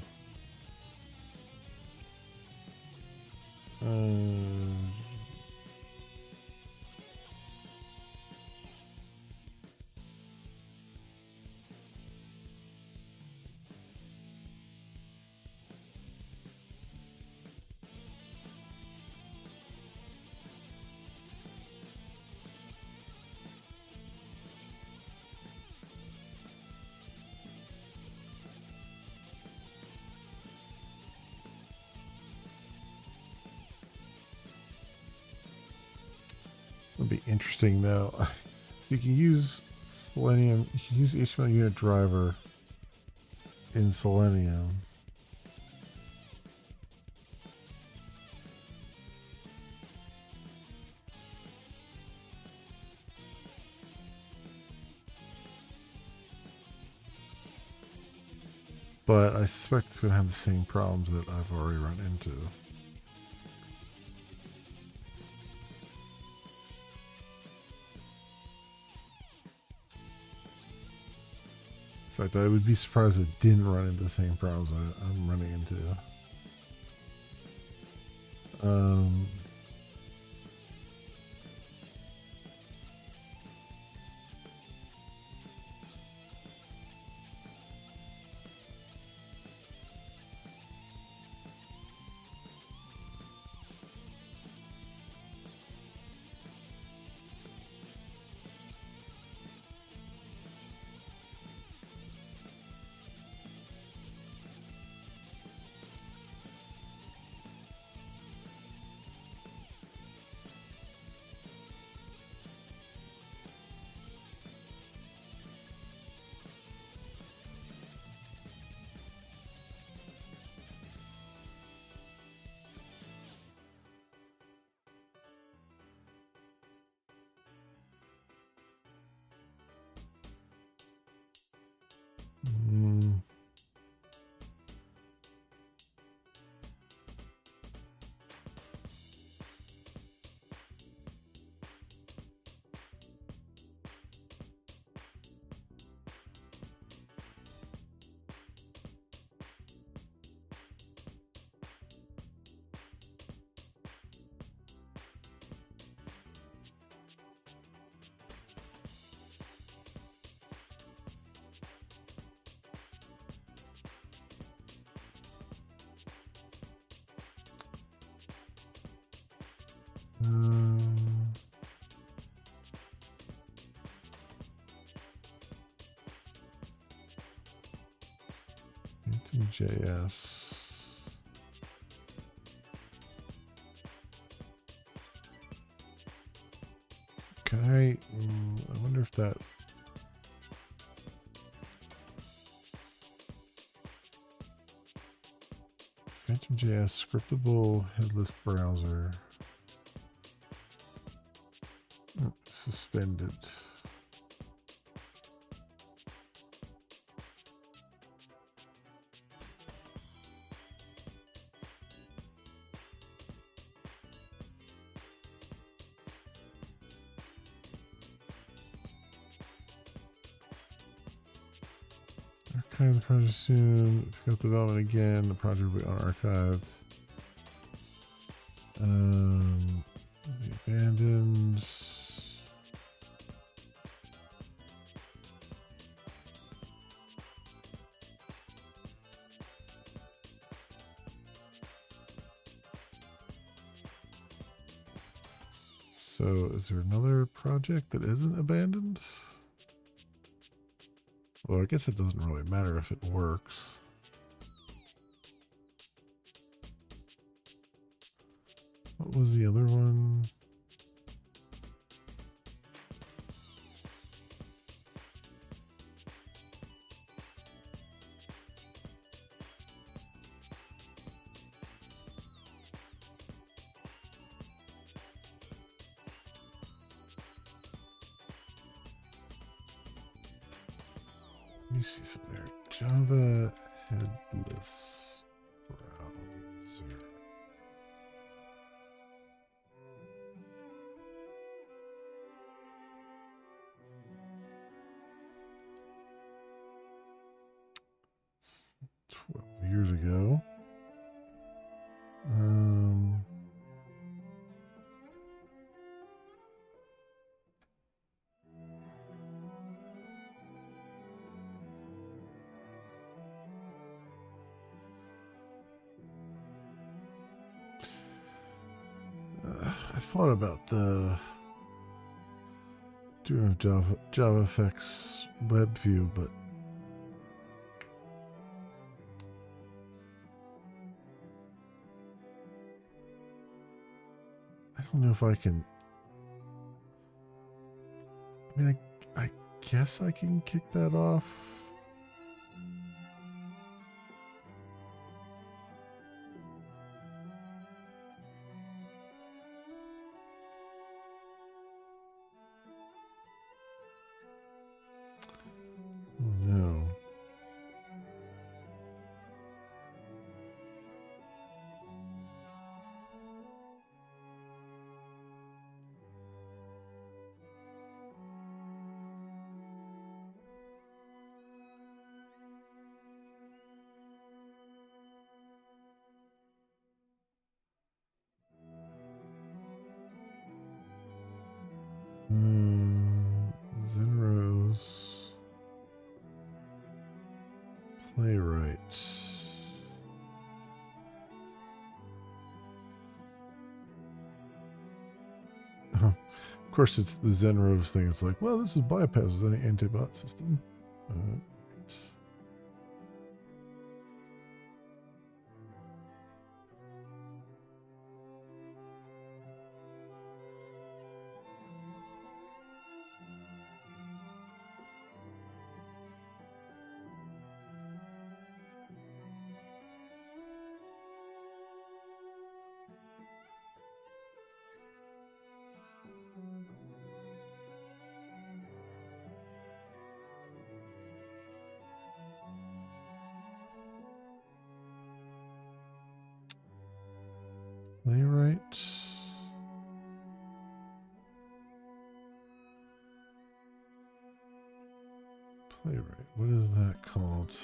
It'll be interesting though. So you can use Selenium, you can use the HTML unit driver in Selenium. But I suspect it's going to have the same problems that I've already run into. In fact, I would be surprised if it didn't run into the same problems I'm running into. JS. Can I wonder if that Phantom JS scriptable headless browser suspended. Archive the project soon. Pick up development again. The project will be unarchived. Be abandoned. So, is there another project that isn't abandoned? Well, I guess it doesn't really matter if it works. What was the other one? me see something there. Java headless browser. Years ago. I thought about the doing a JavaFX web view, but I don't know if I can. I mean, I guess I can kick that off. Oh no. Zenrose Playwright. Of course, it's the Zenrose thing. It's like, well, this is bypasses any anti-bot system. Playwright. Playwright. What is that called?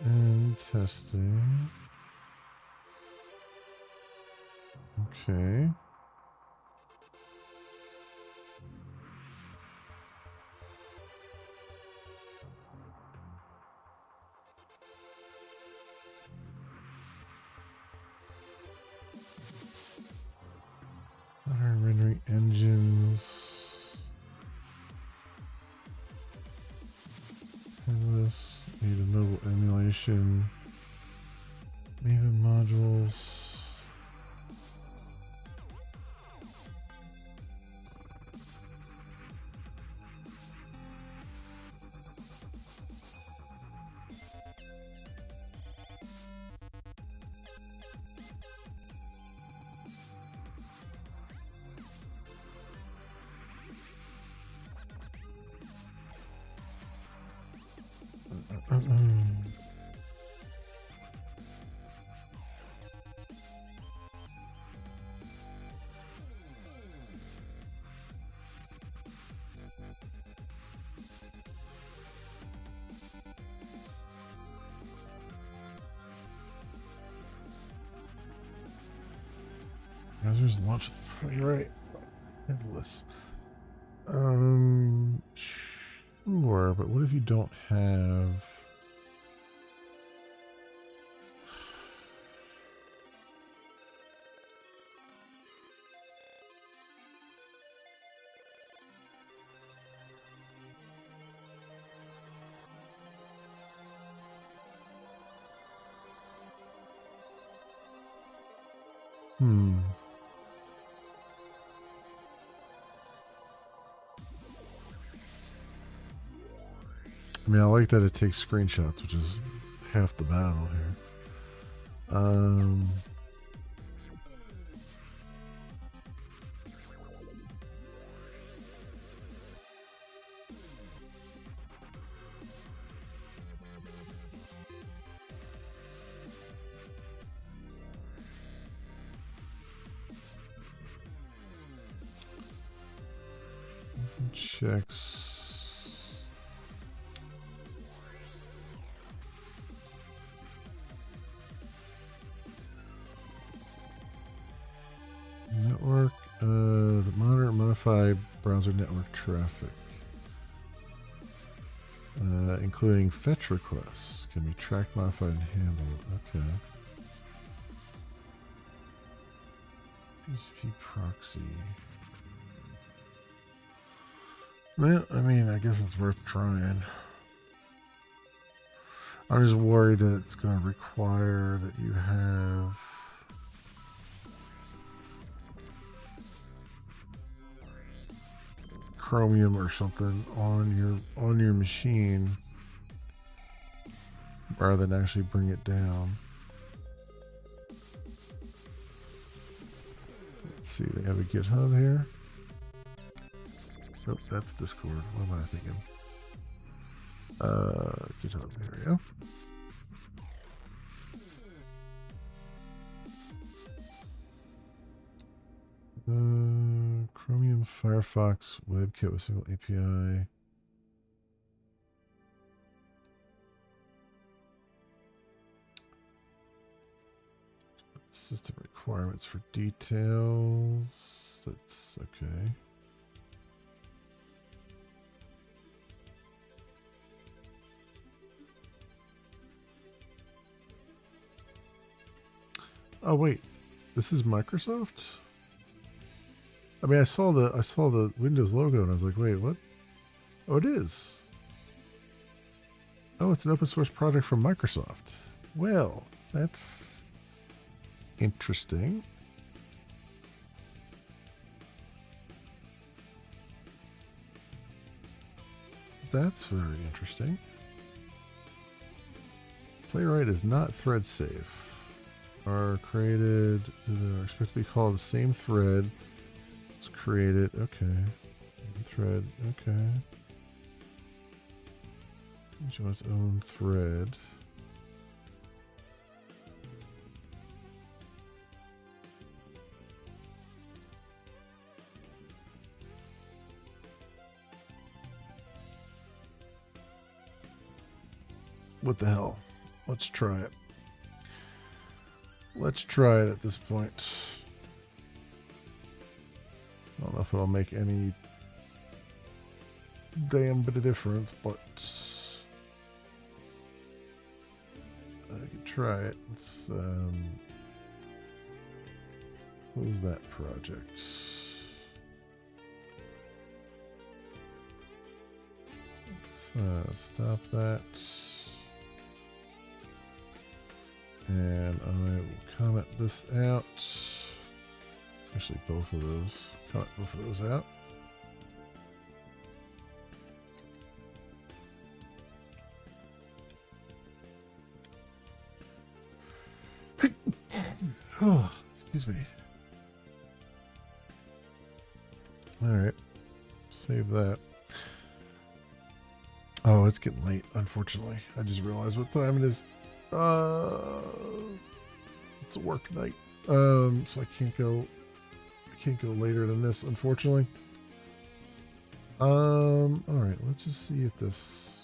And testing. Okay. Modern rendering engines. Headless. Native mobile emulation. Maven modules. Browsers launch Playwright headless. Sure, but what if you don't have? I mean, I like that it takes screenshots, which is half the battle here. checks. Network, to monitor and modify browser network traffic. Including fetch requests. Can be tracked, modified, and handled. Okay. TCP proxy. Well, I mean, I guess it's worth trying. I'm just worried that it's going to require that you have Chromium or something on your machine rather than actually bring it down. Let's see, they have a GitHub here. Oh, that's Discord. What am I thinking? GitHub, here we go. Chromium Firefox WebKit with single API. System requirements for details. That's okay. Oh wait, this is Microsoft? I mean, I saw the Windows logo and I was like, wait, what? Oh, it is. Oh, it's an open source project from Microsoft. Well, that's interesting. That's very interesting. Playwright is not thread safe. Are created, are expected to be called the same thread. It's created, okay. Thread, okay. Each of its own thread. What the hell? Let's try it. Let's try it at this point. I don't know if it'll make any damn bit of difference, but I could try it. Let's close that project. Let's stop that. And I will comment this out. Actually, both of those. Comment both of those out. Oh, excuse me. Alright. Save that. Oh, it's getting late, unfortunately. I just realized what time it is. It's a work night. So I can't go later than this, unfortunately. Alright, let's just see if this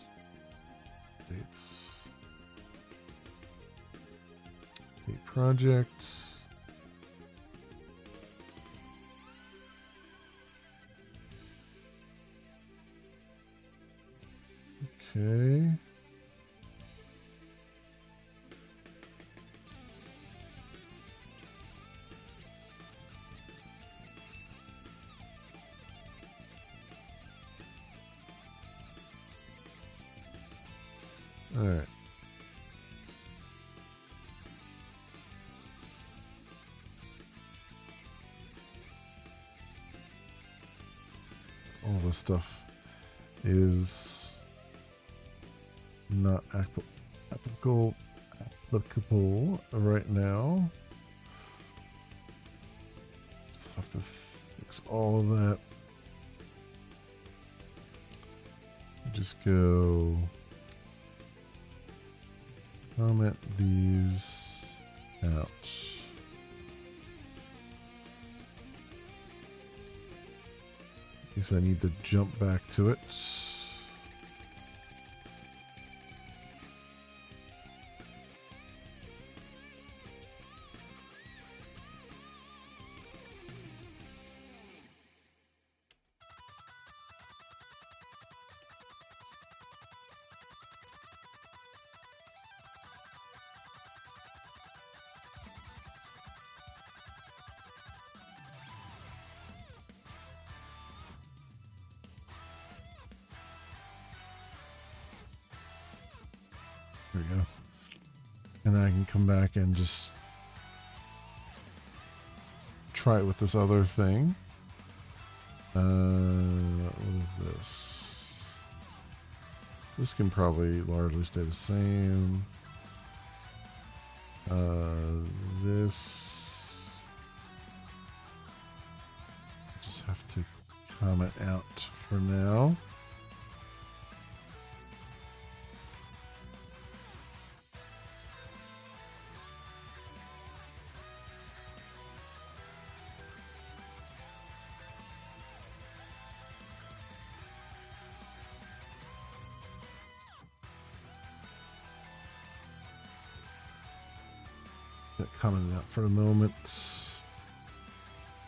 dates a project. Okay. All right. All this stuff is not applicable right now. So I have to fix all of that. Just go comment these out. case I need to jump back to it. There we go. And then I can come back and just try it with this other thing. What is this? This can probably largely stay the same. This just have to comment out for now. Commenting out for a moment,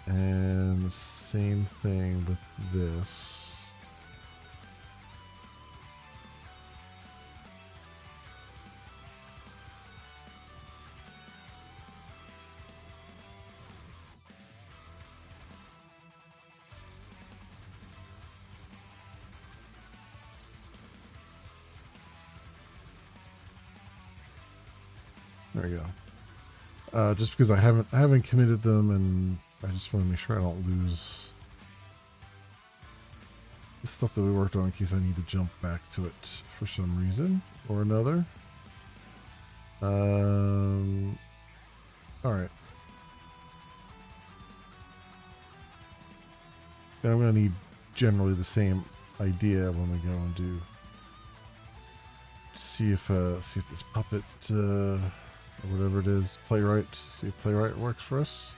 and the same thing with this. There we go. Just because I haven't committed them, and I just want to make sure I don't lose the stuff that we worked on in case I need to jump back to it for some reason or another. All right. And I'm going to need generally the same idea when we go and do see if this puppet or whatever it is, playwright. See if playwright works for us.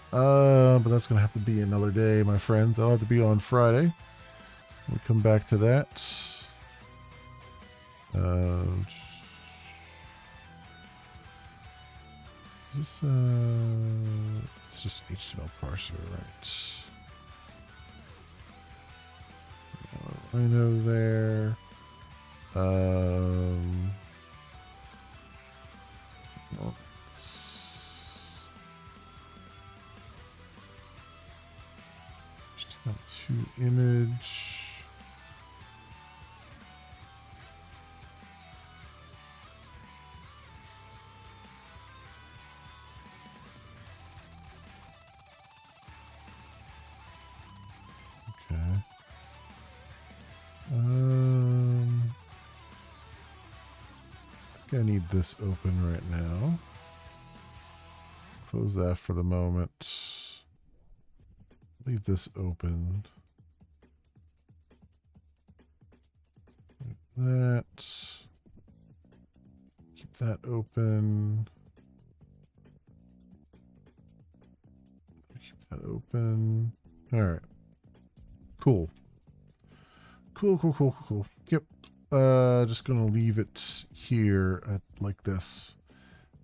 But that's gonna have to be another day, my friends. I'll have to be on Friday. We'll come back to that. Is this it's just HTML parser, right? I know there. To image. Okay. I think I need this open right now. Close that for the moment. Leave this open. Like that. Keep that open. Keep that open. All right. Cool. Cool. Yep. Just gonna leave it here at like this,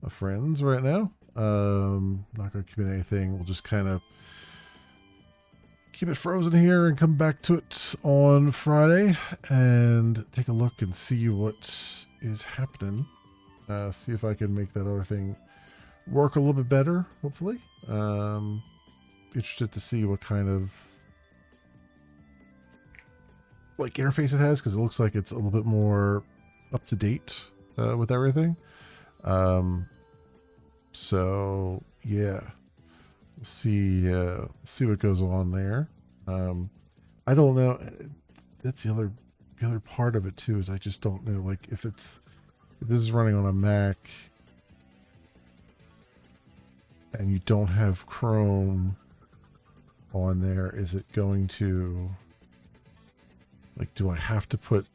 my friends, right now. Not gonna commit anything. We'll just kind of keep it frozen here and come back to it on Friday and take a look and see what is happening. See if I can make that other thing work a little bit better, hopefully. Interested to see what kind of like interface it has, because it looks like it's a little bit more up to date with everything. So yeah, see what goes on there. I don't know. That's the other part of it too, is I just don't know, like, if this is running on a Mac and you don't have Chrome on there, is it going to, like, do I have to put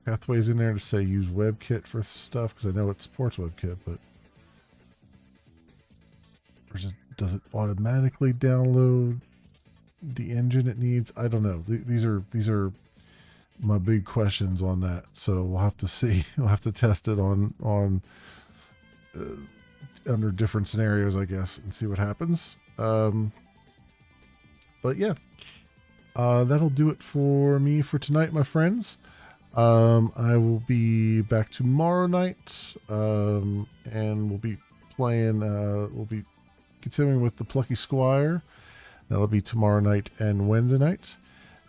pathways in there to say use WebKit for stuff? Because I know it supports WebKit, but or just does it automatically download the engine it needs. I don't know. These are my big questions on that. So we'll have to see. We'll have to test it on under different scenarios, I guess, and see what happens. But yeah, that'll do it for me for tonight, my friends. I will be back tomorrow night, and we'll be playing. We'll be continuing with the Plucky Squire. That'll be tomorrow night and Wednesday night,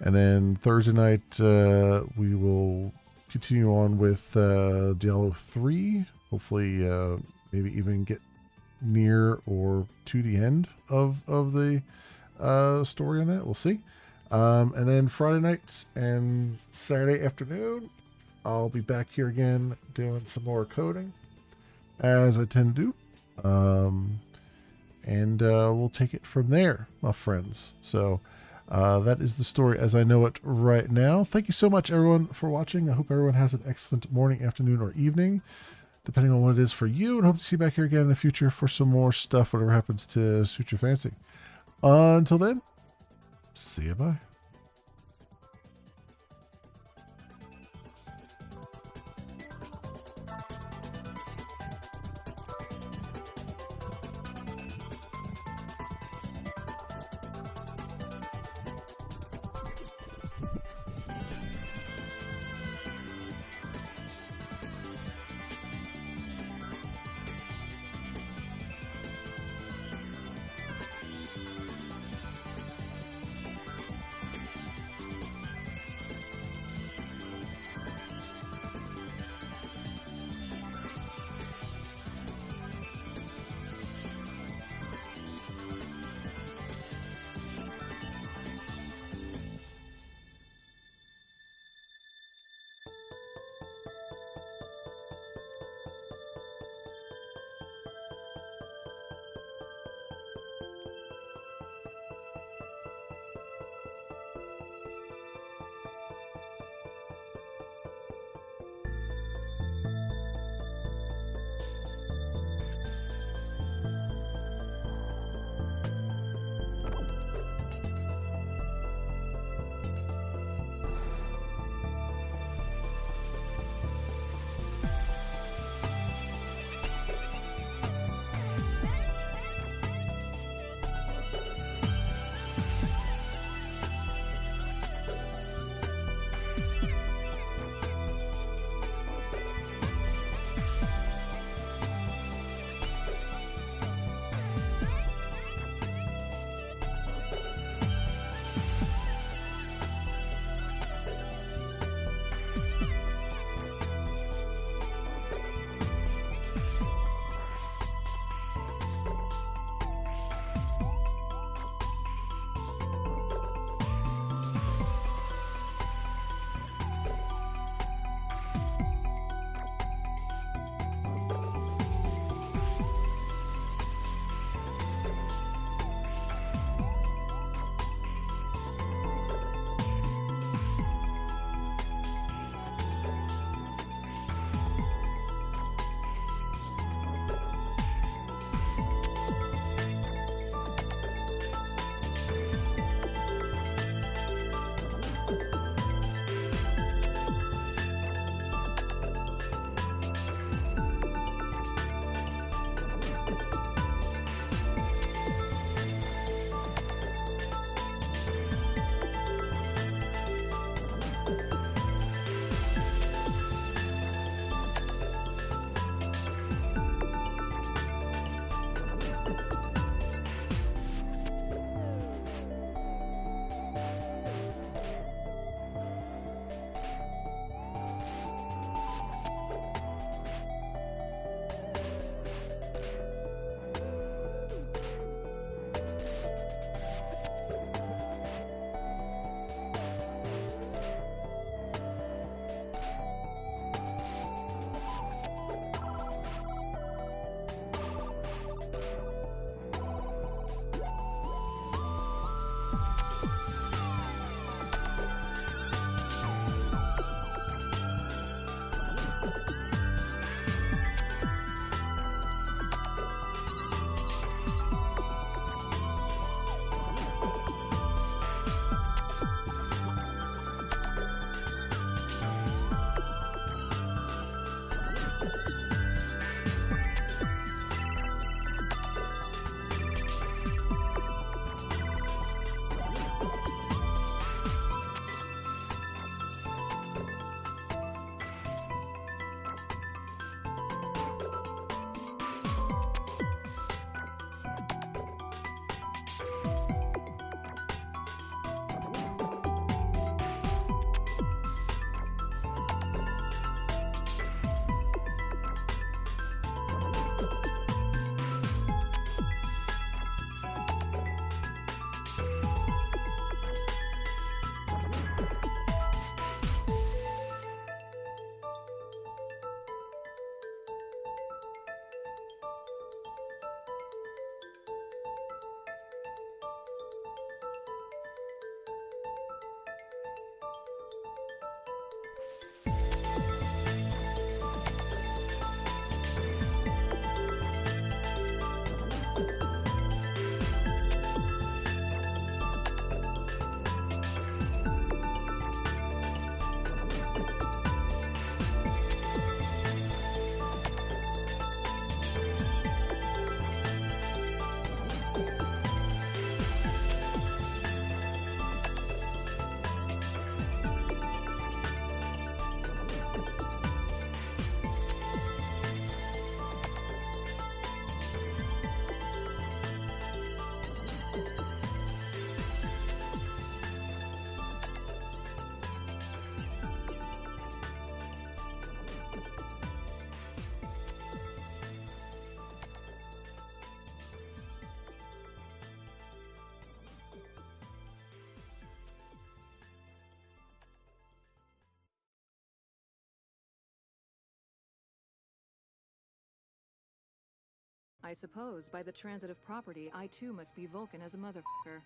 and then Thursday night we will continue on with Diablo 3. Hopefully, maybe even get near or to the end of the story on that. We'll see. And then Friday nights and Saturday afternoon, I'll be back here again doing some more coding, as I tend to do. And we'll take it from there, my friends. So that is the story as I know it right now. Thank you so much, everyone, for watching. I hope everyone has an excellent morning, afternoon, or evening, depending on what it is for you. And hope to see you back here again in the future for some more stuff, whatever happens to suit your fancy. Until then, see you, bye. I suppose by the transit of property, I too must be Vulcan as a motherfucker.